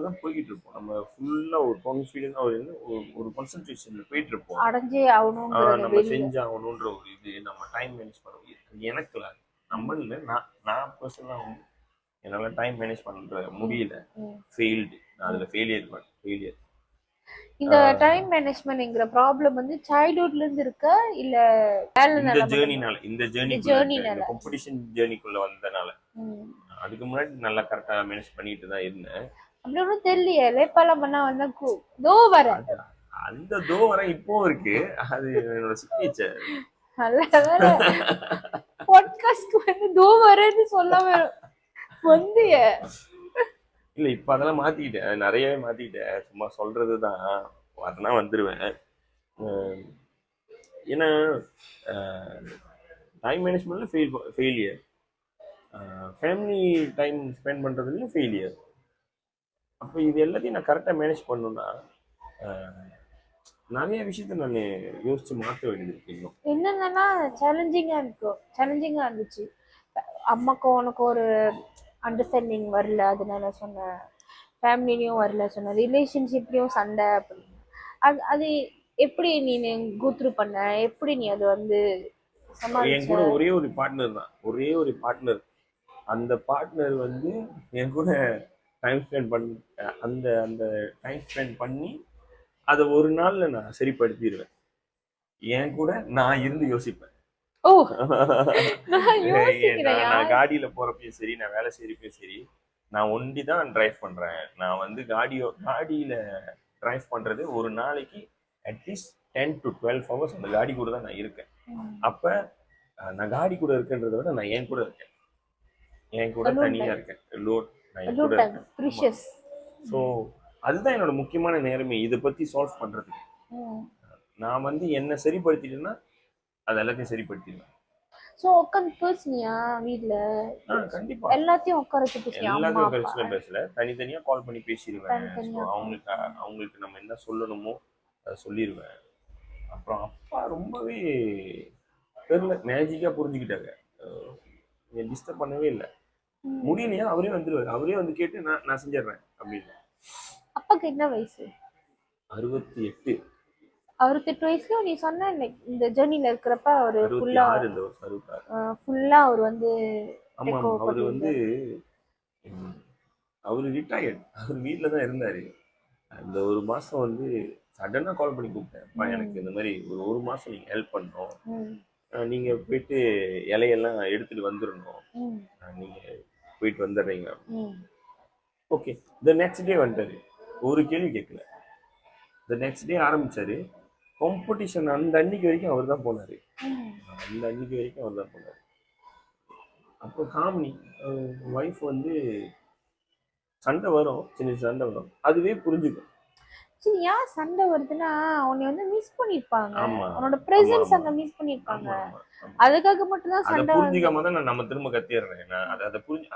S2: தான் போய்கிட்டு இருப்போம். நம்ம ஃபுல்லாக ஒரு கான்ஃபிடென்ட்டாக ஒரு கான்சன்ட்ரேஷனில் போயிட்டு இருப்போம்.
S1: அடைஞ்சே ஆகணுங்கிற
S2: நம்ம
S1: வெளியில.
S2: செஞ்சாகணுன்ற ஒரு இது, நம்ம டைம் மேனேஜ் பண்ண முடியாது. எனக்கு இல்லை, நம்ம இல்லை, நான் பர்சனலாக வந்து என்னால் டைம் மேனேஜ் பண்ண முடியல. ஃபெயில்டு. நான் அதில் ஃபெயிலியர்.
S1: இந்த டைம் மேனேஜ்மெண்ட்ங்கிற ப்ராப்ளம் வந்து சைல்ட்ஹுட்ல இருந்து இருக்கா இல்ல
S2: இந்த
S1: ஜேர்னினால?
S2: காம்படிஷன் ஜேர்னிக்குள்ள வந்தனால. அதுக்கு முன்னாடி நல்லா கரெக்டா மேனேஜ் பண்ணிட்டு தான் இருந்தேன்.
S1: அப்படி ஒன்றும் தெரியலையே, லேப்பாலாம் பண்ணா வந்தா தோ வர
S2: அந்த தோ வர இப்போ இருக்கு, அது என்னோட சிக்னேச்சர்.
S1: நல்ல பாட்காஸ்ட்க்கு வந்து தோ வரேன்னு சொல்லாம வந்திய.
S2: இல்ல, இப்ப அதெல்லாம் மாத்திக்கிட்டேன், நிறையவே மாத்திக்கிட்டேன். சும்மா சொல்றதுதான், வரனா வந்துருவேன். ஏன்னா டைம் மேனேஜ்மெண்ட்ல ஃபெயிலியர், ஃபேமிலி டைம் ஸ்பெண்ட் பண்றதுலையும் ஃபெயிலியர். அப்போ இது எல்லாத்தையும் நான் கரெக்டாக மேனேஜ் பண்ணணும்னா நிறைய விஷயத்த நான் யோசிச்சு மாற்ற வேண்டியது இருக்கு. இன்னும்
S1: என்னென்னா சேலஞ்சிங்கா இருந்துச்சு. அம்மாக்கும் உனக்கு ஒரு அண்டர்ஸ்டாண்டிங் வரல, அதனால சொன்னேன். ஃபேமிலிலையும் வரல சொன்னேன். ரிலேஷன்ஷிப்லேயும் சண்டை அப்படின்னு. அது எப்படி நீ கூத்ரூ பண்ண, எப்படி நீ அதை வந்து
S2: என் கூட ஒரே ஒரு பார்ட்னர். அந்த பார்ட்னர் வந்து என் கூட டைம் ஸ்பெண்ட் பண்ணி அதை ஒரு நாள்ல நான் சரிப்படுத்திடுவேன். என் கூட நான் இருந்து யோசிப்பேன். நான் காடியில போறப்பயும் சரி, நான் வேலை செய்யறப்பயும் சரி, நான் ஒண்டி தான் டிரைவ் பண்றேன். நான் வந்து காடியில டிரைவ் பண்றது ஒரு நாளைக்கு அட்லீஸ்ட் 10 to 12 hours அந்த காடி கூட தான் நான் இருக்கேன். அப்ப நான் காடி கூட இருக்கேன்றதை விட நான் என் கூட இருக்கேன், என் கூட தனியா இருக்கேன். நான் கூட இருக்கேன். ஸோ அதுதான் என்னோட முக்கியமான நேரமே, இதை பத்தி சால்வ் பண்றதுக்கு. நான் வந்து என்ன சரிப்படுத்திட்டேன்னா அது எல்லாத்தையும் சரிப்படுத்திடுவேன்.
S1: சோ உட்காந்து பேசுனியா வீட்ல?
S2: கண்டிப்பா
S1: எல்லாத்தையும் உட்கார வச்சு பேசுனியா?
S2: எல்லாத்தையும் உட்கார வச்சு பேசல, தனித்தனியா கால் பண்ணி பேசிடுவேன். அவங்களுக்கு நம்ம என்ன சொல்லணுமோ அதை சொல்லிடுவேன். அப்புறம் அப்பா ரொம்பவே தெரியல, மேஜிக்கா புரிஞ்சுக்கிட்டாங்க. டிஸ்டர்ப் பண்ணவே இல்லை. முடியலையா அவரே வந்துருவாரு, அவரே வந்து கேட்டு நான் செஞ்சிடுறேன் அப்படின்னு.
S1: அப்பாக்கு என்ன வயசு?
S2: 68.
S1: 68 வயசுல நீ சொன்ன இந்த ஜர்னில இருக்கிறப்ப அவரு ஃபுல்லா அவர் வந்து
S2: அவரு வந்து அவரு ரிட்டையர்ட், அவர் வீட்டுல தான் இருந்தாரு. அந்த ஒரு மாசம் வந்து சடனா கால் பண்ணி கூப்பிட்டேன், எனக்கு இந்த மாதிரி ஒரு மாசம் நீங்க ஹெல்ப் பண்ணணும், நீங்க போயிட்டு இலையெல்லாம் எடுத்துட்டு வந்துடணும், நீங்க போயிட்டு வந்துடுறீங்க. ஓகே. த நெக்ஸ்ட் டே வந்துட்டாரு, ஒரு கேள்வி கேட்கல. த நெக்ஸ்ட் டே ஆரம்பிச்சாரு காம்படிஷன். அந்த அன்னைக்கு வரைக்கும் அவர் தான் போனாரு. அப்போ காமினி ஒய்ஃப் வந்து சண்டை வரும், சின்ன சண்டை வரும், அதுவே புரிஞ்சுக்கும்.
S1: சரி, ஏன் சண்டை வருதுன்னா உன்னை வந்து மிஸ் பண்ணிருப்பாங்க, உன்னோட பிரசன்ஸ் அங்க மிஸ் பண்ணிருப்பாங்க. அதுக்காக மட்டும் தான் சண்டை.
S2: புரிஞ்சுக்காம தான் நான் திரும்ப கத்திடுறேன். நான் அதை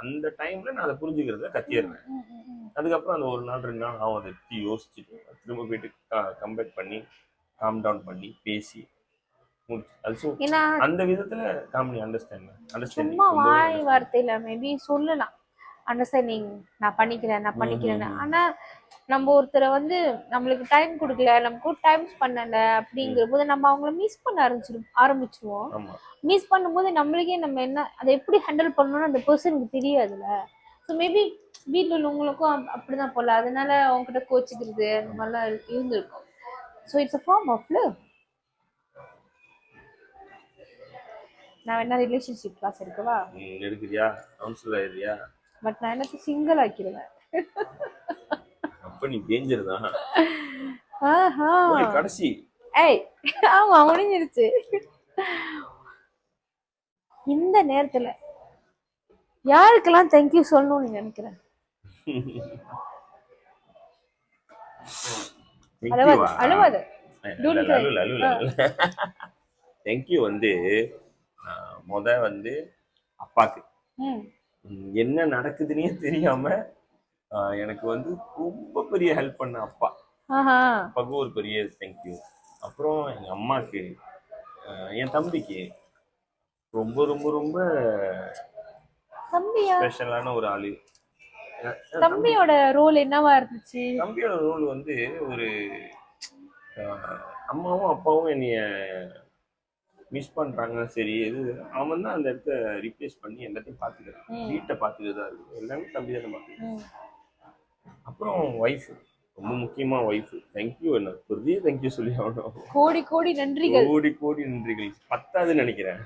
S2: அந்த டைம்ல நான் அதை புரிஞ்சுக்கிறத கத்திடுறேன். அதுக்கப்புறம் அந்த ஒரு நாள் 2 நாள் ஆகும், அதை யோசிச்சுட்டு திரும்ப போயிட்டு கம்பேர் பண்ணி காம் டவுன் பண்ணி பேசி அந்த விதத்துல காமெடி அண்டர்ஸ்டாண்டிங்
S1: சும்மா வாய் வார்த்தையில மேபி சொல்லலாம். அண்டர்ஸ்டாண்டிங், நான் பண்ணிக்கிறேன்னு. ஆனா நம்ம ஒருத்தரை வந்து நம்மளுக்கு டைம் கொடுக்கல, நம்ம கூட டைம் பண்ணல அப்படிங்கிற போது நம்ம அவங்கள மிஸ் பண்ண ஆரம்பிச்சிருவோம்.
S2: ஆமா.
S1: மிஸ் பண்ணும்போது நம்மளுக்கே நம்ம என்ன அதை எப்படி ஹேண்டில் பண்ணணும்னு அந்த பர்சனுக்கு தெரியாதுல்ல. ஸோ மேபி வீட்டில் உள்ளவங்களுக்கும் அப்படிதான் போல, அதனால அவங்ககிட்ட கோச்சிக்கிறது அந்த மாதிரிலாம் இருந்திருக்கும். So it's a form of love. நான் என்ன ரிலேஷன்ஷிப் கிளாஸ் எடுக்கவா?
S2: எடுக்கிறியா? கவுன்சிலர் ஆயிடுறியா?
S1: பட் நான் என்ன சிங்கிள் ஆக்கிடுவேன்.
S2: அப்ப நீ டேஞ்சர் தான்.
S1: ஆஹா.
S2: கடைசி.
S1: ஏய் ஆமா முடிஞ்சிருச்சு. இந்த நேரத்துல யாருக்கெல்லாம் தேங்க்யூ சொல்லணும்னு நீ நினைக்கிறேன்? அழுவாது.
S2: தேங்க்யூ வந்து வந்து அப்பாக்கு என்ன நடக்குதுன்னே தெரியாம எனக்கு வந்து ரொம்ப பெரிய ஹெல்ப் பண்ண அப்பா. அப்பாவுக்கு ஒரு பெரிய தேங்க்யூ. அப்புறம் எங்க அம்மாக்கு, என் தம்பிக்கு ரொம்ப ரொம்ப ரொம்ப ஸ்பெஷலான ஒரு ஆளு.
S1: தம்பியோட ரோல் என்னவா இருந்துச்சு?
S2: தம்பியோட ரோல் வந்து ஒரு அம்மாவும் அப்பாவும் என்னைய மிஸ் பண்றாங்க, சரி எது அவன் தான் அந்த இடத்த ரீப்ளேஸ் பண்ணி எல்லாத்தையும் பாத்துக்கிறான். வீட்டை பாத்துக்கிறதா இருக்கு, எல்லாமே தம்பி தானே பாத்துக்கிறான். அப்புறம் ஒய்ஃப், ரொம்ப முக்கியமா ஒய்ஃப். தேங்க்யூ, என்ன பெரிய தேங்க்யூ சொல்லி ஆகணும்.
S1: கோடி கோடி நன்றிகள்.
S2: கோடி கோடி நன்றிகள். பத்தாதுன்னு நினைக்கிறேன்.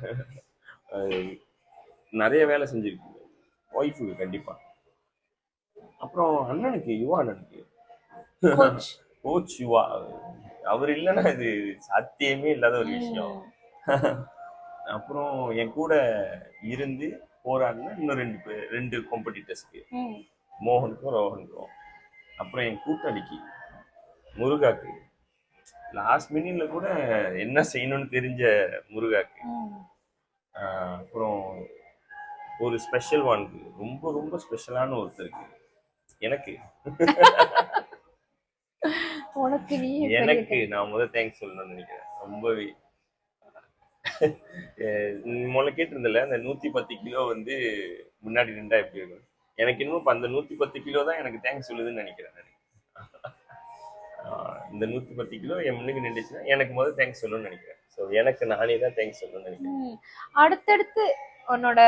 S2: நிறைய வேலை செஞ்சிருக்கீங்க ஒய்ஃபுக்கு கண்டிப்பா. அப்புறம் அண்ணனுக்கு, யுவா அண்ணனுக்கு, கோச் யுவா, அவர் இல்லைன்னா இது சாத்தியமே இல்லாத ஒரு விஷயம். அப்புறம் என் கூட இருந்து போராடின இன்னும் ரெண்டு காம்படிட்டர்ஸ்க்கு, மோகனுக்கும் ரோஹனுக்கும். அப்புறம் என் கூட்டாளிக்கு முருகாக்கு, லாஸ்ட் மினிட்ல கூட என்ன செய்யணும்னு தெரிஞ்ச முருகாக்கு. அப்புறம் ஒரு ஸ்பெஷல் ஒன்க்கு, ரொம்ப ரொம்ப ஸ்பெஷலான ஒருத்தருக்கு, எனக்கு எனக்கு நான் முதல் தேங்க்ஸ் சொல்லணும்னு நினைக்கிறேன். ரொம்பவே முதல்ல கேட்டிருந்தல அந்த 110 கிலோ வந்து முன்னாடி நின்றா எப்படி இருக்கும். எனக்கு இன்னும் அந்த 110 கிலோ தான் எனக்கு தேங்க்ஸ் சொல்லுதுன்னு நினைக்கிறேன். இந்த 110 கிலோ என் முன்னுக்கு நின்றுச்சுன்னா எனக்கு முதல் தேங்க்ஸ் சொல்லணும்னு நினைக்கிறேன். ஸோ எனக்கு நானே தான் தேங்க்ஸ் சொல்லணும்னு நினைக்கிறேன்.
S1: அடுத்தடுத்து உன்னோட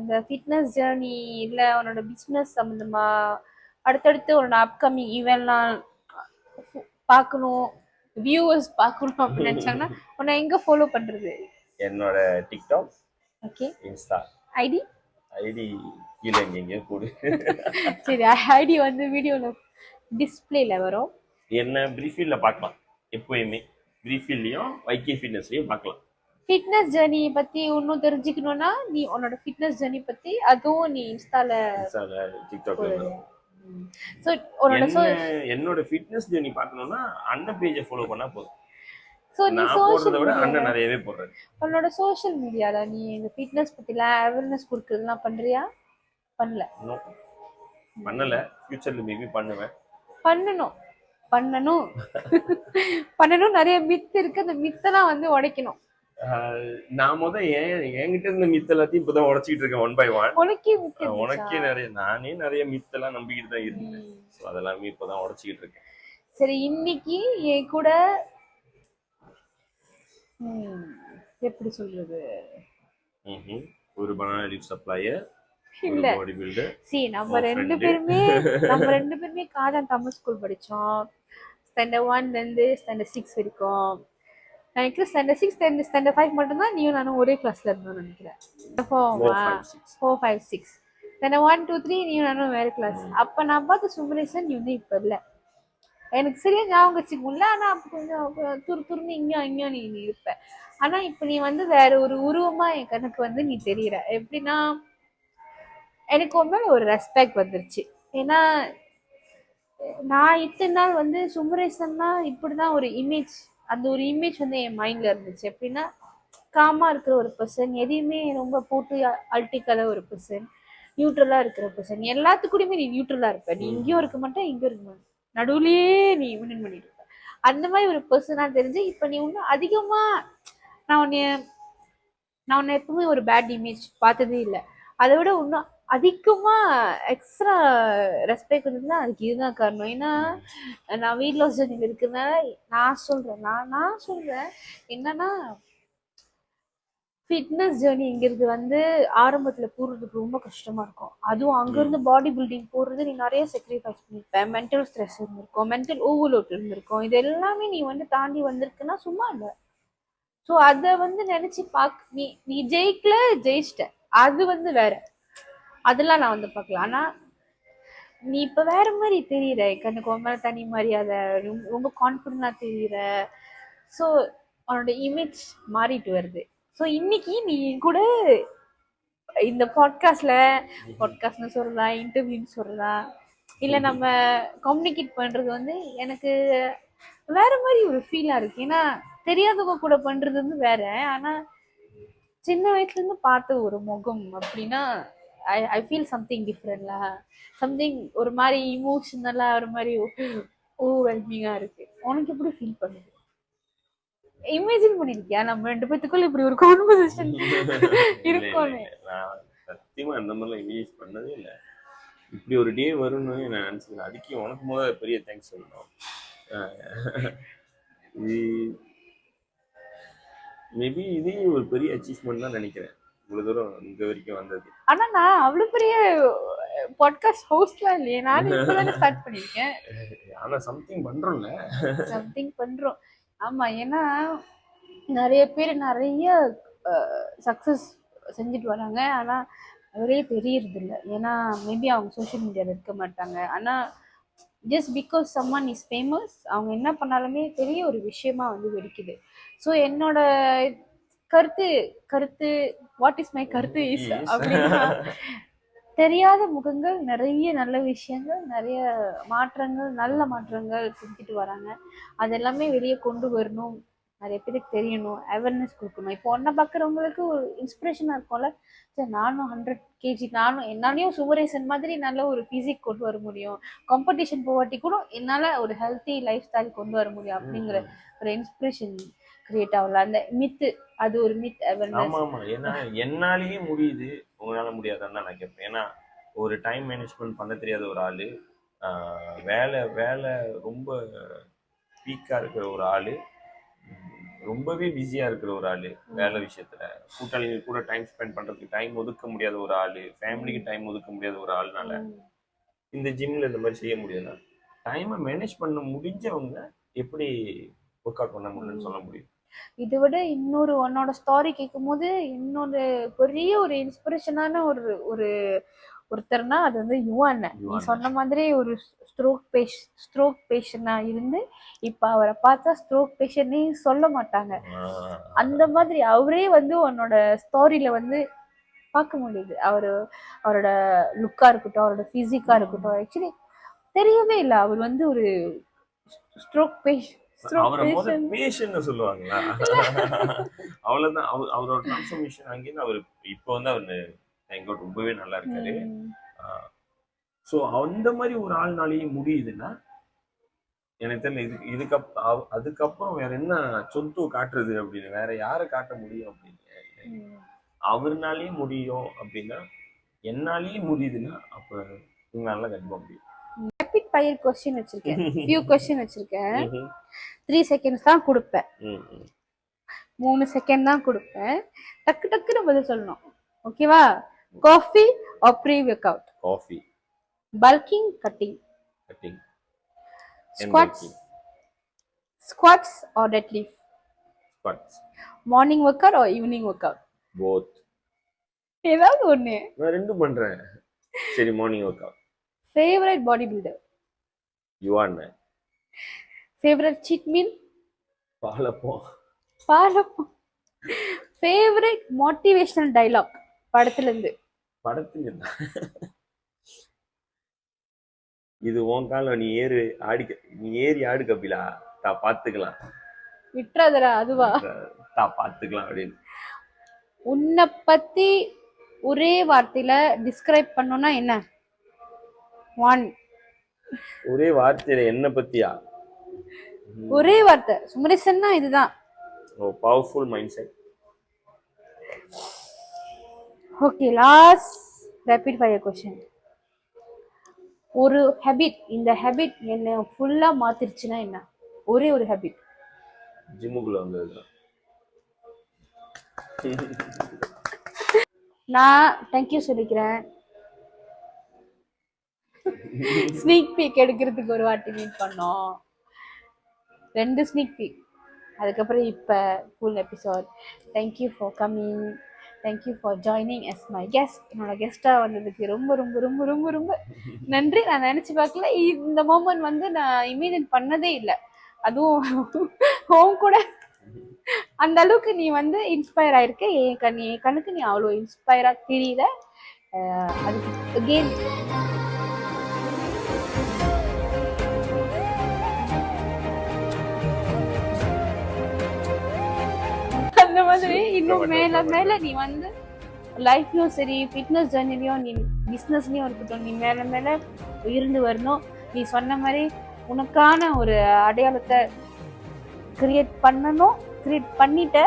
S1: இந்த ஃபிட்னஸ் ஜேர்னி இல்லை உன்னோட பிஸ்னஸ் சம்மந்தமா அடுத்தடுத்து உன்னோட அப்கமிங் ஈவென்ட்லாம் பார்க்கணும், வியூவர்ஸ் பார்க்கணும் அப்படின்னு நினைச்சாங்கன்னா உன்னை எங்க ஃபாலோ பண்றது?
S2: என்னோட டிக்டாக்,
S1: ஓகே,
S2: இன்ஸ்டா ஐடி கீழே எங்கேயும் போடு.
S1: சரி, ஐடி வந்து வீடியோல டிஸ்பிளேல வரும்.
S2: என்ன பிரீஃபீல்ல பார்க்கலாம், எப்பயுமே பிரீஃபீல்லையும் வைகே ஃபிட்னஸ்லையும் பார்க்கலாம்.
S1: ஃபிட்னஸ் ஜர்னி பத்தி இன்னும் தெரிஞ்சுக்கணும்னா நீ உன்னோட ஃபிட்னஸ் ஜர்னி பத்தி அதுவும் நீ இன்ஸ்டால
S2: டிக்டாக்ல.
S1: சோ
S2: என்னோட ஃபிட்னஸ் ஜர்னி பார்க்கணும்னா அண்ணன் பேஜை ஃபாலோ பண்ணா போதும்.
S1: சோ நீ சோஷியல்
S2: மீடியால அண்ணன் நிறையவே போடுறாரு.
S1: உன்னோட சோஷியல் மீடியால நீ இந்த ஃபிட்னஸ் பத்திலாம் அவேர்னஸ் கொடுக்கறதெல்லாம் பண்றியா? பண்ணல
S2: ஃபியூச்சர்ல மேபி பண்ணுவேன்.
S1: பண்ணணும் நிறைய மித் இருக்கு, அந்த மித்தெல்லாம் வந்து உடைக்கணும்.
S2: நான் என்கிட்ட இருந்த மித் எல்லாத்தையும் இப்பதான் உடைச்சிட்டு இருக்கேன் ஒன் பை ஒன். உனக்கே நானே நிறைய மித்தெல்லாம் நம்பிக்கிட்டு தான் இருந்தேன். அதெல்லாமே இப்பதான் உடைச்சிக்கிட்டு இருக்கேன்.
S1: சரி, இன்னைக்கு என் கூட எப்படி சொல்றது,
S2: ஒரு பனானா லீஃப் சப்ளையர்
S1: இல்ல, நம்ம ரெண்டு பேருமே காஜான் தமிழ் ஸ்கூல் படிச்சோம். ஸ்டாண்டர்ட் 1ல இருந்து ஸ்டாண்டர்ட் 6 வரைக்கும். எனக்கு ஸ்டாண்டர்ட் 6 ஸ்டாண்டர்ட் 5 மட்டும்தான் நீயும் நானும் ஒரே கிளாஸ்ல இருந்தோம்னு நினைக்கிறேன். 4, 5, 6 ஸ்டாண்டர்ட் 1, 2, 3 நீயும் நானும் வேற கிளாஸ். அப்ப நான் பார்த்த சுமரேசன் நீ வந்து இப்ப இல்ல. எனக்கு சரியா ஞாபகம் வச்சுக்க முடியல, ஆனா அப்ப கொஞ்சம் துருன்னு இங்கேயும் நீ இருப்ப. ஆனா இப்ப நீ வந்து வேற ஒரு உருவமா என் கணக்கு வந்து நீ தெரியற. எப்படின்னா எனக்கு உண்மையில ஒரு ரெஸ்பெக்ட் வந்துருச்சு. ஏன்னா நான் இத்தனை நாள் வந்து சுமரேசன்னா இப்படிதான் ஒரு இமேஜ், அந்த ஒரு இமேஜ் வந்து என் மைண்ட்ல இருந்துச்சு. எப்படின்னா காமா இருக்கிற ஒரு பர்சன், எதையுமே ரொம்ப போட்டு அல்ட்டிக்காத ஒரு பர்சன், நியூட்ரலா இருக்கிற பர்சன். எல்லாத்துக்கூடயுமே நீ நியூட்ரலா இருப்ப. நீ இங்கேயும் இருக்க மாட்டேன், இங்கேயும் இருக்க மாட்டேன், நடுவுலயே நீ வின் பண்ணிட்டு இருப்ப. அந்த மாதிரி ஒரு பர்சனா தெரிஞ்சு இப்ப நீ இன்னும் அதிகமா நான் உன்னை எப்பவுமே ஒரு பேட் இமேஜ் பார்த்ததே இல்லை. அதை விட இன்னும் அதிகமா எக்ஸ்ட்ரா ரெஸ்பெக்ட் இருந்ததுன்னா அதுக்கு இதுதான் காரணம். ஏன்னா நான் வெயிட் லாஸ் ஜர்னியில் இருக்கிறதுனால நான் சொல்றேன் என்னன்னா ஃபிட்னஸ் ஜேர்னி இங்கிறது வந்து ஆரம்பத்துல போறதுக்கு ரொம்ப கஷ்டமா இருக்கும். அதுவும் அங்கிருந்து பாடி பில்டிங் போறது நீ நிறைய சாக்ரிஃபைஸ் பண்ணிருப்ப. மென்டல் ஸ்ட்ரெஸ் இருந்திருக்கும், மென்டல் ஓவர்லோட் இருந்திருக்கும். இது எல்லாமே நீ வந்து தாண்டி வந்திருக்குன்னா சும்மா இல்லை. ஸோ அதை வந்து நினைச்சு நீ ஜெயிச்சிட்ட, அது வந்து வேற. அதெல்லாம் நான் வந்து பார்க்கல. ஆனா நீ இப்ப வேற மாதிரி தெரியுற, கண்ணுக்கு மேல தனி மரியாதை, ரொம்ப கான்ஃபிடண்டா தெரியுற. ஸோ உன்னோட இமேஜ் மாறிட்டு வருது. ஸோ இன்னைக்கு நீ கூட இந்த பாட்காஸ்ட்னு சொல்லலாம், இன்டர்வியூன்னு சொல்லலாம், இல்லை நம்ம கம்யூனிகேட் பண்றது வந்து எனக்கு வேற மாதிரி ஒரு ஃபீலா இருக்கு. ஏன்னா தெரியாதவங்க கூட பண்றது வந்து வேற. ஆனா சின்ன வயசுல இருந்து பார்த்த ஒரு முகம் அப்படின்னா ஐ ஃபீல் சம்திங் டிஃப்ரெண்ட்லா, சம்திங் ஒரு மாதிரி இமோஷனலா, ஒரு மாதிரி ஓவர்வெல்மிங்கா இருக்கு. உனக்கு எப்படி ஃபீல் பண்ணுது? இமேஜின் பண்ணிருக்கியா நம்ம 2 பேத்துக்குள்ள இப்படி ஒரு கான்வர்சேஷன் இருக்கும்னு?
S2: நான் சத்தியமா அந்த மாதிரிலாம் இமேஜ் பண்ணதே இல்லை. இப்படி ஒரு டே வரும்னு நான் நினைச்சேன். அதுக்கு உனக்கு முதல்ல பெரிய தேங்க்ஸ் சொல்லணும். மேபி இதே ஒரு பெரிய அச்சீவ்மெண்ட் தான் நினைக்கிறேன், இவ்வளவு தூரம் இங்க வரைக்கும் வந்தது.
S1: ஆனா நான் அவ்வளவு பெரிய பாட்காஸ்ட் ஹோஸ்ட்லாம் இல்லையே, நானும் இப்பதானே ஸ்டார்ட் பண்ணிருக்கேன்.
S2: ஆனா சம்திங் பண்றோம். ஆமா, ஏன்னா நிறைய பேர் நிறைய சக்சஸ் செஞ்சுட்டு வராங்க. ஆனா அவரே தெரியறது இல்லை. ஏன்னா மேபி அவங்க சோஷியல் மீடியால இருக்க மாட்டாங்க. ஆனா just because someone is famous, அவங்க என்ன பண்ணாலுமே பெரிய ஒரு விஷயமா வந்து வெடிக்குது. ஸோ என்னோட கருத்து வாட் இஸ் மை கருத்து இஸ் அப்படின்னா, தெரியாத முகங்கள், நிறைய நல்ல விஷயங்கள், நிறைய மாற்றங்கள், நல்ல மாற்றங்கள் செஞ்சுட்டு வராங்க. அது எல்லாமே வெளியே கொண்டு வரணும், நிறைய பேருக்கு தெரியணும், அவேர்னஸ் கொடுக்கணும். இப்போ ஒன்றை பார்க்குறவங்களுக்கு ஒரு இன்ஸ்பிரேஷனாக இருக்கும்ல, சரி நானும் 100 kg, என்னாலையும் சுவரேசன் மாதிரி நல்ல ஒரு ஃபிசிக் கொண்டு வர முடியும், காம்படிஷன் போவாட்டி கூட என்னால் ஒரு ஹெல்த்தி லைஃப் ஸ்டைல் கொண்டு வர முடியும் அப்படிங்கிற ஒரு இன்ஸ்பிரேஷன் கிரியேட் ஆகல. அந்த மித்து, அது ஒரு மித் அவேர்னஸ். ஆமா, ஏன்னா என்னாலேயே முடியுது, உங்களால முடியாதான்னு தான் நான் கேட்பேன். ஏன்னா ஒரு டைம் மேனேஜ்மெண்ட் பண்ண தெரியாத ஒரு ஆளு, வேலை ரொம்ப வீக்கா இருக்கிற ஒரு ஆளு, ரொம்பவே பிஸியா இருக்கிற ஒரு ஆளு, வேலை விஷயத்துல கூட்டாளிகள் கூட டைம் ஸ்பெண்ட் பண்றதுக்கு டைம் ஒதுக்க முடியாத ஒரு ஆளு, ஃபேமிலிக்கு டைம் ஒதுக்க முடியாத ஒரு ஆளுனால இந்த ஜிம்ல இந்த மாதிரி செய்ய முடியுதுன்னா, டைமை மேனேஜ் பண்ண முடிஞ்சவங்க எப்படி ஒர்க் அவுட் பண்ண முடியும்னு சொல்ல முடியும்.
S1: இதை விட இன்னொரு உன்னோட ஸ்டாரி கேட்கும் போது இன்னொரு பெரிய ஒரு இன்ஸ்பிரேஷனான ஒருத்தர்னா அது வந்து யுவான். நீ சொன்ன மாதிரி ஒரு ஸ்ட்ரோக் பேஷண்டா இருந்து இப்ப அவரை பார்த்தா ஸ்ட்ரோக் பேஷண்ட்னே சொல்ல மாட்டாங்க. அந்த மாதிரி அவரே வந்து உன்னோட ஸ்டாரியில வந்து பார்க்க முடியுது. அவரோட லுக்கா இருக்கட்டும், அவரோட பிசிக்கா இருக்கட்டும், ஆக்சுவலி தெரியவே இல்லை அவர் வந்து ஒரு ஸ்ட்ரோக்
S2: பேஷண்ட் சொல்லுவாங்களா? அவ்வளவுதான். அவரோட டிரான்ஸ்ஃபர்மேஷன் அங்கேருந்து அவர் இப்போ வந்து அவர் எங்கோட் ரொம்பவே நல்லா இருக்காரு. ஸோ அந்த மாதிரி ஒரு ஆள்னாலேயே முடியுதுன்னா எனக்கு தெரியல அதுக்கப்புறம் வேற என்ன சொத்து காட்டுறது அப்படின்னு, வேற யாரை காட்ட முடியும் அப்படின்னு. அவர்னாலேயே முடியும் அப்படின்னா என்னாலேயே முடியுதுன்னா அப்ப உங்களால கண்டிப்பா முடியும்.
S1: ரேபிட் ஃபயர் क्वेश्चन வச்சிருக்கேன், few क्वेश्चन வச்சிருக்கேன். 3 seconds தான் கொடுப்பேன், 3 செகண்ட் தான் கொடுப்பேன். டக்கு டக்குன்னு பதில் சொல்லணும், ஓகேவா? Coffee or pre workout?
S2: Coffee.
S1: Bulking, cutting? Squats or deadlift?
S2: Squats.
S1: Morning workout or evening workout?
S2: Both.
S1: ஏதாவது ஒண்ணு.
S2: நான் ரெண்டும் பண்றேன். சரி, morning workout.
S1: Favourite body builder?
S2: Yuvan.
S1: Favourite cheat meal?
S2: பாலப்பம்.
S1: ஃபேவரட் மோட்டிவேஷனல் டயலாக் படத்துல இருந்து?
S2: இது உன் காலம், நீ ஏறி ஆடு கபிலா, பாத்துக்கலாம்,
S1: விட்டுறாதடா, அதுவா?
S2: பாத்துக்கலாம் அப்படின்னு.
S1: உன்னை பத்தி ஒரே வார்த்தையில டிஸ்கிரைப் பண்ணோம்னா என்ன? 1.
S2: ஒரே வார்த்தையில என்ன பத்தியா?
S1: ஒரே வார்த்தை, சுமரேசன்னா இதுதான். Powerful
S2: mind set.
S1: Okay, last rapid fire question. ஒரு ஹேபிட், இந்த ஹேபிட் என்ன ஃபுல்லா மாத்திருச்சுன்னா என்ன? ஒரே ஒரு ஹேபிட்.
S2: ஜிம்முக்குள்ள வந்தது.
S1: நான் தேங்க்யூ சொல்லிக்கிறேன். ஸ்னீக் பீக் எடுக்கிறதுக்கு ஒரு வாட்டி மீட் பண்ணோம், 2 ஸ்னீக் பீக். அதுக்கப்புறம் இப்போ full episode. Thank you for coming, thank you for joining S my guest. என்னோட கெஸ்ட்டாக வந்ததுக்கு ரொம்ப ரொம்ப ரொம்ப ரொம்ப ரொம்ப நன்றி. நான் நினச்சி பார்க்கல, இந்த மூமெண்ட் வந்து நான் இமேஜின் பண்ணதே இல்லை. அதுவும் ஹோம் கூட அந்த அளவுக்கு நீ வந்து இன்ஸ்பயர் ஆயிருக்க. என் கண்ணுக்கு நீ அவ்வளோ இன்ஸ்பயராக தெரியல. அதுக்கு அகெயின் அந்த மாதிரி இன்னும் மேல மேல நீ வந்து லைஃப்லயும் சரி, ஃபிட்னஸ் ஜர்னிலையும், நீ பிஸ்னஸ்லயும் இருக்கட்டும், நீ மேல மேல உயர்ந்து வரணும். நீ சொன்ன மாதிரி உனக்கான ஒரு அடையாளத்தை கிரியேட் பண்ணணும். கிரியேட் பண்ணிட்ட,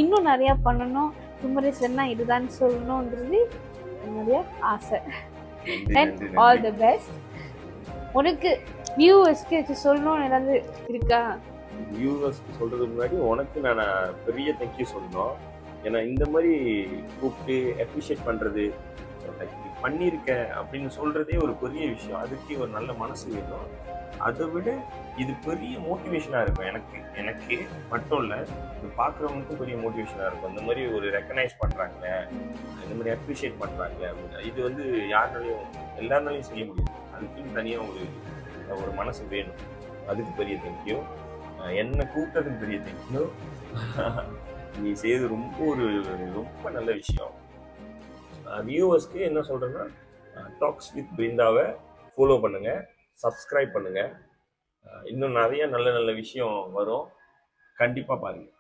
S1: இன்னும் நிறைய பண்ணணும். குமரேசன்னா இதுதான் சொல்லணும்ன்றது என்னுடைய ஆசை. And all the best. உனக்கு வியூவர்ஸ்க்கு சொல்லணும்னு ஏதாவது இருக்கா?
S2: வியூவர்ஸ்க்கு சொல்றதுக்கு முன்னாடி உனக்கு நான் பெரிய தேங்க்யூ சொல்லணும். ஏன்னா இந்த மாதிரி கூப்பிட்டு அப்ரிஷியேட் பண்றது, இப்படி பண்ணியிருக்கேன் அப்படின்னு சொல்றதே ஒரு பெரிய விஷயம். அதுக்கு ஒரு நல்ல மனசு வேணும். அதை விட இது பெரிய மோட்டிவேஷனாக இருக்கும். எனக்கு மட்டும் இல்லை, இது பார்க்குறவங்களுக்கும் பெரிய மோட்டிவேஷனாக இருக்கும். இந்த மாதிரி ஒரு ரெக்கக்னைஸ் பண்ணுறாங்களே, இந்த மாதிரி அப்ரிஷியேட் பண்ணுறாங்களே அப்படின்னா, இது வந்து யாருனாலையும் எல்லாருனாலையும் செய்ய முடியாது. அதுக்குன்னு தனியாக ஒரு மனசு வேணும். அதுக்கு பெரிய தேங்க்யூ. என்னை கூப்பிட்டதுக்கு பெரிய தேங்க்யூ. நீ செய்யறது ரொம்ப நல்ல விஷயம். வியூவர்ஸ்க்கு என்ன சொல்கிறேன்னா, டாக்ஸ் வித் பிருந்தாவை ஃபாலோ பண்ணுங்கள், சப்ஸ்கிரைப் பண்ணுங்கள். இன்னும் நிறைய நல்ல நல்ல விஷயம் வரும், கண்டிப்பாக பாருங்கள்.